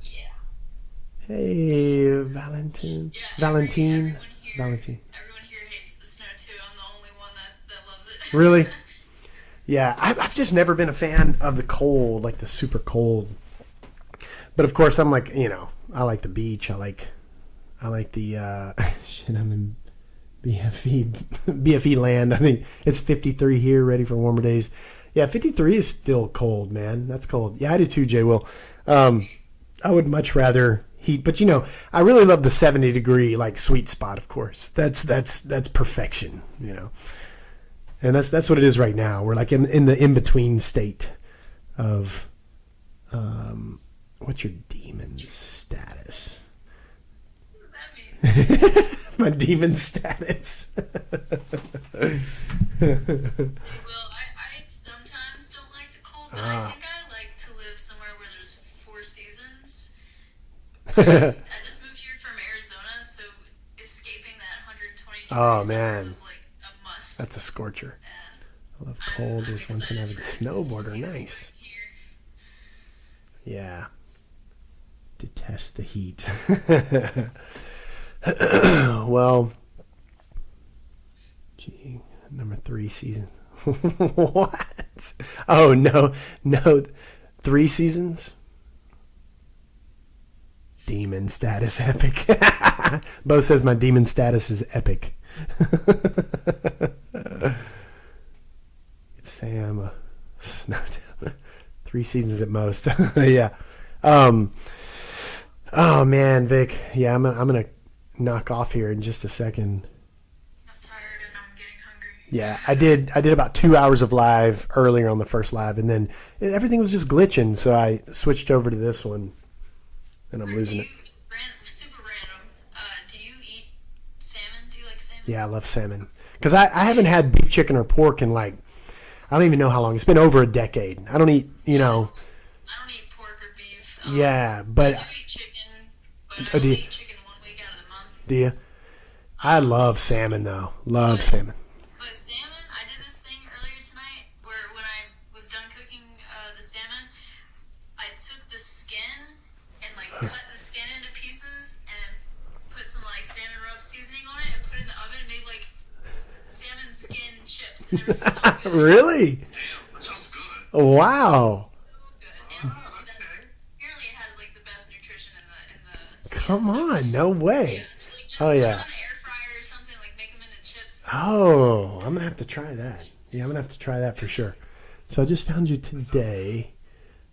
D: Yeah.
A: Hey, Valentin.
D: Yeah,
A: Valentine.
D: Everyone here hates the snow too. I'm the only one that loves it.
A: Really? Yeah, I've just never been a fan of the cold, like the super cold. But of course, I'm like, I like the beach. I like the shit. I'm in BFE land. I think it's 53 here, ready for warmer days. Yeah, 53 is still cold, man. That's cold. Yeah, I do too, Jay Will. I would much rather heat, but I really love the 70 degree like sweet spot. Of course, that's perfection. And that's what it is right now. We're like in the in between state of what's your demon's status?
D: What does that mean?
A: My demon status.
D: Well, I sometimes don't like the cold, but I think I like to live somewhere where there's 4 seasons. I just moved here from Arizona, so escaping that 120 degree summer
A: man.
D: was like a must.
A: That's a scorcher.
D: And
A: I love cold.
D: I'm
A: There's once an avid
D: excited to
A: snowboarder.
D: see this
A: Nice.
D: one here.
A: Yeah. Detest the heat. Well, gee, number 3 seasons. What? Oh, no. 3 seasons? Demon status epic. Bo says my demon status is epic. It's Sam. Snowtown. 3 seasons at most. Yeah. Oh man, Vic. Yeah, I'm gonna knock off here in just a second.
D: I'm tired and I'm getting hungry.
A: Yeah, I did about 2 hours of live earlier on the first live, and then everything was just glitching, so I switched over to this one, and I'm losing it.
D: Super random. Do you eat salmon? Do you like salmon?
A: Yeah, I love salmon. Because I haven't had beef, chicken, or pork in I don't even know how long. It's been over a decade. I don't eat,
D: I don't eat pork or beef.
A: Yeah, but...
D: I do eat chicken, but I
A: Oh, do
D: only
A: you?
D: eat chicken 1 week out of the month.
A: Do you? I love salmon, though. Love salmon.
D: But salmon, I did this thing earlier tonight where when I was done cooking the salmon, I took the skin and cut the skin into pieces and put some salmon rub seasoning on it and put it in the oven and made salmon skin chips, and they were so good.
A: Really?
C: Damn, that sounds good.
A: Wow.
D: So good. And apparently it has the best nutrition in the skin.
A: Come
D: So,
A: on. No way.
D: yeah, just
A: Oh,
D: put
A: yeah.
D: them in the air fryer or something, make them into chips.
A: Oh, I'm going to have to try that. Yeah, I'm going to have to try that for sure. So I just found you today.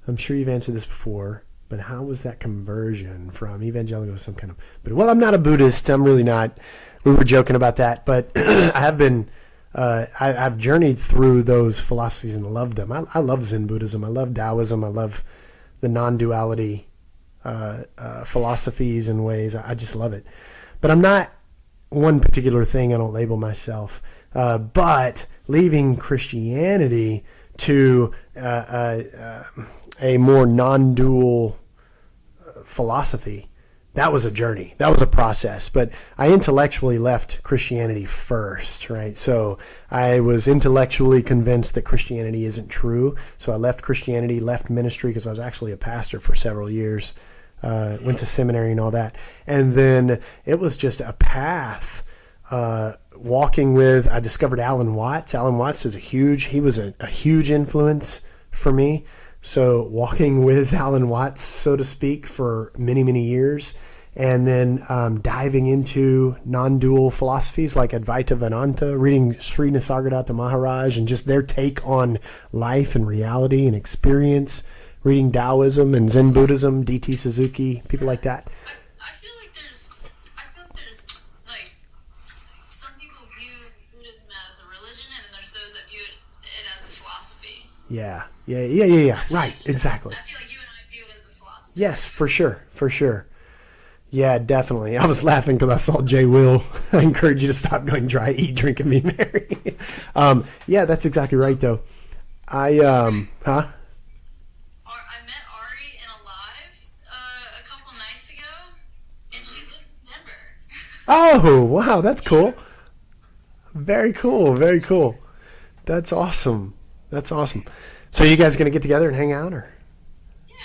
A: I'm sure you've answered this before, but how was that conversion from evangelical to some kind of... But well, I'm not a Buddhist. I'm really not. We were joking about that, but I have been... I've journeyed through those philosophies and loved them. I love Zen Buddhism. I love Taoism. I love the non-duality philosophies and ways. I just love it. But I'm not one particular thing. I don't label myself. But leaving Christianity to a more non-dual philosophy, that was a journey. That was a process. But I intellectually left Christianity first, right? So I was intellectually convinced that Christianity isn't true. So I left Christianity, left ministry, because I was actually a pastor for several years, went to seminary and all that. And then it was just a path. Walking with, I discovered Alan Watts. Alan Watts is he was a huge influence for me. So walking with Alan Watts, so to speak, for many, many years, and then diving into non-dual philosophies like Advaita Vedanta, reading Sri Nisargadatta Maharaj and just their take on life and reality and experience, reading Taoism and Zen Buddhism, D.T. Suzuki, people like that.
D: I feel like there's like some people view Buddhism as a religion, and then there's those that view it as a philosophy.
A: Yeah. Right, exactly.
D: I feel like you and I view it as a philosophy.
A: Yes, for sure. Yeah, definitely. I was laughing because I saw Jay Will. I encourage you to stop going dry, eat, drink, and be merry. Yeah, that's exactly right, though.
D: I met Ari in a live a couple nights ago, and she lives in Denver.
A: Oh, wow, that's cool. Very cool. That's awesome. So are you guys going to get together and hang out, or?
D: Yeah.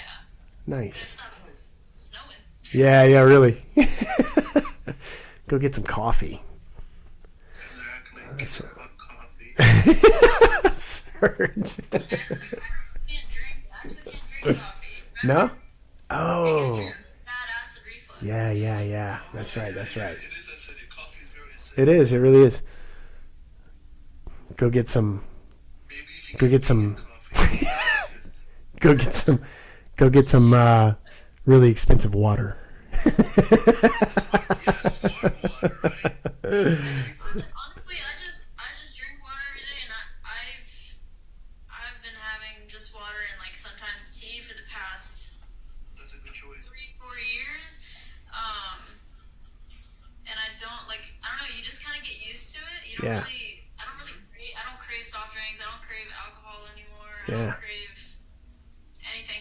A: Nice.
D: It's snowing.
A: Yeah, really. Go get some coffee.
C: Exactly.
A: That's Serge.
D: I actually can't drink coffee.
A: No? Oh.
D: Bad acid reflux.
A: Yeah. That's right.
C: It is acidic. Coffee is very acidic.
A: It is. It really is. Go get some.
C: Maybe you
A: Go
C: can
A: get some.
C: coffee.
A: Go get some really expensive water.
C: Yes, smart water, right?
D: Honestly, I just drink water every day, and I've been having just water and like sometimes tea for the past
C: That's a good choice.
D: 3-4 years. And I don't know. You just kind of get used to it. You don't
A: Yeah.
D: really. I don't crave soft drinks. I don't crave alcohol anymore. I
A: Yeah.
D: don't crave anything.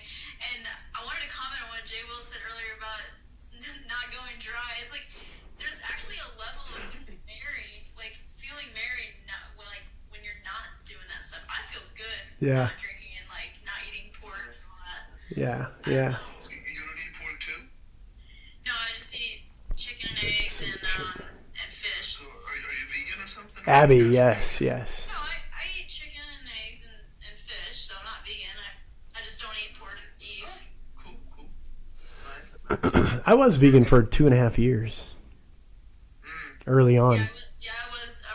D: And I wanted to comment on what Jay Will said earlier about not going dry. It's like there's actually a level of married, like feeling married, when you're not doing that stuff. I feel good.
A: Yeah.
D: Not drinking and like not eating pork and all that.
A: Yeah.
C: You don't eat pork too?
D: No, I just eat chicken and eggs and fish.
C: So are you vegan or something?
A: Abby, yes.
D: No, I eat chicken and eggs and fish, so I'm not vegan. I just don't eat pork and beef.
C: Cool. Nice.
A: I was vegan for 2.5 years. Early on.
D: I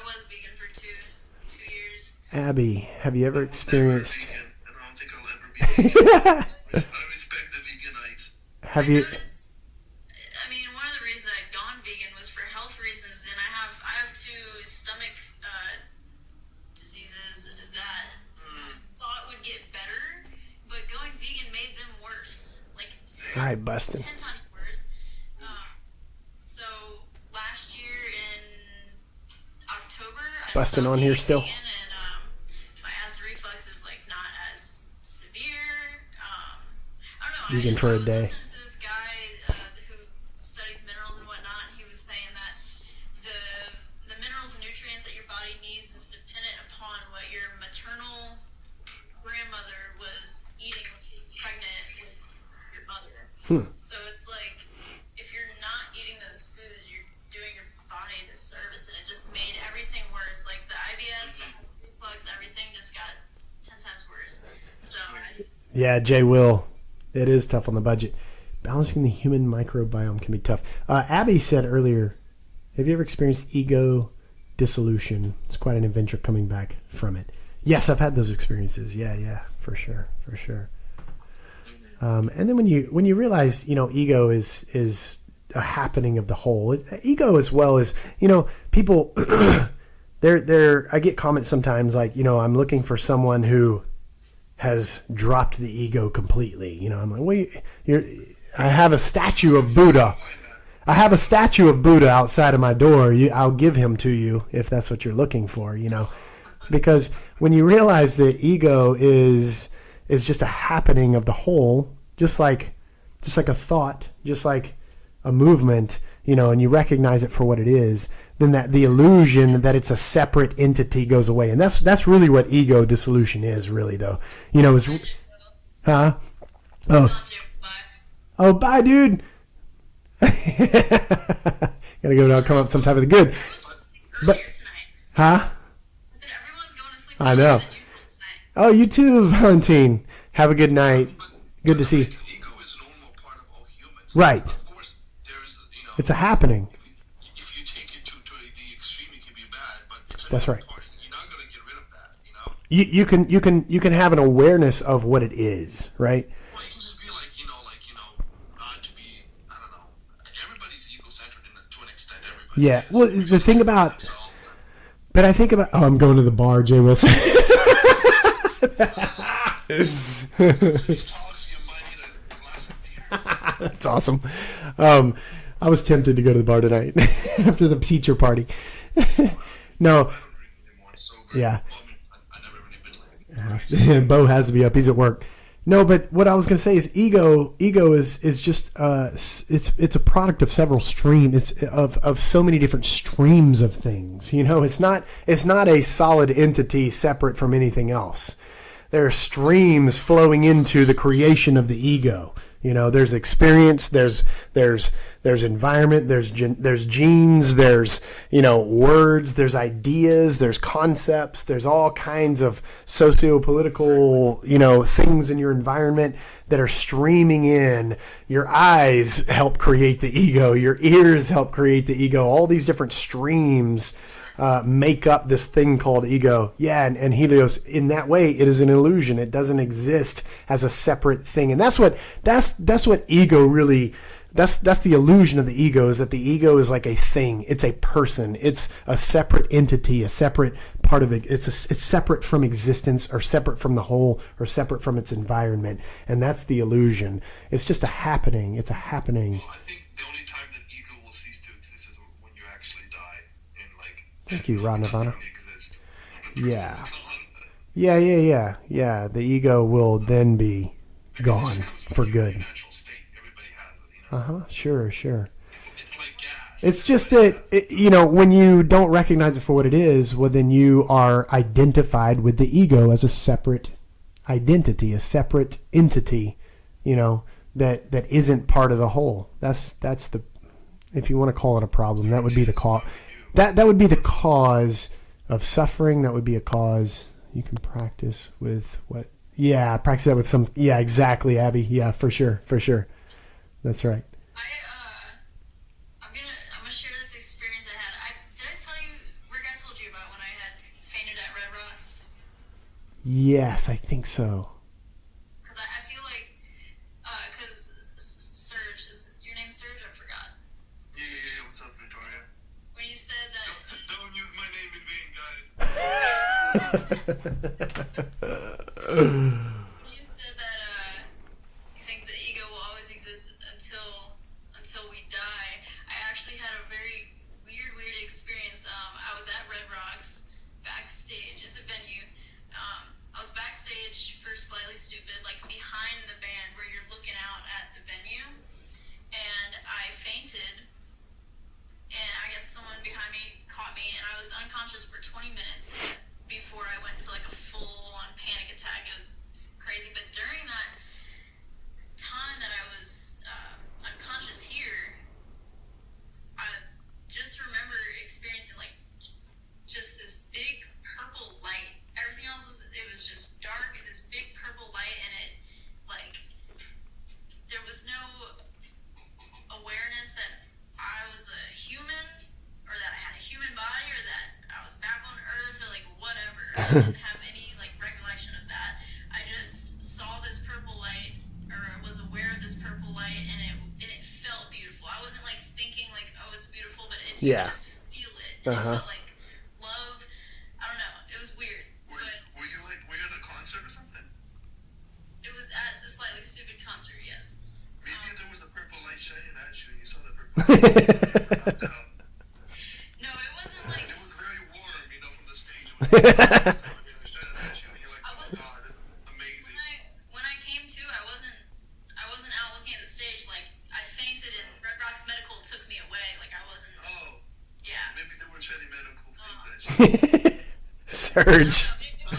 D: was vegan for two years.
A: Abby, have you ever experienced?
C: Vegan, and I don't think I'll ever be vegan. I respect the Veganites.
A: Have
D: I
A: you?
D: noticed, one of the reasons I'd gone vegan was for health reasons, and I have 2 stomach diseases that I thought would get better, but going vegan made them worse. Like
A: All right, Bustin.
D: 10 times worse. So last year in October, I
A: Bustin'
D: stopped
A: on here
D: eating
A: still.
D: vegan, and my acid reflux is like not as severe. I don't know.
A: Vegan
D: I
A: for a
D: was
A: day.
D: listening to this guy who studies minerals and whatnot. He was saying that the minerals and nutrients that your body needs is dependent upon what your maternal grandmother was eating when she was pregnant with your mother. So it's like if you're not eating those foods, you're doing your body a disservice, and it just made everything worse. Like the IBS, the acid reflux, everything just got 10 times worse. So
A: Yeah, Jay Will. It is tough on the budget. Balancing the human microbiome can be tough. Abby said earlier, have you ever experienced ego dissolution? It's quite an adventure coming back from it. Yes, I've had those experiences. Yeah, for sure. And then when you realize, ego is a happening of the whole. Ego as well as, people. I get comments sometimes like, I'm looking for someone who has dropped the ego completely. I'm like, wait, I have a statue of Buddha. I have a statue of Buddha outside of my door. I'll give him to you if that's what you're looking for, because when you realize that ego is just a happening of the whole, just like a thought, just like a movement, and you recognize it for what it is, then that the illusion that it's a separate entity goes away. And that's really what ego dissolution is, really, though. Is huh? Oh, bye, dude. Gotta go now. Come up sometime with the good. But huh?
D: Everyone's going to sleep
A: I know.
D: earlier than usual tonight.
A: Oh, you too, Valentine. Have a good night. Good to see you.
C: Ego is a normal part of all humans.
A: Right.
C: Of course, there's,
A: It's a happening.
C: if you take it to the extreme, it can be bad. But it's a
A: That's
C: normal
A: right.
C: part. You're not gonna get rid of that.
A: You can have an awareness of what it is, right?
C: Well, you can just be like, not to be. I don't know. Everybody's egocentric to an extent. Everybody.
A: Yeah.
C: is.
A: Well, the thing about,
C: Themselves.
A: but I think about. Oh, I'm going to the bar, Jay Wilson.
C: These talks, you might need a glass of beer.
A: That's awesome. I was tempted to go to the bar tonight after the teacher party. No.
C: I don't drink anymore. Sober.
A: Yeah.
C: Well, I never really been like.
A: Bo has to be up. He's at work. No, but what I was going to say is ego is just it's a product of several streams. It's of so many different streams of things. It's not a solid entity separate from anything else. There are streams flowing into the creation of the ego. There's experience, there's environment, there's genes, there's words, there's ideas, there's concepts, there's all kinds of socio-political things in your environment that are streaming in. Your eyes help create the ego, your ears help create the ego. All these different streams make up this thing called ego. Yeah, and Helios, in that way, it is an illusion. It doesn't exist as a separate thing. And that's what ego really, that's the illusion of the ego, is that the ego is like a thing. It's a person. It's a separate entity, a separate part of it. It's separate from existence, or separate from the whole, or separate from its environment. And that's the illusion. It's just a happening. It's a happening.
C: Well, I think the only time that ego will cease to exist is when you actually die, and like.
A: Thank you, Ron Nirvana.
C: Exist.
A: Yeah. Yeah. The ego will then be gone for good.
C: Natural state. Everybody has it.
A: Sure.
C: It's like gas.
A: It's just that, when you don't recognize it for what it is, well, then you are identified with the ego as a separate identity, a separate entity, that isn't part of the whole. That's the, if you want to call it a problem, that would be the cause. That would be the cause of suffering. That would be a cause. You can practice with what? Yeah, practice that with some. Yeah, exactly, Abby. Yeah, for sure. That's right.
D: I'm gonna share this experience I had. Did I tell you, Rick? I told you about when I had fainted at Red Rocks.
A: Yes, I think so.
D: Because I feel like, because Serge, is your name Serge? I forgot.
C: Yeah. What's up, Victoria?
D: When you said that.
C: Don't use my name in vain, guys.
D: When you said that you think the ego will always exist until we die, I actually had a very weird experience. I was at Red Rocks backstage. It's a venue. I was backstage for Slightly Stupid, like behind the band where you're looking out at the venue, and I fainted. And I guess someone behind me caught me, and I was unconscious for 20 minutes before I went to like a full-on panic attack. It was crazy. But during that time that I was unconscious here, I just remember experiencing like just this big purple light. Everything else it was just dark, and this big purple light, and it like there was no awareness that I was a human, or that I had a human body, or that I was back on Earth, or like whatever. I didn't have any like recollection of that. I just saw this purple light, or was You
A: Yeah.
D: could just feel it. And
A: Uh-huh.
D: it felt like love. I don't know. It was weird.
C: Were you at a concert or something?
D: It was at a Slightly Stupid concert, yes.
C: Maybe there was a purple light shining at you and you saw the purple light.
D: No, it wasn't like.
C: It was very warm, from the stage. It was shining at you and you're like, oh God, this is amazing.
D: When I came to, I wasn't out looking at the stage. Like, I fainted and Red Rocks Medical took me away. Like, I wasn't.
C: Oh,
D: Yeah.
C: maybe they were shedding medical things at you.
A: Surge.
C: I'm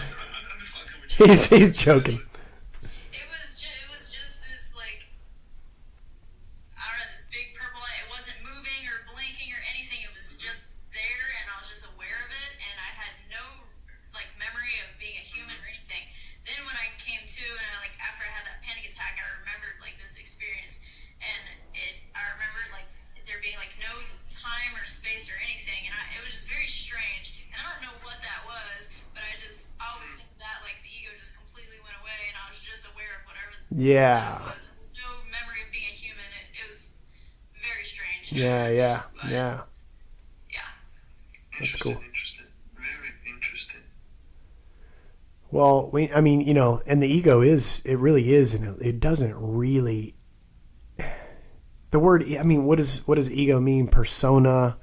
C: just fucking with you.
A: He's joking.
D: It was just this like, I don't know, this big purple light. It wasn't moving or blinking or anything. It was just there, and I was just aware of it, and I had no like memory of being a human or anything. Then when I came to, and after I had that panic attack, I remembered like this experience, and I remembered like there being like no time or space or anything, and it was just very strange. And I don't know what that was, but I always think that like the ego just completely went away, and I was just aware of whatever
A: Yeah.
D: it was. There was no memory of being a human. It was very strange.
A: Yeah.
D: But,
A: Yeah.
D: Yeah.
A: That's cool.
C: Interesting. Very interesting.
A: Well, and the ego it really is, and it doesn't really. The word, what does ego mean? Persona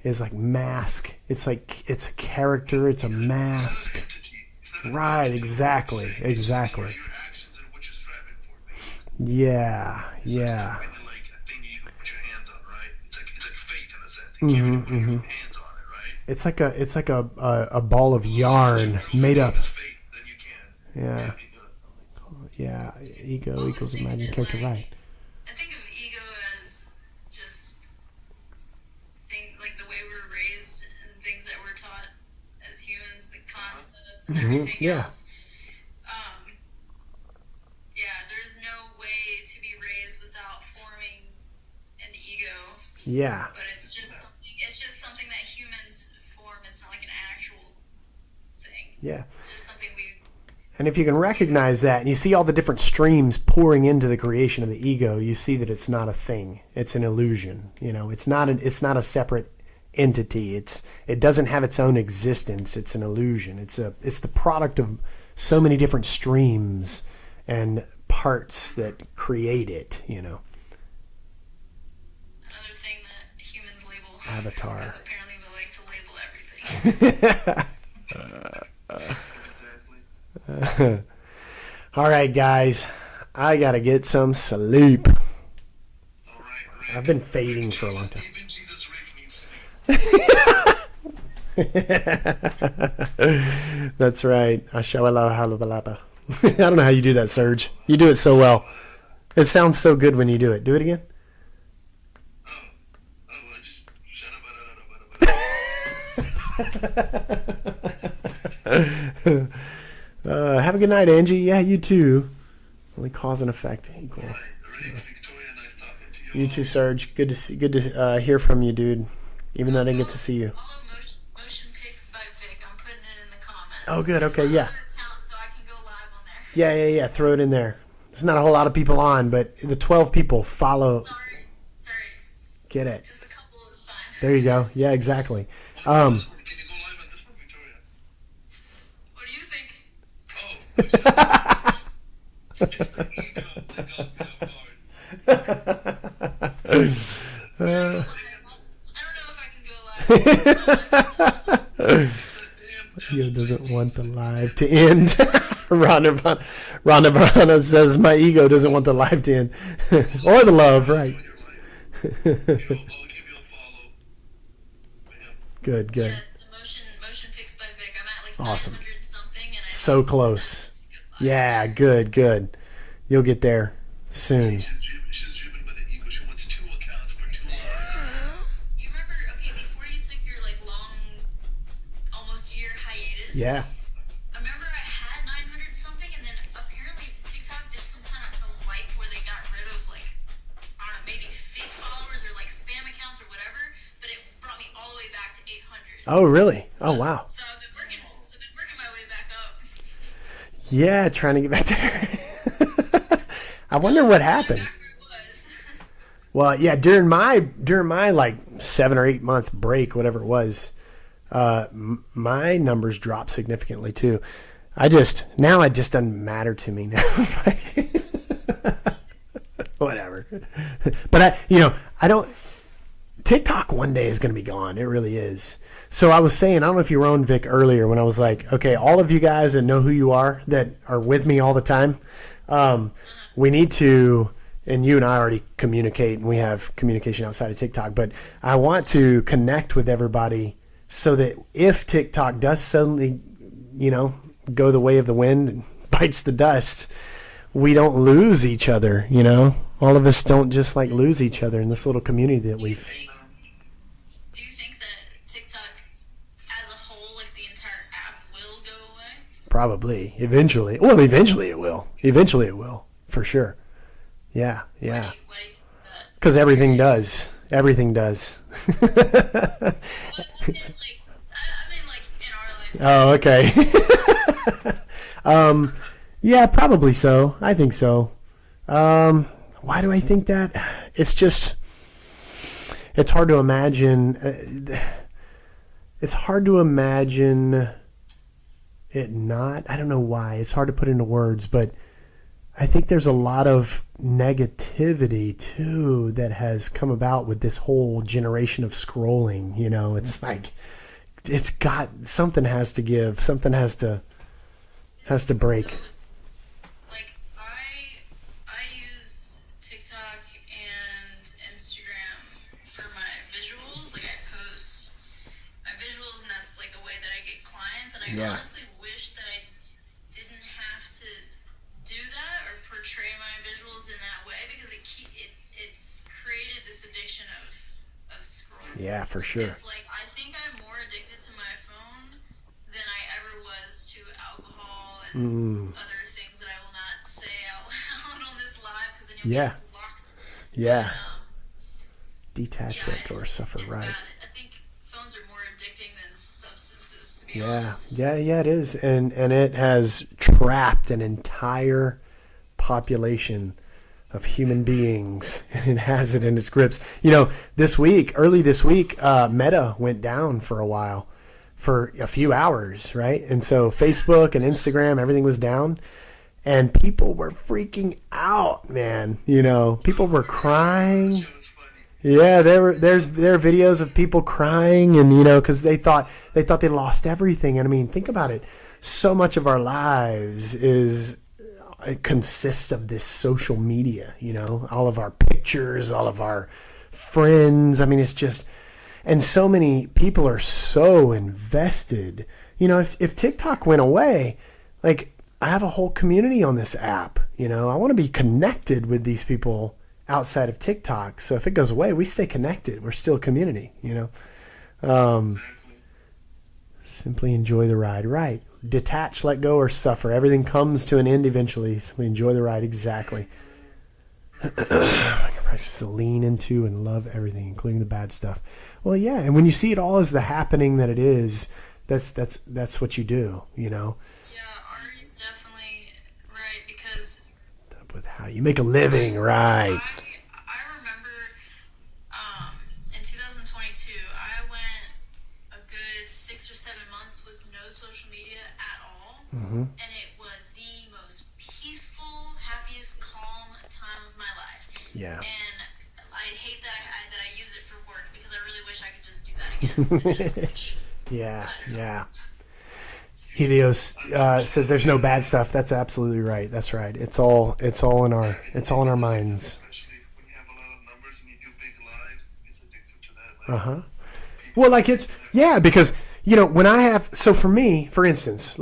A: is like mask. It's like, it's a character, it's a mask. Right, exactly.
C: Your actions and what you're striving for.
A: Yeah.
C: Like a thing you put your hands on, right? It's like fate in a sense. You can't really put your hands on it, right?
A: It's like a ball of yarn made up.
C: It's fate, then you can.
A: Yeah. Yeah. Ego equals imagined character, right?
D: I think of ego as just like the way we're raised and things that we're taught as humans, the concepts and everything
A: yeah.
D: else. There's no way to be raised without forming an ego.
A: Yeah.
D: But it's just something that humans form. It's not like an actual thing.
A: Yeah.
D: It's just something we.
A: And if you can recognize that, and you see all the different streams pouring into the creation of the ego, you see that it's not a thing. It's an illusion. It's not a separate entity. It doesn't have its own existence. It's an illusion. It's the product of so many different streams and parts that create it.
D: Another thing that humans label.
A: Avatar.
D: Because apparently we like to label everything.
C: Exactly.
A: All right, guys. I got to get some sleep.
C: All right.
A: I've been fading for a long time.
C: Even Jesus Rick needs sleep.
A: That's right. I don't know how you do that, Serge. You do it so well. It sounds so good when you do it. Do it again.
C: Well, just shut up.
A: Have a good night, Angie. Yeah, you too. Only cause and effect equal.
C: All right, Rick, Victoria, nice talking to you.
A: You too, Serge. Good to hear from you, dude. Even though I didn't get to see you.
D: All of motion pics by Vic. I'm putting it in the comments.
A: Oh, good.
D: It's
A: Okay,
D: on
A: yeah.
D: another account, so I can go live on there.
A: Yeah. Throw it in there. There's not a whole lot of people on, but the 12 people follow.
D: Sorry.
A: Get it.
D: Just a couple is fine.
A: There you go. Yeah, exactly.
C: Can you go live on this one, Victoria?
D: What do you think?
C: Oh, it's the ego that got me off guard.
D: I don't know if I can go live.
A: Ego doesn't want the live to end. Rhonda Barana says my ego doesn't want the live to end. Or the love, right.
C: I'll give you a follow.
A: Good.
D: Yeah, it's the motion pics by Vic. I'm at like
A: Awesome.
D: 900 something, and I
A: So close. Yeah, good. You'll get there soon.
C: She's driven by the ego. She wants 2 accounts for 2 hours.
D: You remember? Okay, before you took your like long, almost year hiatus.
A: Yeah.
D: I remember I had 900 something, and then apparently TikTok did some kind of a wipe where they got rid of like, I don't know, maybe fake followers or like spam accounts or whatever, but it brought me all the way back to 800.
A: Oh, really? Oh, wow.
D: So I've been working my way back up.
A: Yeah, trying to get back there. I wonder what happened.
D: Back where it was.
A: Well, yeah, during my like 7 or 8 month break, whatever it was, my numbers dropped significantly too. It just doesn't matter to me now. Whatever. But I don't. TikTok one day is going to be gone. It really is. So I was saying, I don't know if you were on, Vic, earlier when I was like, okay, all of you guys that know who you are, that are with me all the time, we need to, and you and I already communicate, and we have communication outside of TikTok, but I want to connect with everybody so that if TikTok does suddenly, go the way of the wind and bites the dust, we don't lose each other, All of us don't just like lose each other in this little community that we've...
D: Do you think that TikTok as a whole, like the entire app, will go away?
A: Probably. Eventually. Well, eventually it will. Eventually it will. For sure. Yeah.
D: Why do you think that?
A: Because everything does. Everything does.
D: Well, I mean, in our lifetime.
A: Oh, okay. Yeah, probably so. I think so. Why do I think that? It's hard to imagine. It's hard to imagine it not. I don't know why. It's hard to put into words, but I think there's a lot of negativity too that has come about with this whole generation of scrolling. It's like it's got something has to give. Something has to break.
D: So, I use TikTok and Instagram for my visuals. Like I post my visuals, and that's like a way that I get clients. And I honestly wish that I didn't have to do that or portray my visuals in that way, because it's created this addiction of scrolling.
A: Yeah, for sure.
D: It's like I think I'm more addicted to my phone than I ever was to alcohol and other things that I will not say out loud on this live, because then you'll get blocked.
A: Yeah.
D: But,
A: detach, let go, or suffer.
D: It's
A: Right.
D: bad. I think phones are more addicting than substances, to be
A: Yeah,
D: honest.
A: yeah, it is, and it has trapped an entire population of human beings, and it has it in its grips. Early this week, Meta went down for a while, for a few hours, right? And so Facebook and Instagram, everything was down, and people were freaking out, man. People were crying. Yeah, there are videos of people crying, and because they thought they lost everything. And I mean, think about it. So much of our lives it consists of this social media. All of our pictures, all of our friends. I mean, it's just, and so many people are so invested. If TikTok went away, like I have a whole community on this app. I want to be connected with these people outside of TikTok. So if it goes away, we stay connected. We're still a community, Simply enjoy the ride. Right. Detach, let go, or suffer. Everything comes to an end eventually. Simply enjoy the ride. Exactly. Practice to lean into and love everything, including the bad stuff. Well, yeah. And when you see it all as the happening that it is, that's what you do,
D: Yeah, Ari's definitely right, because
A: with how you make a living, right?
D: I remember in 2022, I went a good 6 or 7 months with no social media at all, and it was the most peaceful, happiest, calm time of my life.
A: Yeah.
D: And I hate that I use it for work, because I really wish I could just do that again. And just switch.
A: Yeah. Helios says there's no bad stuff. That's absolutely right. That's right. It's all in our minds.
E: Especially when you have a lot of numbers and you do big lives, it's addictive to that.
A: Well, because when I have, so for me, for instance,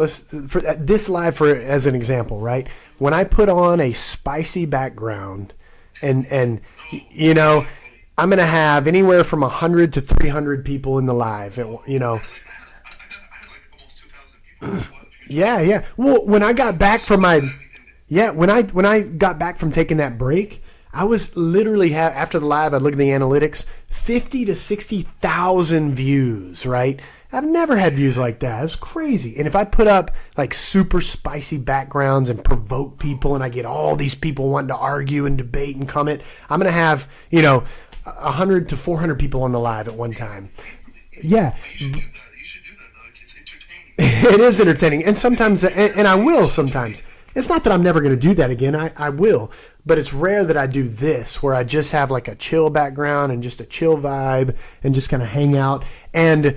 A: for this live as an example, right? When I put on a spicy background, and I'm gonna have anywhere from 100 to 300 people in the live,
E: I had like almost 2,000 people.
A: Yeah. Well, when I got back from when I got back from taking that break, I was literally after the live, I looked at the analytics, 50 to 60,000 views, right? I've never had views like that. It was crazy. And if I put up like super spicy backgrounds and provoke people, and I get all these people wanting to argue and debate and comment, I'm going to have, 100 to 400 people on the live at one time. Yeah.
E: You should do that. You should do that, though. It's entertaining.
A: It is entertaining, and sometimes, and I will sometimes. It's not that I'm never going to do that again. I will, but it's rare that I do this, where I just have like a chill background and just a chill vibe and just kind of hang out. And,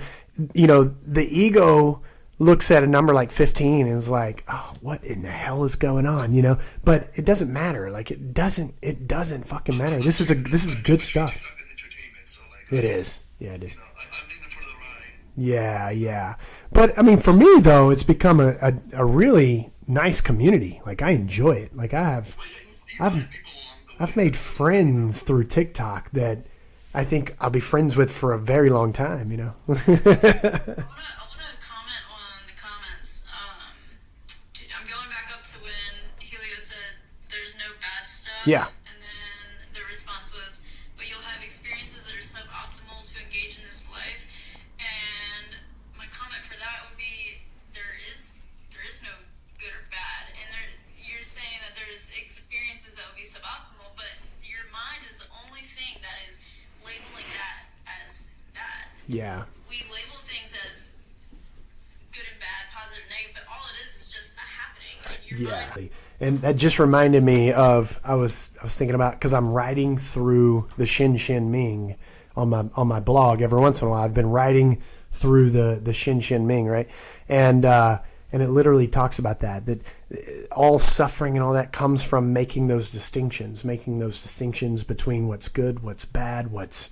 A: you know, the ego looks at a number like 15 and is like, oh, what in the hell is going on? You know, but it doesn't matter. Like it doesn't fucking matter. This is good stuff.
E: It's entertainment, so like.
A: It is. Yeah, it is.
E: I'm living for the ride.
A: Yeah. But I mean, for me though, it's become a really nice community. Like I enjoy it. Like I've made friends through TikTok that I think I'll be friends with for a very long time, you know.
D: I want to comment on the comments. I'm going back up to when Helio said there's no bad stuff.
A: Yeah.
D: And then the response was, but you'll have experiences that are suboptimal to engage in this life. And my comment for that would be there is no good or bad. And you're saying that there's experiences that would be suboptimal, but your mind is the only thing that is labeling that as bad.
A: Yeah.
D: We label things as good and bad, positive and negative, but all it is just a happening. And your mind.
A: And that just reminded me of I was thinking about, because I'm writing through the Shin Shin Ming on my blog every once in a while. I've been writing through the Shin Shin Ming, right? And it literally talks about that all suffering and all that comes from making those distinctions between what's good, what's bad, what's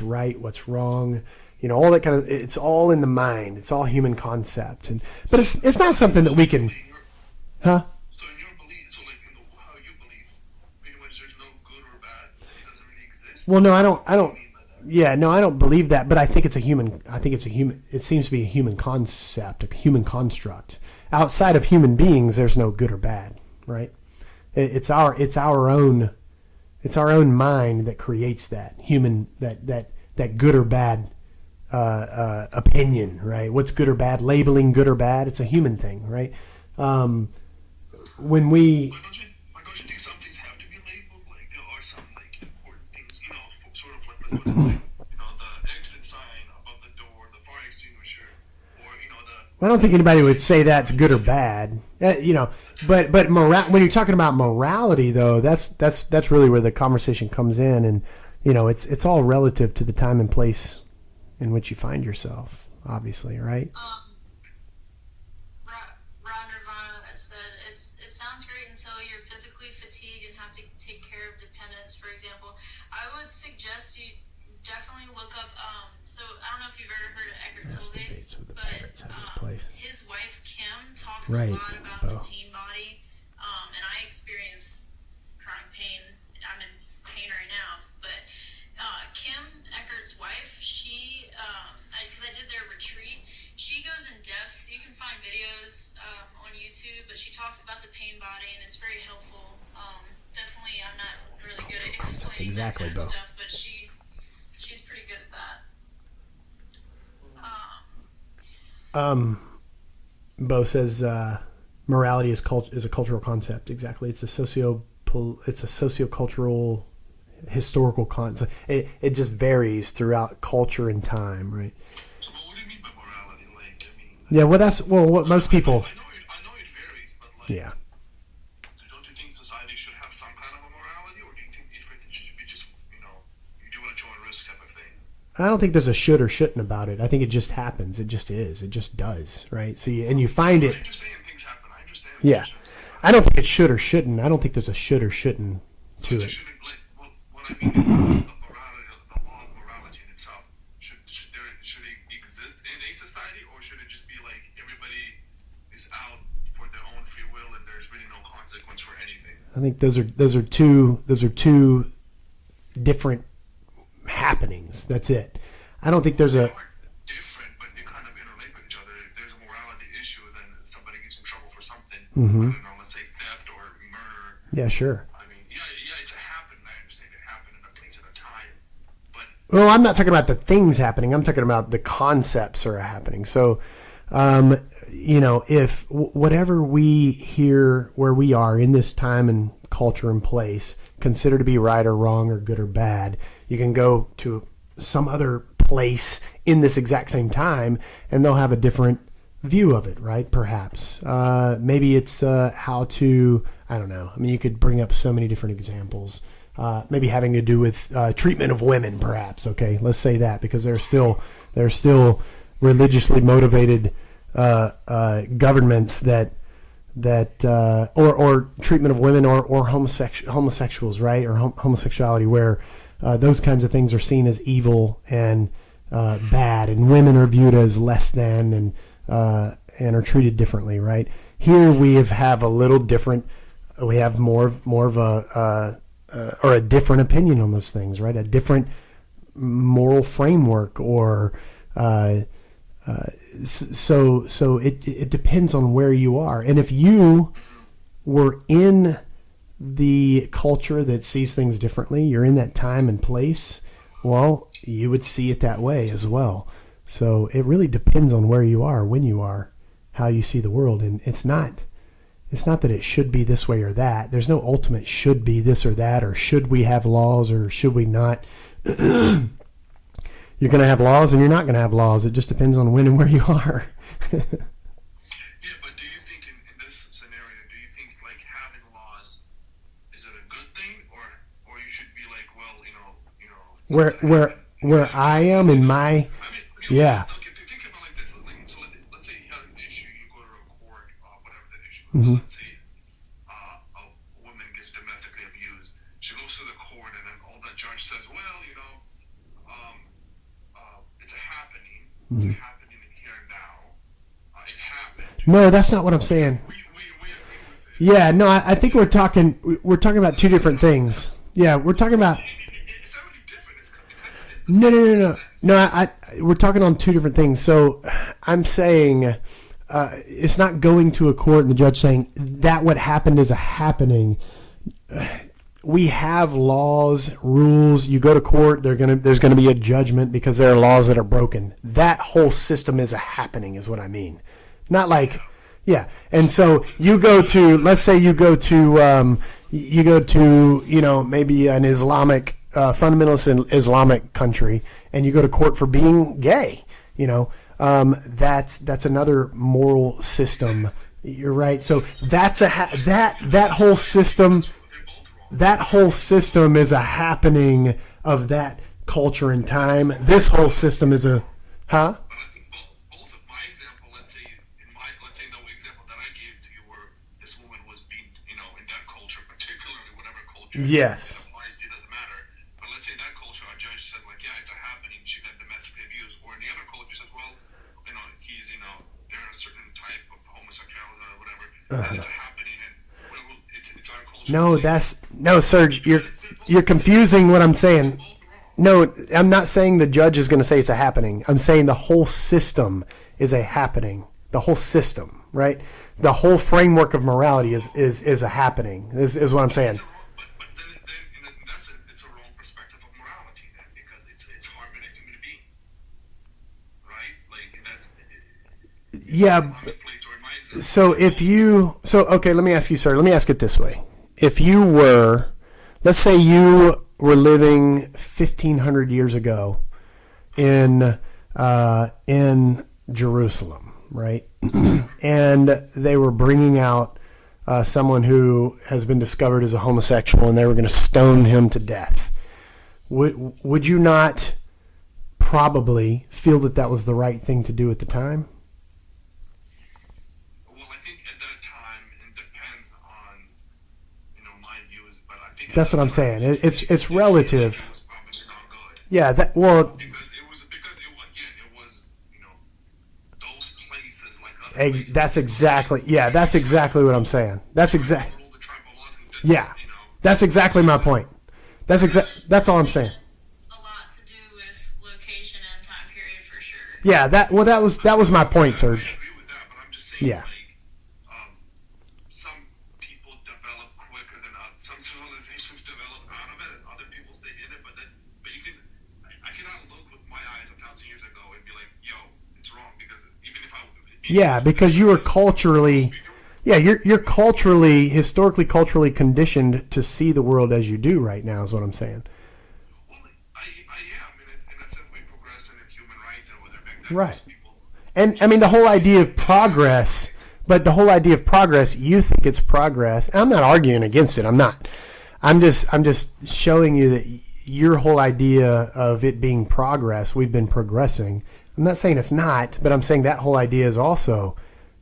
A: right, what's wrong. You know, all that kind of, it's all in the mind. It's all human concept. But it's not something that we can, huh?
E: So in your belief, so like in how you believe, pretty much there's no good or bad. It doesn't really exist.
A: Well, no, I don't. Yeah, no, I don't believe that. But I think it's a human. It seems to be a human concept, a human construct. Outside of human beings, there's no good or bad, right? It's our own mind that creates that human that good or bad opinion, right? What's good or bad? Labeling good or bad. It's a human thing, right? When we
E: But don't you think some things have to be labeled? Like there are some like important things, you know, sort of like you know, the exit sign above the door, the fire extinguisher, or you know the.
A: I don't think anybody would say that's good or bad, you know. But when you're talking about morality, though, that's really where the conversation comes in, and you know, it's all relative to the time and place in which you find yourself, obviously, right?
D: Ron Nirvana said it sounds great until you're physically fatigued and have to take care of dependents, for example. I would suggest you definitely look up. So I don't know if you've ever heard of Eckhart Tolle, but his wife Kim talks a lot about the pain body, and I experience chronic pain. I'm in pain right now, but Kim Eckart's wife, she, because I did their retreat, she goes in depth. You can find videos on YouTube, but she talks about the pain body, and it's very helpful. Definitely, I'm not really good at explaining that kind of stuff, but she's pretty good at that.
A: Bo says morality is a cultural concept. Exactly, it's a sociocultural historical concept. It just varies throughout culture and time, right?
E: So what do you mean by morality? Like, I mean.
A: Yeah, well, what most people.
E: I know it varies, but like.
A: Yeah.
E: Don't you think society should have some kind of a morality, or do you think it should be just, you know, you do it at your own risk type of thing?
A: I don't think there's a should or shouldn't about it. I think it just happens. It just is. It just does, right? So you find it.
E: I'm just saying things happen. I understand.
A: Yeah. I don't think it should or shouldn't. I don't think there's a should or shouldn't to it.
E: What I mean is the morality, the law of morality in itself, should it exist in a society, or should it just be like everybody is out for their own free will and there's really no consequence for anything?
A: I think those are two different happenings. That's it. I don't think there's a.
E: They are different, but they kind of interlink with each other. If there's a morality issue, then somebody gets in trouble for something.
A: Mm-hmm.
E: I don't know, let's say theft or murder.
A: Yeah, sure.
E: I mean, yeah, it's happened. I understand it happened in a place at a time, but
A: Well, I'm not talking about the things happening. I'm talking about the concepts are happening. So, you know, if whatever we hear where we are in this time and culture in place, consider to be right or wrong or good or bad. You can go to some other place in this exact same time, and they'll have a different view of it, right? Perhaps. Maybe it's how to, I don't know. I mean, you could bring up so many different examples. Maybe having to do with treatment of women, perhaps. Okay, let's say that, because there are still religiously motivated governments that or treatment of women or homosexuals, right? Or homosexuality, where those kinds of things are seen as evil and bad, and women are viewed as less than and are treated differently, right? Here we have a little different. We have more of a different opinion on those things, right? A different moral framework, or so it depends on where you are. And if you were in the culture that sees things differently, you're in that time and place, well, you would see it that way as well. So it really depends on where you are, when you are, how you see the world. And it's not that it should be this way or that. There's no ultimate should be this or that, or should we have laws or should we not. You're going to have laws and you're not going to have laws. It just depends on when and where you are.
E: Yeah, but do you think in this scenario, do you think like having laws, is it a good thing, or you should be like, well,
A: Where I am in my, yeah.
E: Okay, think about it like this. So let's say you have an issue, you go to a court, whatever the issue is.
A: Mm-hmm.
E: Let's say a woman gets domestically abused. She goes to the court, and then all the judge says, well, it's a happening. It's a happening here and now. It happened.
A: No, that's not what I'm saying.
E: We agree with it.
A: Yeah, no, I think we're talking about two different things. Yeah, we're talking about.
E: It's something different. It's
A: No. We're talking on two different things. So I'm saying it's not going to a court and the judge saying that what happened is a happening. We have laws, rules. You go to court, there's going to be a judgment because there are laws that are broken. That whole system is a happening, is what I mean. Not like, yeah. And so you go to, let's say you go to maybe an Islamic fundamentalist Islamic country, and you go to court for being gay. That's another moral system. You're right. So that's that whole system. That whole system is a happening of that culture and time. This whole system is a, huh?
E: But I think both of my example, let's say the example that I gave to you, where this woman was being, in that culture, particularly whatever culture.
A: Yes.
E: Applies, it doesn't matter. But let's say that culture, a judge said like, yeah, it's a happening. She got domestically abused, or in the other culture says, well, he's, they're a certain type of homosexuality or whatever, and it's a happening, and it's our culture.
A: No, Serge, you're confusing what I'm saying. No, I'm not saying the judge is going to say it's a happening. I'm saying the whole system is a happening. The whole system, right? The whole framework of morality is a happening. Is what I'm saying.
E: But then it's a wrong perspective of morality then, because it's harming a human being, right? Like that's.
A: Yeah. Okay, let me ask you, sir. Let me ask it this way: if you were, let's say you were living 1,500 years ago in Jerusalem, right? And they were bringing out someone who has been discovered as a homosexual, and they were going to stone him to death. Would you not probably feel that was the right thing to do at the time?
E: Well, I think at that time it depends on my views, but I think
A: that's what I'm saying. It's relative.
E: It was probably not good.
A: Yeah,
E: because it was those places like other places.
A: That's exactly what I'm saying. That's exactly. Yeah, that's exactly my point. That's all I'm saying.
D: A lot to do with location and time period for sure.
A: Yeah, that was my point, Serge.
E: I agree with that, but I'm just saying,
A: Yeah.
E: Some people develop quicker than others. Some civilizations develop out of it, and other people stay in it. But you can, I cannot look with my eyes 1,000 years ago and be like, yo, it's wrong, because even if I.
A: Yeah, because you were culturally. Yeah, you're historically culturally conditioned to see the world as you do right now is what I'm saying.
E: Well, yeah, I mean, in a sense, we progress in human rights and whether back then
A: Right.
E: most people.
A: And I mean the whole idea of progress, but the whole idea of progress, you think it's progress. And I'm not arguing against it. I'm not. I'm just showing you that your whole idea of it being progress, we've been progressing. I'm not saying it's not, but I'm saying that whole idea is also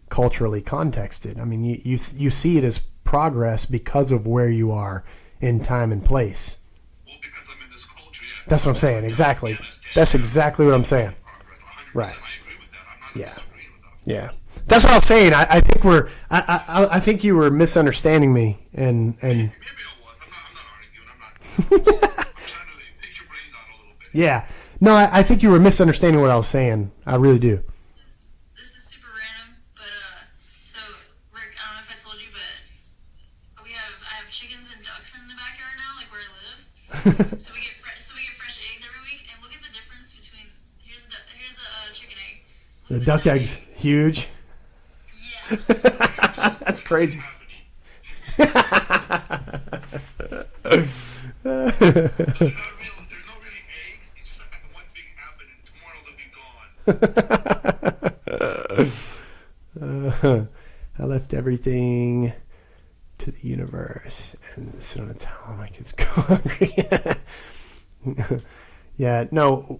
A: culturally contexted. I mean, you see it as progress because of where you are in time and place.
E: Well, because I'm in this culture, yeah.
A: That's what I'm saying. Exactly. That's exactly what I'm saying.
E: Progress, 100%.
A: Right.
E: I agree with that. I'm not
A: Yeah.
E: disagreeing with that.
A: Yeah. That's what I was saying. I think I think you were misunderstanding me and
E: Maybe I was. I'm not arguing. I'm trying to pick your brains out a little bit.
A: yeah. No, I think you were misunderstanding what I was saying. I really do.
D: This is super random, but so Rick, I don't know if I told you, but I have chickens and ducks in the backyard now, like where I live. So we get fresh eggs every week, and look at the difference between here's a chicken egg.
A: The
D: Look at
A: duck egg's huge.
D: Yeah.
A: That's crazy.
E: There's no really eggs. It's just like one thing happened and tomorrow they'll be gone.
A: I left everything to the universe and sit on a towel. My kids go hungry. Yeah, no.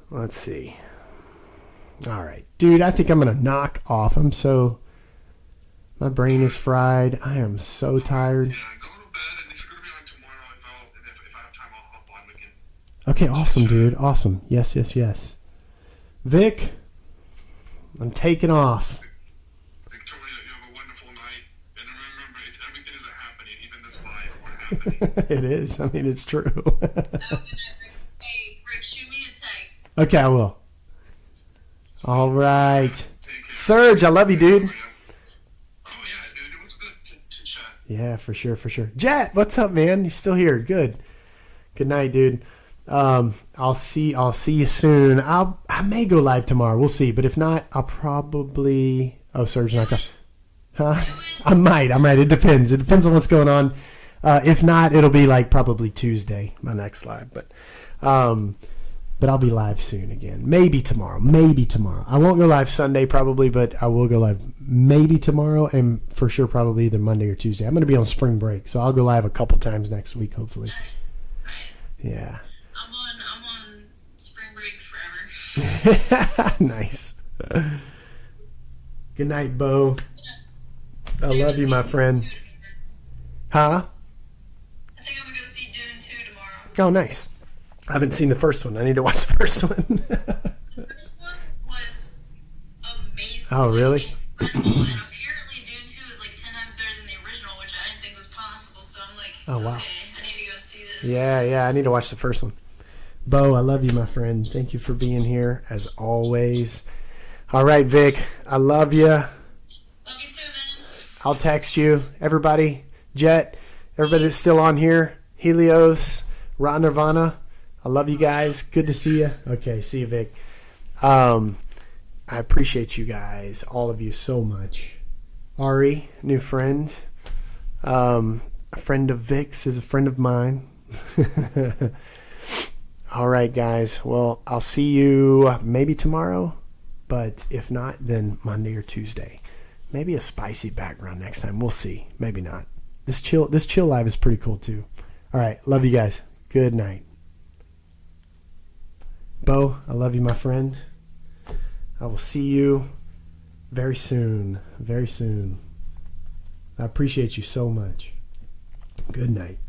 A: Let's see. All right, dude. I think I'm gonna knock off. My brain is fried. I am so tired.
E: Yeah, go to bed, and if you're gonna be on tomorrow, if I have time, I'll hop on. We can.
A: Okay, awesome, dude. Awesome. Yes. Vic, I'm taking off.
E: Victoria, you have a wonderful night, and remember, everything is happening, even this live. We're happening.
A: It is. I mean, it's true.
D: Oh, good night, Rick. Hey, Rick, shoot me a text.
A: Okay, I will. All right. Serge, I love you, dude.
E: Oh yeah, dude, it was good to chat.
A: Yeah, for sure. Jet, what's up, man? You still here? Good. Good night, dude. I'll see you soon. I may go live tomorrow. We'll see. But if not, I'll probably. Oh, Serge, not. Huh? I might. It depends. It depends on what's going on. If not, it'll be like probably Tuesday, my next live. But I'll be live soon again. Maybe tomorrow. I won't go live Sunday probably, but I will go live maybe tomorrow, and for sure probably either Monday or Tuesday. I'm going to be on spring break, so I'll go live a couple times next week, hopefully.
D: Nice.
A: Yeah.
D: I'm on spring break forever.
A: Nice. Good night, Bo. I love you, my friend. Huh?
D: I think I'm gonna go see Dune 2 tomorrow.
A: Oh, nice. I haven't seen the first one. I need to watch the first one.
D: The first one was amazing.
A: Oh, really?
D: Incredible. And apparently Dune 2 is like 10 times better than the original, which I didn't think was possible. So I'm like,
A: Oh, wow.
D: okay, I need to go see this.
A: Yeah, I need to watch the first one. Bo, I love you, my friend. Thank you for being here, as always. All right, Vic, I love you.
D: Love you too, man.
A: I'll text you. Everybody, Jet, everybody that's still on here, Helios, Ra Nirvana, I love you guys. Good to see you. Okay, see you, Vic. I appreciate you guys, all of you, so much. Ari, new friend. A friend of Vic's is a friend of mine. All right, guys. Well, I'll see you maybe tomorrow, but if not, then Monday or Tuesday. Maybe a spicy background next time. We'll see. Maybe not. This chill live is pretty cool too. All right, love you guys. Good night. Bo, I love you, my friend. I will see you very soon. Very soon. I appreciate you so much. Good night.